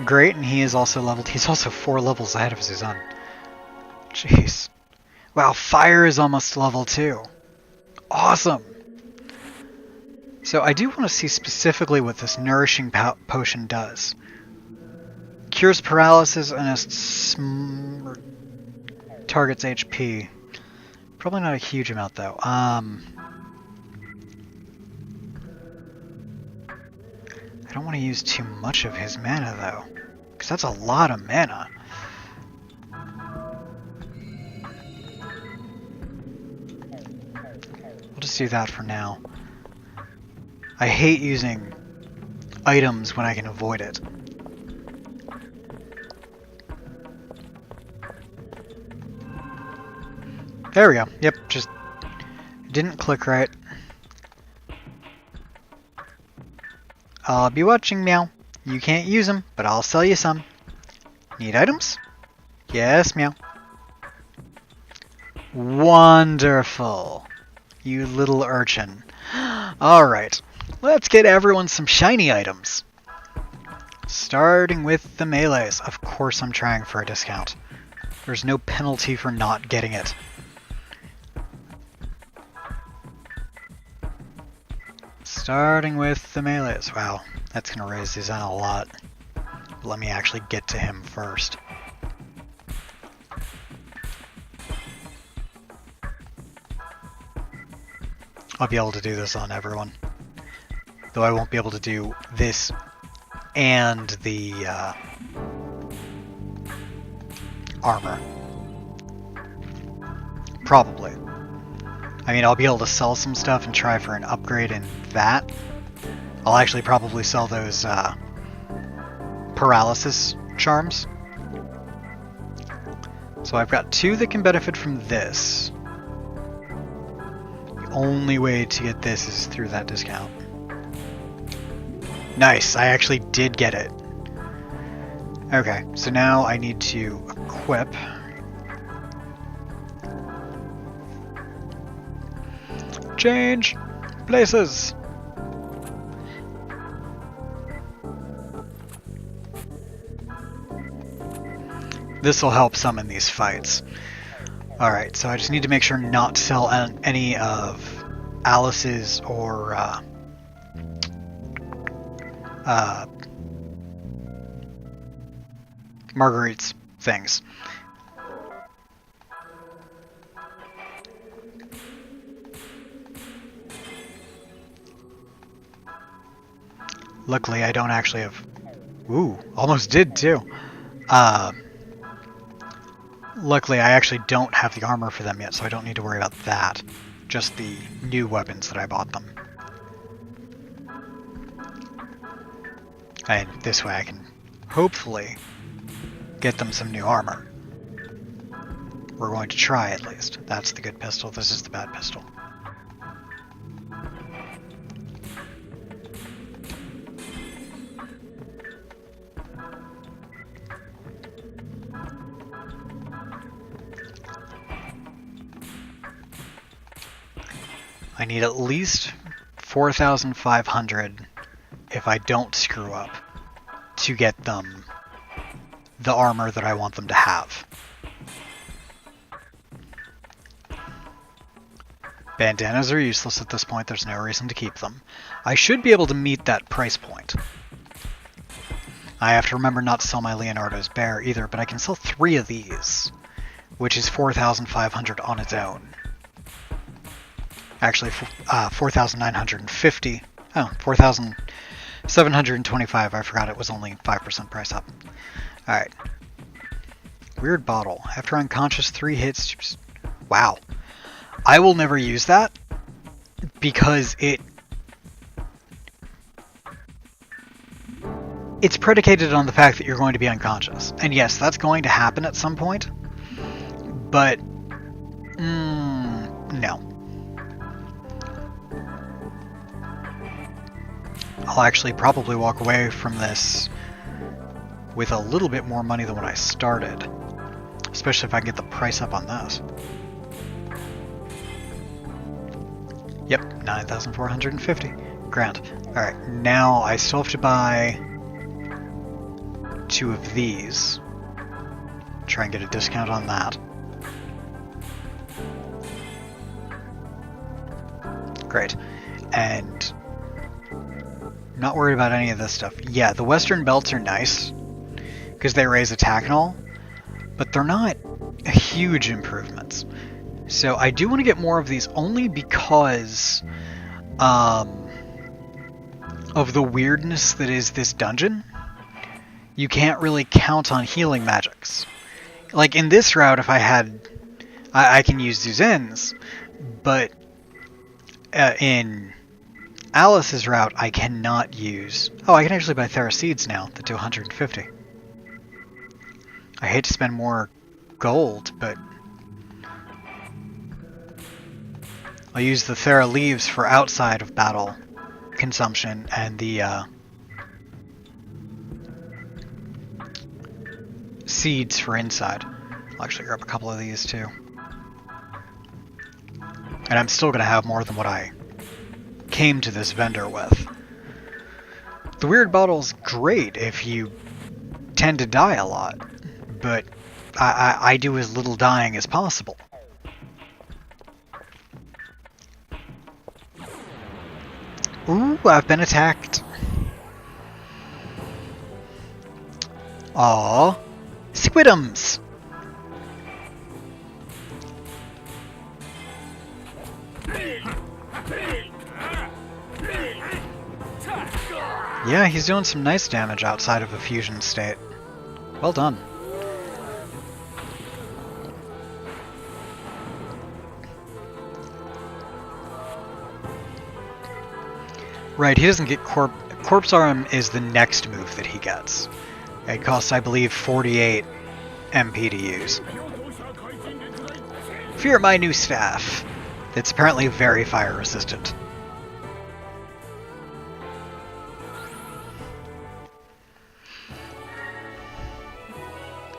Great, and he is also leveled. He's also 4 levels ahead of Zuzan. Jeez. Wow, fire is almost level 2. Awesome! So I do want to see specifically what this nourishing potion does. Cures paralysis and targets HP. Probably not a huge amount though. I don't want to use too much of his mana though, because that's a lot of mana. We'll just do that for now. I hate using items when I can avoid it. There we go. Yep, just didn't click right. I'll be watching, meow. You can't use them, but I'll sell you some. Need items? Yes, meow. Wonderful. You little urchin. Alright, let's get everyone some shiny items. Starting with the melees. Of course I'm trying for a discount. There's no penalty for not getting it. Starting with the melees. Wow, that's going to raise his on a lot. Let me actually get to him first. I'll be able to do this on everyone. Though I won't be able to do this and the armor. Probably. I mean, I'll be able to sell some stuff and try for an upgrade in that. I'll actually probably sell those paralysis charms. So I've got 2 that can benefit from this. only way to get this is through that discount. Nice, I actually did get it. Okay, so now I need to equip. Change places. This will help some in these fights. Alright, so I just need to make sure not to sell any of Alice's or Marguerite's things. Luckily, I don't actually have... Ooh, almost did too. Luckily, I actually don't have the armor for them yet, so I don't need to worry about that. Just the new weapons that I bought them. And this way I can hopefully get them some new armor. We're going to try at least. That's the good pistol, this is the bad pistol. I need at least 4,500 if I don't screw up to get them the armor that I want them to have. Bandanas are useless at this point, there's no reason to keep them. I should be able to meet that price point. I have to remember not to sell my Leonardo's bear either, but I can sell 3 of these, which is 4,500 on its own. Actually, 4,950. Oh, 4,725. I forgot it was only 5% price up. Alright. Weird bottle. After unconscious, 3 hits. Wow. I will never use that because it's predicated on the fact that you're going to be unconscious. And yes, that's going to happen at some point. But, no. I'll actually probably walk away from this with a little bit more money than when I started. Especially if I can get the price up on this. Yep, 9,450. Grand. Alright, now I still have to buy 2 of these. Try and get a discount on that. Great. And not worried about any of this stuff. Yeah, the Western belts are nice because they raise attack and all, but they're not huge improvements. So I do want to get more of these only because of the weirdness that is this dungeon. You can't really count on healing magics. Like in this route, if I had, I can use Zuzens, but in Alice's route, I cannot use... Oh, I can actually buy Theraseeds now, that do 150. I hate to spend more gold, but... I'll use the Thera leaves for outside of battle consumption, and the seeds for inside. I'll actually grab a couple of these too. And I'm still going to have more than what I came to this vendor with. The weird bottle's great if you tend to die a lot, but I do as little dying as possible. Ooh, I've been attacked. Aww. Squidums! Yeah, he's doing some nice damage outside of a fusion state. Well done. Right, he doesn't get Corpse Arm is the next move that he gets. It costs, I believe, 48 MP to use. Fear my new staff. It's apparently very fire resistant.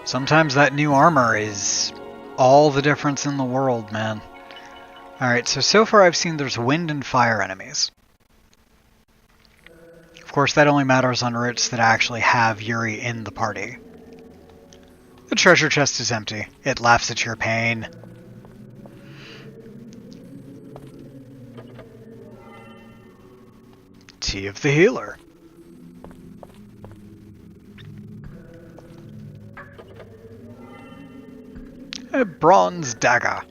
Sometimes that new armor is all the difference in the world, man. Alright, so far I've seen there's wind and fire enemies. Of course, that only matters on routes that actually have Yuri in the party. The treasure chest is empty. It laughs at your pain. Tea of the Healer. A bronze dagger.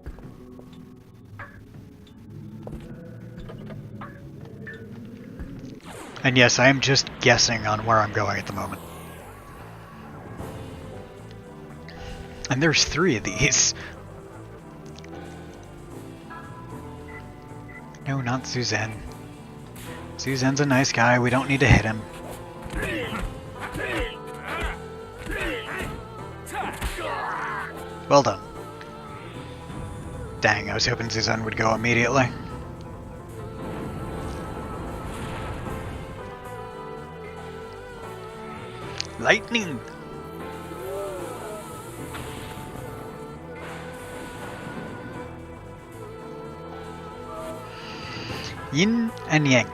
And yes, I am just guessing on where I'm going at the moment. And there's 3 of these. No, not Suzanne. Suzanne's a nice guy, we don't need to hit him. Well done. Dang, I was hoping Suzanne would go immediately. Lightning! Yin and Yang.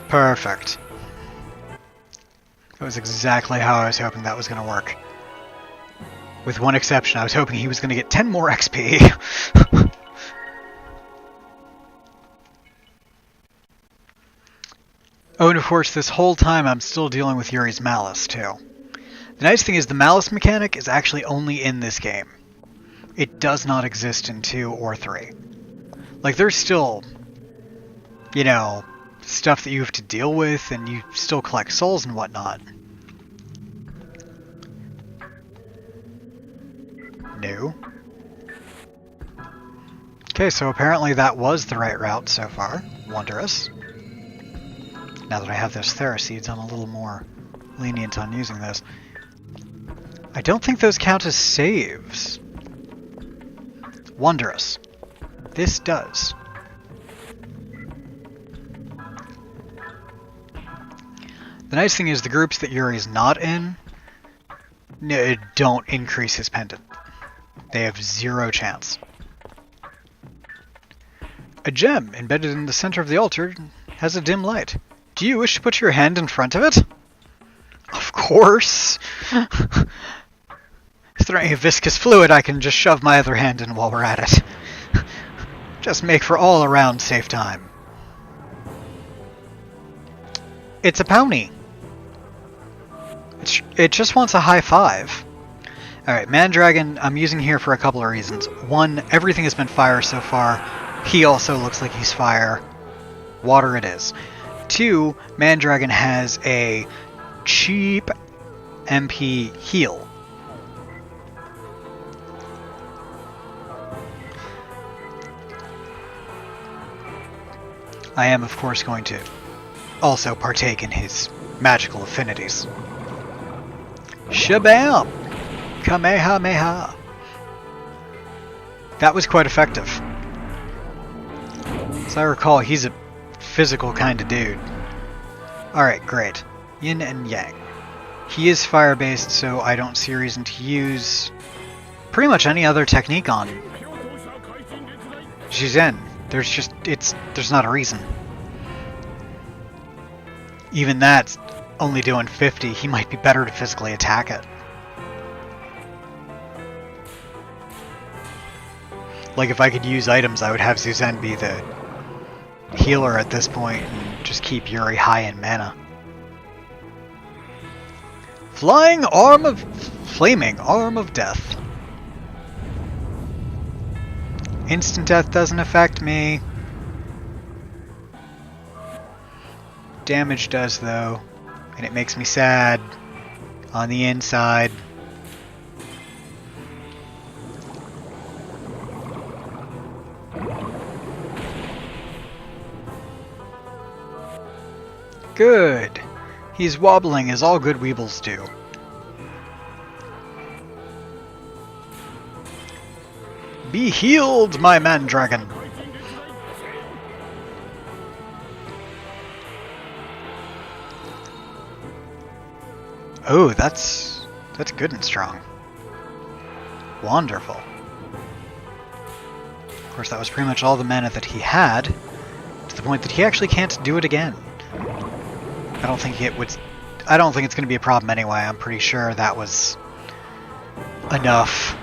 Perfect. That was exactly how I was hoping that was going to work. With one exception, I was hoping he was going to get 10 more XP. Oh, and of course, this whole time I'm still dealing with Yuri's Malice, too. The nice thing is the Malice mechanic is actually only in this game. It does not exist in 2 or 3. Like, there's still, you know, stuff that you have to deal with, and you still collect souls and whatnot. No. Okay, so apparently that was the right route so far. Wondrous. Now that I have those Theraseeds, I'm a little more lenient on using those. I don't think those count as saves. Wondrous. This does. The nice thing is the groups that Yuri's not in don't increase his pendant. They have 0 chance. A gem embedded in the center of the altar has a dim light. Do you wish to put your hand in front of it? Of course! Is there any viscous fluid I can just shove my other hand in while we're at it? Just make for all around safe time. It's a pony. It just wants a high 5. Alright, Mandragon I'm using here for a couple of reasons. One, everything has been fire so far. He also looks like he's fire. Water it is. 2, Mandragon has a cheap MP heal. I am, of course, going to also partake in his magical affinities. Shabam! Kamehameha! That was quite effective. As I recall, he's a physical kind of dude. Alright, great. Yin and Yang. He is fire-based, so I don't see a reason to use pretty much any other technique on Jizen. There's not a reason. Even that's only doing 50. He might be better to physically attack it. Like, if I could use items, I would have Suzanne be the healer at this point and just keep Yuri high in mana. Flaming Arm of Death. Instant death doesn't affect me. Damage does, though, and it makes me sad on the inside. Good. He's wobbling as all good weebles do. Be healed, my man-dragon! Oh, that's good and strong. Wonderful. Of course, that was pretty much all the mana that he had, to the point that he actually can't do it again. I don't think it's going to be a problem anyway. I'm pretty sure that was enough.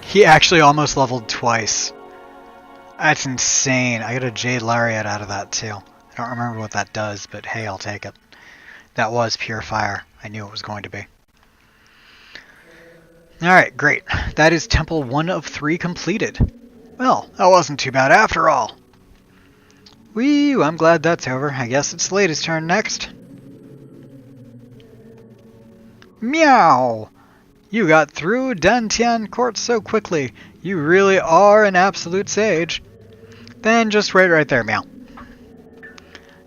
He actually almost leveled twice. That's insane. I got a Jade Lariat out of that too. I don't remember what that does, but hey, I'll take it. That was pure fire. I knew it was going to be. Alright, great. That is Temple 1 of 3 completed. Well, that wasn't too bad after all. Whee! I'm glad that's over. I guess it's Lady's turn next. Meow! You got through Dantian Court so quickly. You really are an absolute sage. Then just wait right there, meow.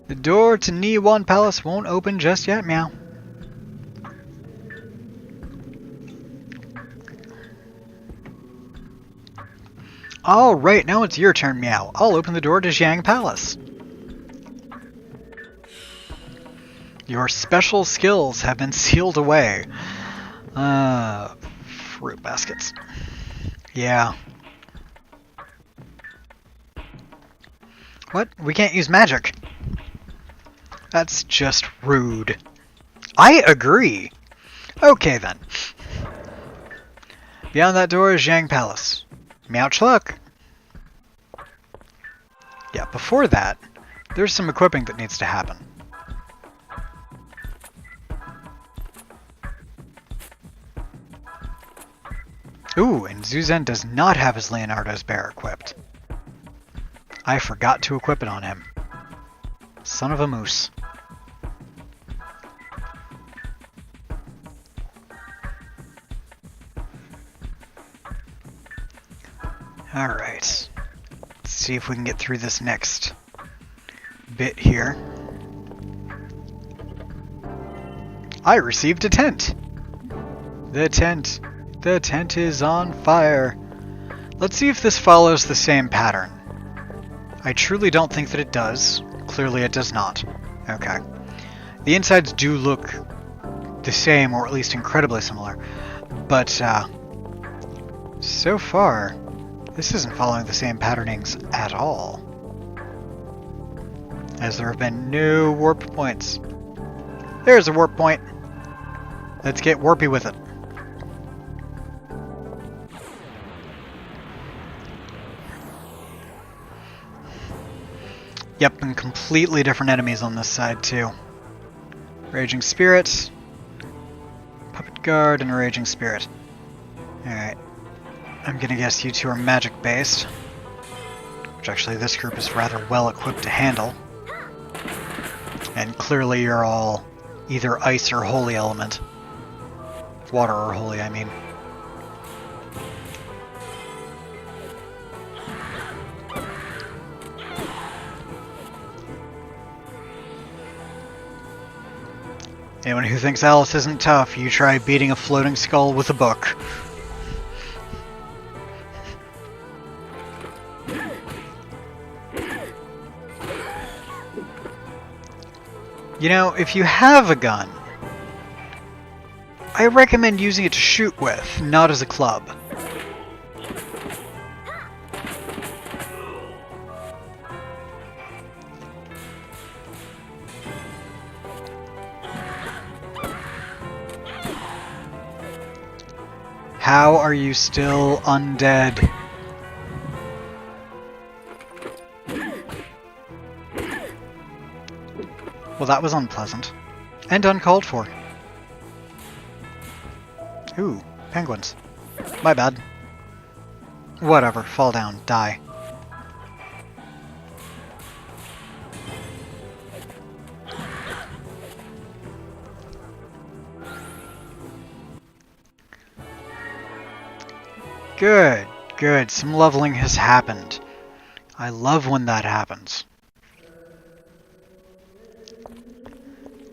The door to Niwan Palace won't open just yet, meow. Alright, now it's your turn, meow. I'll open the door to Xiang Palace. Your special skills have been sealed away. Fruit baskets. Yeah. What? We can't use magic. That's just rude. I agree. Okay then. Beyond that door is Xiang Palace. Meowch luck. Yeah, before that, there's some equipping that needs to happen. Ooh, and Zuzan does not have his Leonardo's Bear equipped. I forgot to equip it on him. Son of a moose. Alright. Let's see if we can get through this next bit here. I received a tent! The tent is on fire. Let's see if this follows the same pattern. I truly don't think that it does. Clearly it does not. Okay. The insides do look the same, or at least incredibly similar. But, so far, this isn't following the same patternings at all. As there have been no warp points. There's a warp point. Let's get warpy with it. Yep, and completely different enemies on this side too. Raging Spirit, Puppet Guard, and a Raging Spirit. Alright. I'm gonna guess you two are magic based. Which actually this group is rather well equipped to handle. And clearly you're all either ice or holy element. Water or holy, I mean. Anyone who thinks Alice isn't tough, you try beating a floating skull with a book. You know, if you have a gun, I recommend using it to shoot with, not as a club. How are you still undead? Well, that was unpleasant. And uncalled for. Ooh, penguins. My bad. Whatever, fall down, die. Good, Good, some leveling has happened. I love when that happens.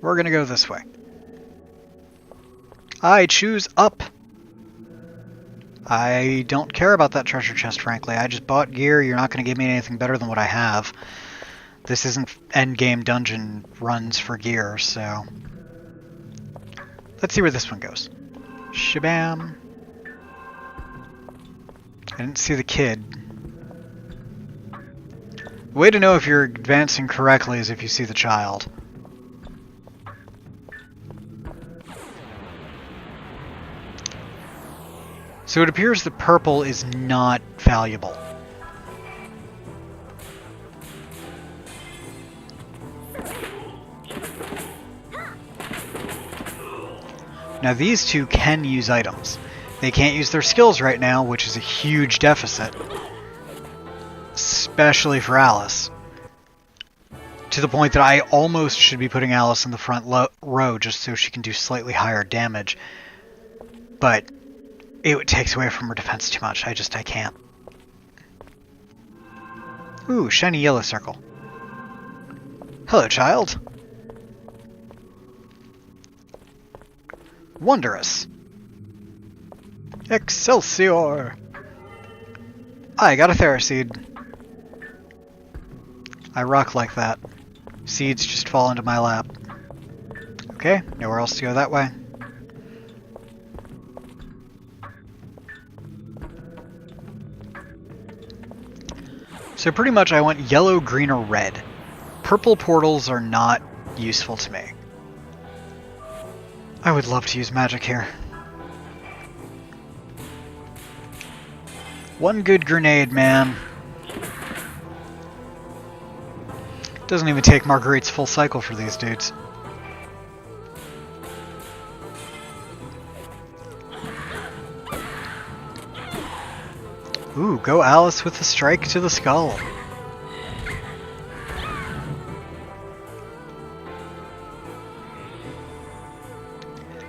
We're gonna go this way. I choose up. I don't care about that treasure chest, frankly. I just bought gear. You're not going to give me anything better than what I have. This isn't endgame dungeon runs for gear, so... Let's see where this one goes. Shabam. I didn't see the kid. The way to know if you're advancing correctly is if you see the child. So it appears that purple is not valuable. Now these two can use items. They can't use their skills right now, which is a huge deficit. Especially for Alice. To the point that I almost should be putting Alice in the front row just so she can do slightly higher damage. But it takes away from her defense too much. I can't. Ooh, shiny yellow circle. Hello, child. Wondrous. Excelsior! I got a Theraseed. I rock like that. Seeds just fall into my lap. Okay, nowhere else to go that way. So pretty much I want yellow, green, or red. Purple portals are not useful to me. I would love to use magic here. One good grenade, man. Doesn't even take Marguerite's full cycle for these dudes. Ooh, go Alice with a strike to the skull.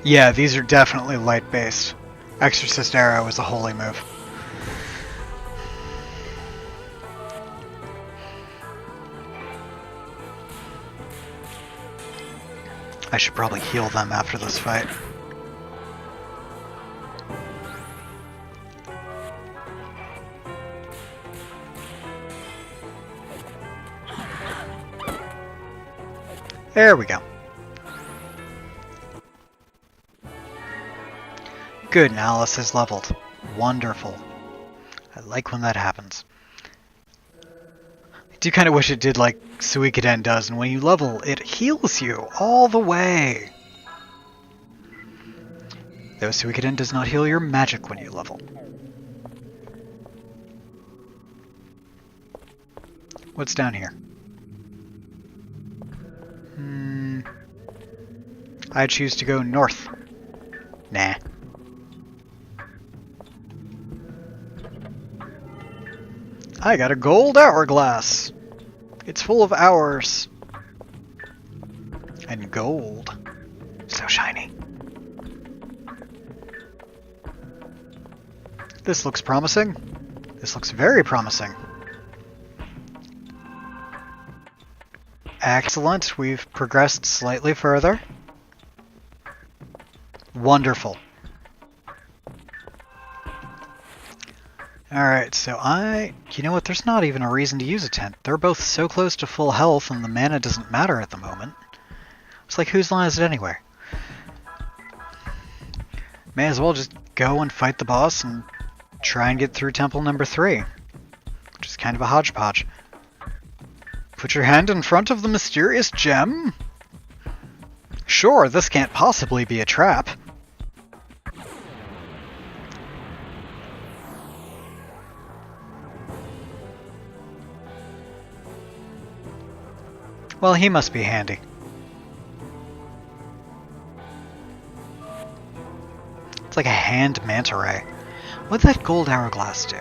Yeah, these are definitely light-based. Exorcist Arrow is a holy move. I should probably heal them after this fight. There we go. Good, and Alice is leveled. Wonderful. I like when that happens. I do kind of wish it did like Suikoden does, and when you level, it heals you all the way. Though Suikoden does not heal your magic when you level. What's down here? I choose to go north. Nah. I got a gold hourglass. It's full of hours. And gold. So shiny. This looks promising. This looks very promising. Excellent. We've progressed slightly further. Wonderful. Alright, so you know what, there's not even a reason to use a tent. They're both so close to full health and the mana doesn't matter at the moment. It's like, whose line is it anyway? May as well just go and fight the boss and try and get through temple number 3. Which is kind of a hodgepodge. Put your hand in front of the mysterious gem? Sure, this can't possibly be a trap. Well, he must be handy. It's like a hand manta ray. What'd that gold hourglass do?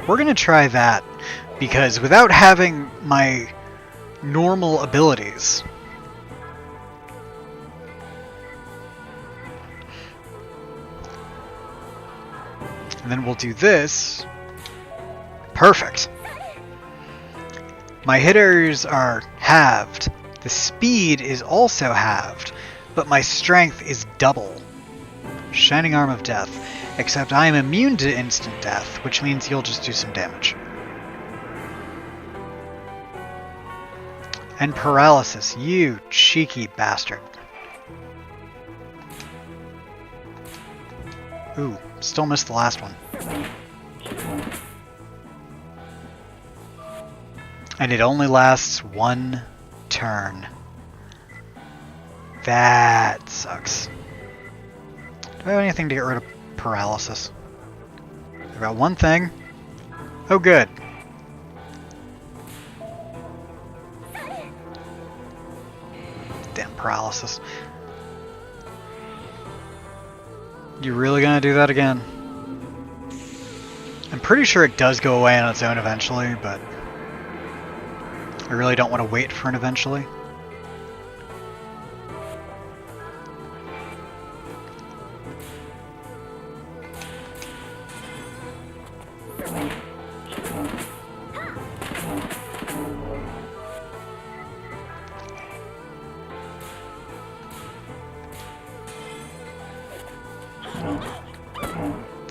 We're gonna try that, because without having my normal abilities, and then we'll do this. Perfect. My hit areas are halved. The speed is also halved, but my strength is double. Shining Arm of Death. Except I am immune to instant death, which means you'll just do some damage. And paralysis, you cheeky bastard. Ooh, still missed the last one. And it only lasts one turn. That sucks. Do I have anything to get rid of paralysis? I've got one thing. Oh, good. Damn paralysis. You really gonna do that again? I'm pretty sure it does go away on its own eventually, but I really don't want to wait for an eventually.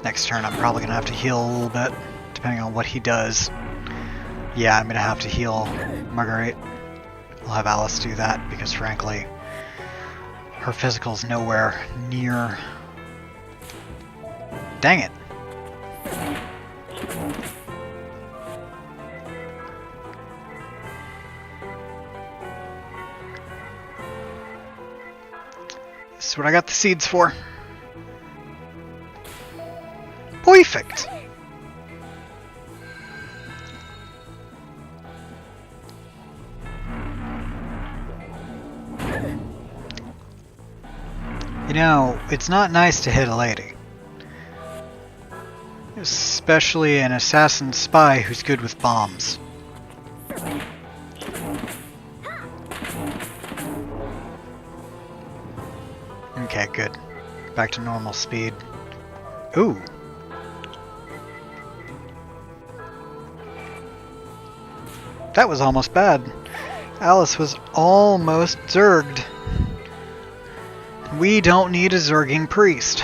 Next turn I'm probably going to have to heal a little bit, depending on what he does. Yeah, I'm going to have to heal Marguerite. I'll have Alice do that, because frankly, her physical's nowhere near... Dang it! This is what I got the seeds for. Perfect! You know, it's not nice to hit a lady. Especially an assassin spy who's good with bombs. Okay, good. Back to normal speed. Ooh! That was almost bad. Alice was almost zerged. We don't need a zerging priest.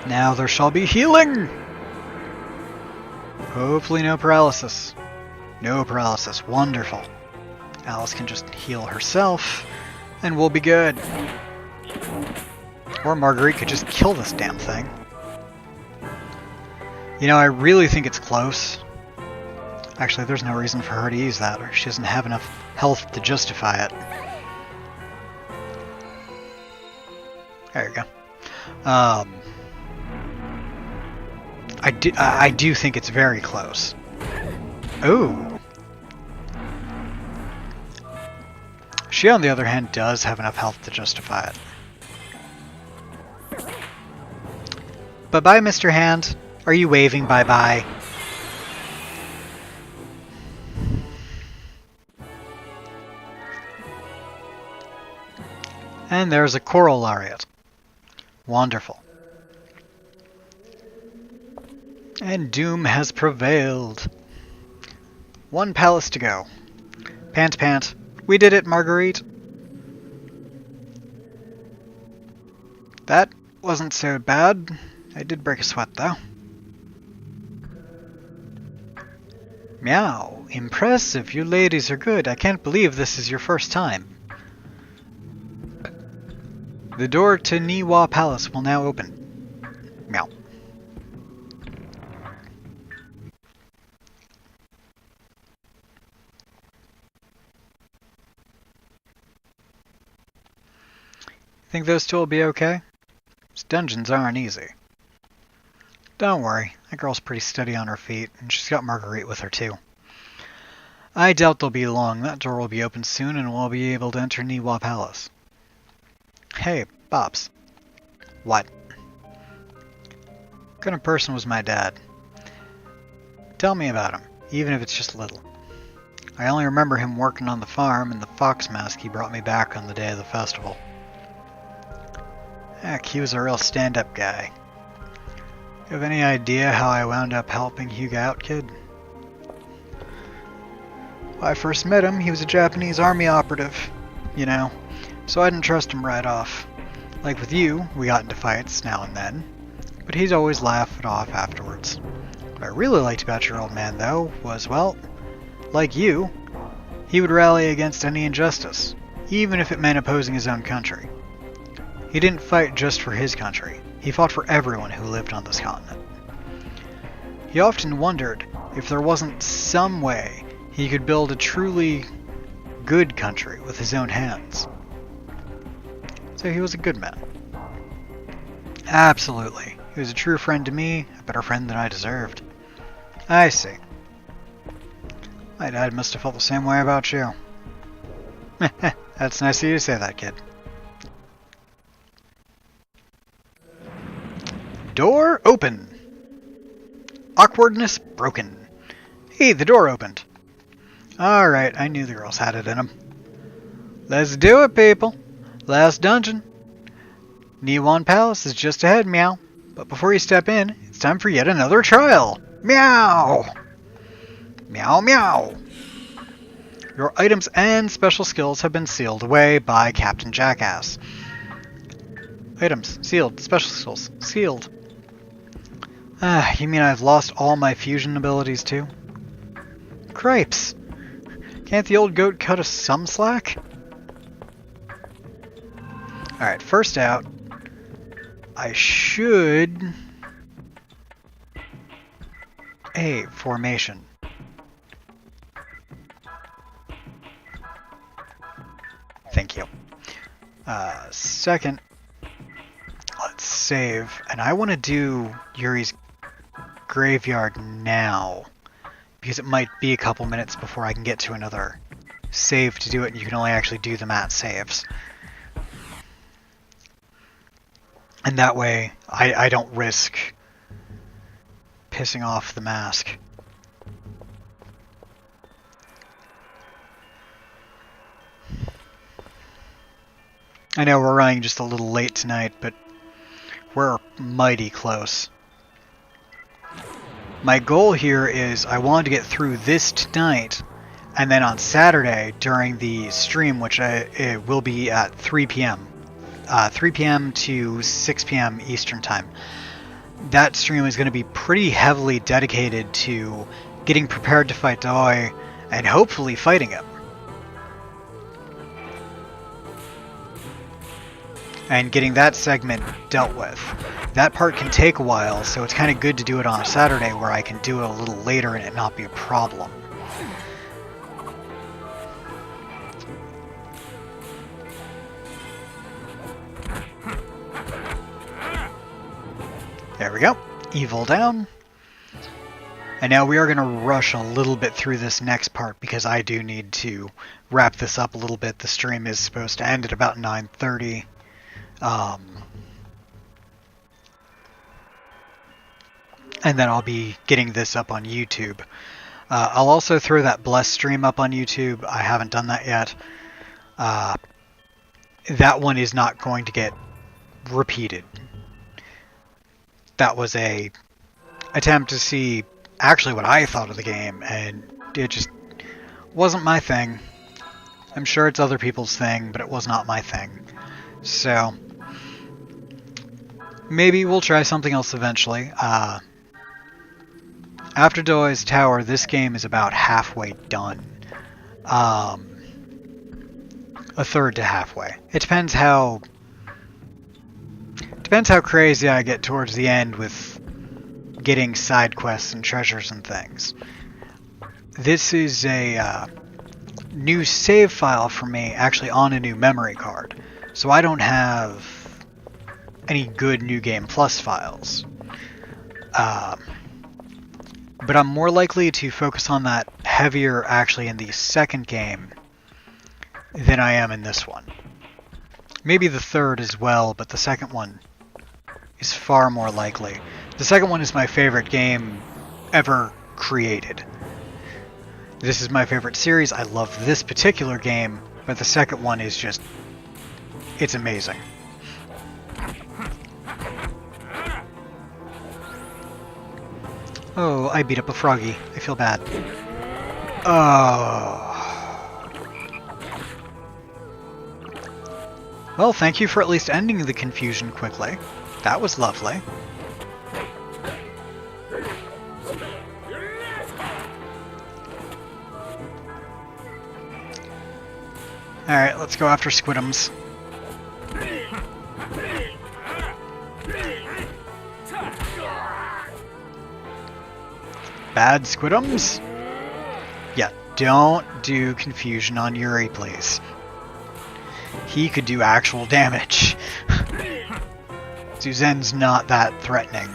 Now there shall be healing! Hopefully no paralysis. No paralysis. Wonderful. Alice can just heal herself, and we'll be good. Or Marguerite could just kill this damn thing. You know, I really think it's close. Actually, there's no reason for her to use that, or she doesn't have enough health to justify it. There you go. I do think it's very close. Ooh. She, on the other hand, does have enough health to justify it. Bye-bye, Mr. Hand. Are you waving bye-bye? And there's a Choral Laureate. Wonderful. And doom has prevailed. One palace to go. Pant, pant. We did it, Marguerite. That wasn't so bad. I did break a sweat, though. Meow. Impressive. You ladies are good. I can't believe this is your first time. The door to Niwa Palace will now open. Meow. Think those two will be okay? These dungeons aren't easy. Don't worry, that girl's pretty steady on her feet, and she's got Marguerite with her too. I doubt they'll be long. That door will be open soon, and we'll be able to enter Niwa Palace. Hey, Bobs. What? What kind of person was my dad? Tell me about him, even if it's just a little. I only remember him working on the farm and the fox mask he brought me back on the day of the festival. Heck, he was a real stand-up guy. You have any idea how I wound up helping Hugo out, kid? When I first met him, he was a Japanese army operative, you know, so I didn't trust him right off. Like with you, we got into fights now and then, but he'd always laugh it off afterwards. What I really liked about your old man, though, was, well, like you, he would rally against any injustice, even if it meant opposing his own country. He didn't fight just for his country, he fought for everyone who lived on this continent. He often wondered if there wasn't some way he could build a truly good country with his own hands. So he was a good man. Absolutely. He was a true friend to me, a better friend than I deserved. I see. My dad must have felt the same way about you. That's nice of you to say that, kid. Door open. Awkwardness broken. Hey, the door opened. Alright, I knew the girls had it in them. Let's do it, people. Last dungeon. Niwan Palace is just ahead, meow. But before you step in, it's time for yet another trial. Meow! Meow, meow. Your items and special skills have been sealed away by Captain Jackass. Items, sealed. Special skills, sealed. You mean I've lost all my fusion abilities too? Cripes! Can't the old goat cut us some slack? Alright, first out, I should... formation. Thank you. Second, let's save. And I want to do Yuri's graveyard now, because it might be a couple minutes before I can get to another save to do it, and you can only actually do them at saves. And that way, I don't risk pissing off the mask. I know we're running just a little late tonight, but we're mighty close. My goal here is I wanted to get through this tonight, and then on Saturday during the stream, which it will be at 3 p.m. 3 p.m. to 6 p.m. Eastern Time. That stream is going to be pretty heavily dedicated to getting prepared to fight Doi and hopefully fighting him. And getting that segment dealt with. That part can take a while, so it's kind of good to do it on a Saturday where I can do it a little later and it not be a problem. There we go. Evil down. And now we are going to rush a little bit through this next part because I do need to wrap this up a little bit. The stream is supposed to end at about 9:30. And then I'll be getting this up on YouTube. I'll also throw that Bless stream up on YouTube. I haven't done that yet. That one is not going to get repeated. That was a attempt to see actually what I thought of the game, and it just wasn't my thing. I'm sure it's other people's thing, but it was not my thing. So maybe we'll try something else eventually. After Doi's Tower, this game is about halfway done. A third to halfway. It depends how crazy I get towards the end with getting side quests and treasures and things. This is a new save file for me, actually on a new memory card. So I don't have any good New Game Plus files. But I'm more likely to focus on that heavier actually in the second game than I am in this one. Maybe the third as well, but the second one is far more likely. The second one is my favorite game ever created. This is my favorite series. I love this particular game, but the second one is just... it's amazing. Oh, I beat up a froggy. I feel bad. Oh. Well, thank you for at least ending the confusion quickly. That was lovely. Alright, let's go after Squidums. Bad Squidums? Yeah, don't do confusion on Yuri, please. He could do actual damage. Suzanne's not that threatening.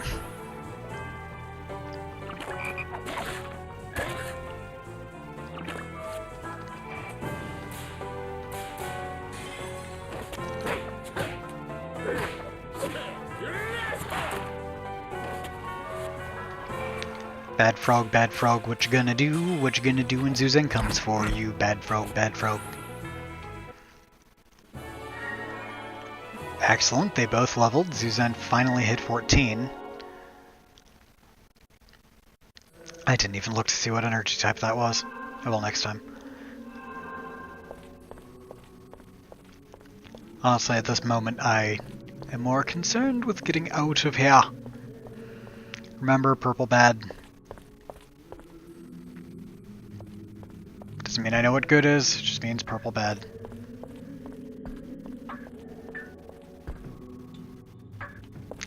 Bad frog, what you gonna do? What you gonna do when Suzanne comes for you? Bad frog, bad frog. Excellent, they both leveled. Suzanne finally hit 14. I didn't even look to see what energy type that was. Oh well, next time. Honestly, at this moment, I am more concerned with getting out of here. Remember, purple bad. Doesn't mean I know what good is, it just means purple bad.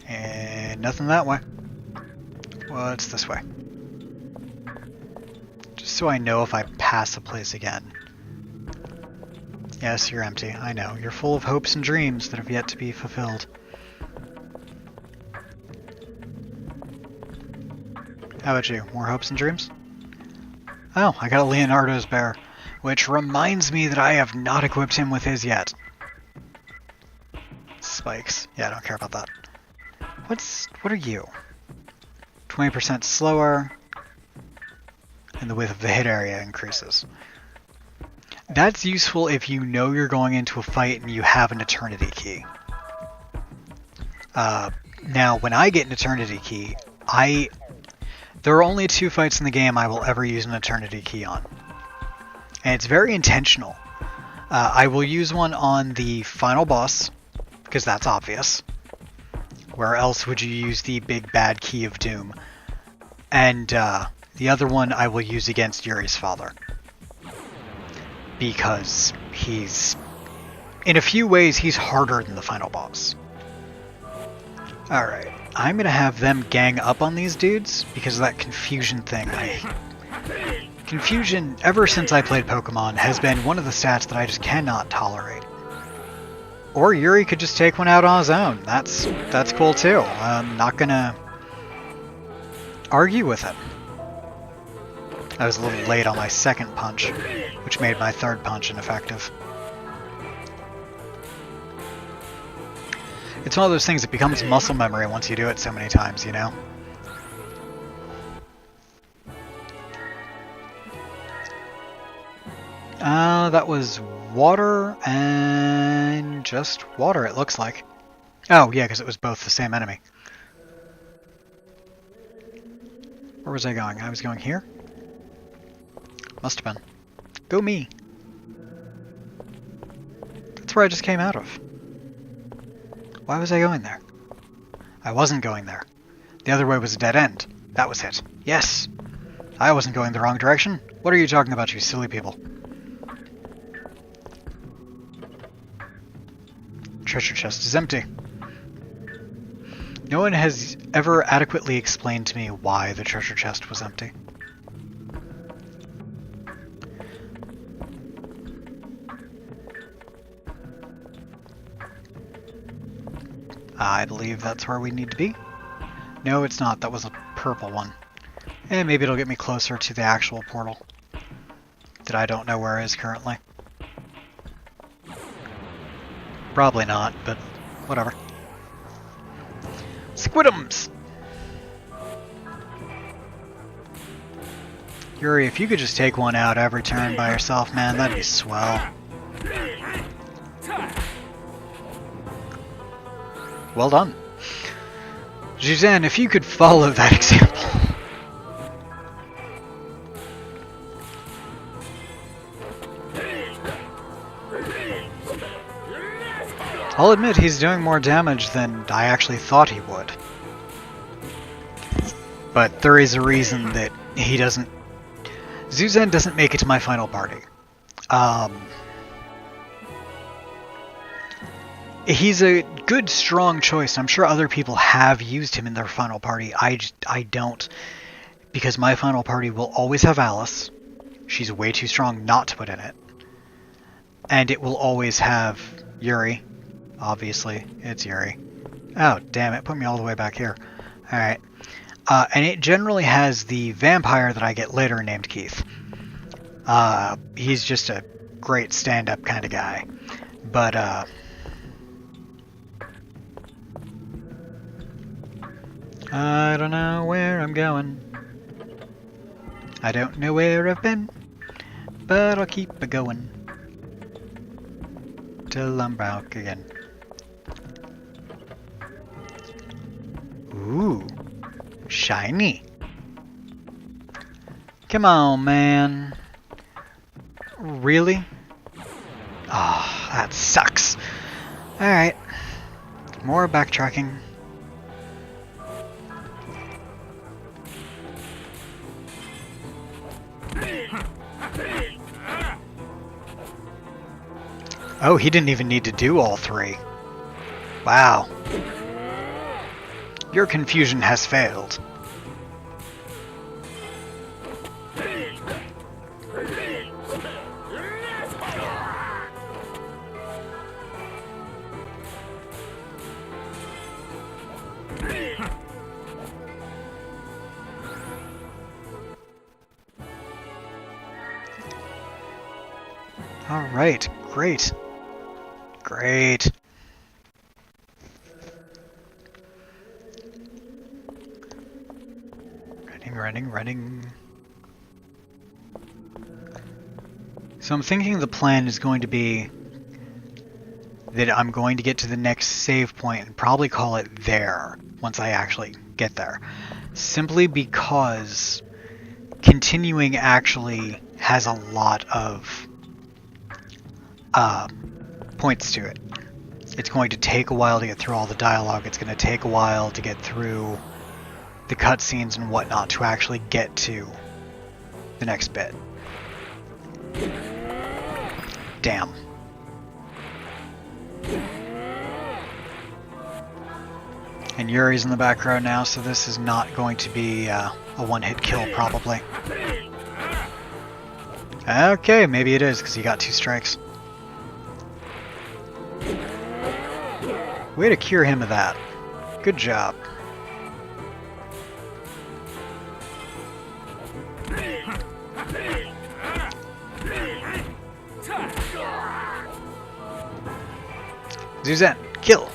And nothing that way. Well, it's this way. Just so I know if I pass the place again. Yes, you're empty, I know. You're full of hopes and dreams that have yet to be fulfilled. How about you? More hopes and dreams? Oh, I got a Leonardo's bear, which reminds me that I have not equipped him with his yet. Spikes. Yeah, I don't care about that. What are you? 20% slower, and the width of the hit area increases. That's useful if you know you're going into a fight and you have an Eternity Key. Now, when I get an Eternity Key, there are only 2 fights in the game I will ever use an Eternity Key on. And it's very intentional. I will use one on the final boss, because that's obvious. Where else would you use the big bad Key of Doom? And the other one I will use against Yuri's father. Because in a few ways, he's harder than the final boss. Alright, I'm gonna have them gang up on these dudes because of that confusion thing. Confusion, ever since I played Pokemon, has been one of the stats that I just cannot tolerate. Or Yuri could just take one out on his own. That's cool too. I'm not gonna argue with him. I was a little late on my second punch, which made my third punch ineffective. It's one of those things that becomes muscle memory once you do it so many times, you know? That was water and just water, it looks like. Oh, yeah, because it was both the same enemy. Where was I going? I was going here? Must have been. Go me! That's where I just came out of. Why was I going there? I wasn't going there. The other way was a dead end. That was it. Yes! I wasn't going the wrong direction. What are you talking about, you silly people? Treasure chest is empty. No one has ever adequately explained to me why the treasure chest was empty. I believe that's where we need to be. No, it's not. That was a purple one. And maybe it'll get me closer to the actual portal that I don't know where is currently. Probably not, but whatever. Squidums! Yuri, if you could just take one out every turn by yourself, man, that'd be swell. Well done. Juzan, if you could follow that example. I'll admit he's doing more damage than I actually thought he would. But there is a reason that he doesn't... Zuzan doesn't make it to my final party. He's a good, strong choice. I'm sure other people have used him in their final party. I don't. Because my final party will always have Alice. She's way too strong not to put in it. And it will always have Yuri. Obviously, it's Yuri. Oh, damn it. Put me all the way back here. Alright. And it generally has the vampire that I get later named Keith. He's just a great stand-up kind of guy. But, I don't know where I'm going. I don't know where I've been. But I'll keep it going. Till I'm back again. Ooh. Shiny. Come on, man. Really? Oh, that sucks. Alright. More backtracking. Oh, he didn't even need to do all three. Wow. Your confusion has failed. All right, great. Great. Running. So I'm thinking the plan is going to be that I'm going to get to the next save point and probably call it there once I actually get there. Simply because continuing actually has a lot of points to it. It's going to take a while to get through all the dialogue. It's going to take a while to get through the cutscenes and whatnot to actually get to the next bit. Damn. And Yuri's in the back row now, so this is not going to be a one-hit kill, probably. Okay, maybe it is, because he got 2 strikes. Way to cure him of that. Good job. Zuzan, kill!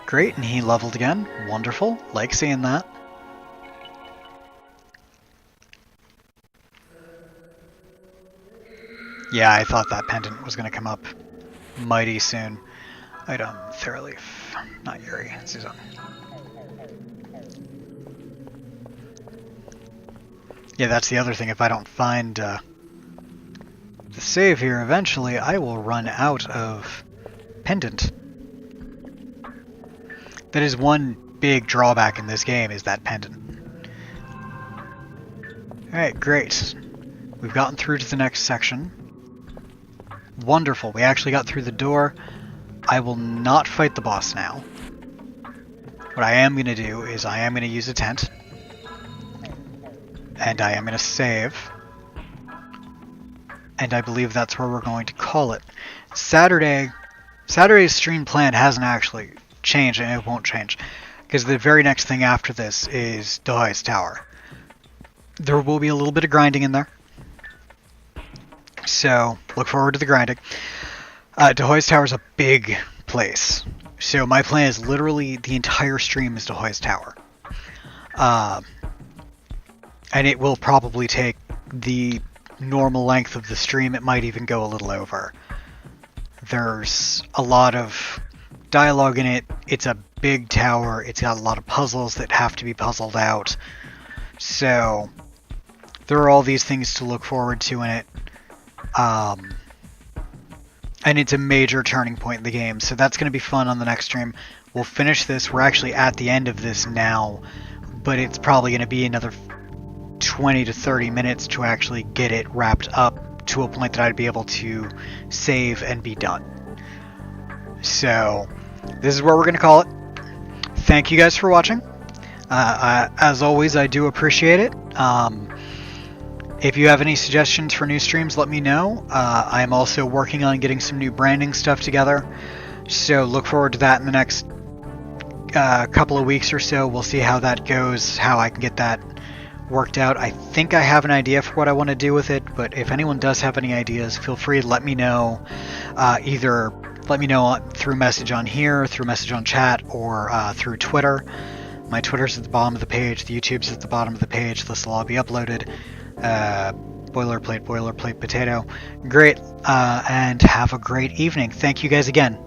Great, and he leveled again. Wonderful. Like seeing that. Yeah, I thought that pendant was going to come up mighty soon. Item, Theraleaf. Not Yuri, Zuzan. Yeah, that's the other thing. If I don't find the save here eventually, I will run out of pendant. That is one big drawback in this game, is that pendant. Alright, great. We've gotten through to the next section. Wonderful, we actually got through the door. I will not fight the boss now. What I am going to do is I am going to use a tent. And I am going to save. and I believe that's where we're going to call it. Saturday's stream plan hasn't actually changed, and it won't change, because the very next thing after this is Dahoy's Tower. There will be a little bit of grinding in there, so look forward to the grinding. Dahoy's Tower is a big place, so my plan is literally the entire stream is Dahoy's Tower. And it will probably take the normal length of the stream. It might even go a little over. There's a lot of dialogue in it. It's a big tower. It's got a lot of puzzles that have to be puzzled out. So there are all these things to look forward to in it. And it's a major turning point in the game. So that's going to be fun on the next stream. We'll finish this. We're actually at the end of this now, but it's probably going to be another 20 to 30 minutes to actually get it wrapped up to a point that I'd be able to save and be done. So this is where we're going to call it. Thank you guys for watching. As always, I do appreciate it. If you have any suggestions for new streams, let me know. I'm also working on getting some new branding stuff together, so look forward to that in the next couple of weeks or so. We'll see how that goes, how I can get that worked out. I think I have an idea for what I want to do with it, but if anyone does have any ideas, feel free to let me know. Either let me know through message on here, through message on chat, or through Twitter. My Twitter's at the bottom of the page, the YouTube's at the bottom of the page. This will all be uploaded. Boilerplate potato. Great, and have a great evening. Thank you guys again.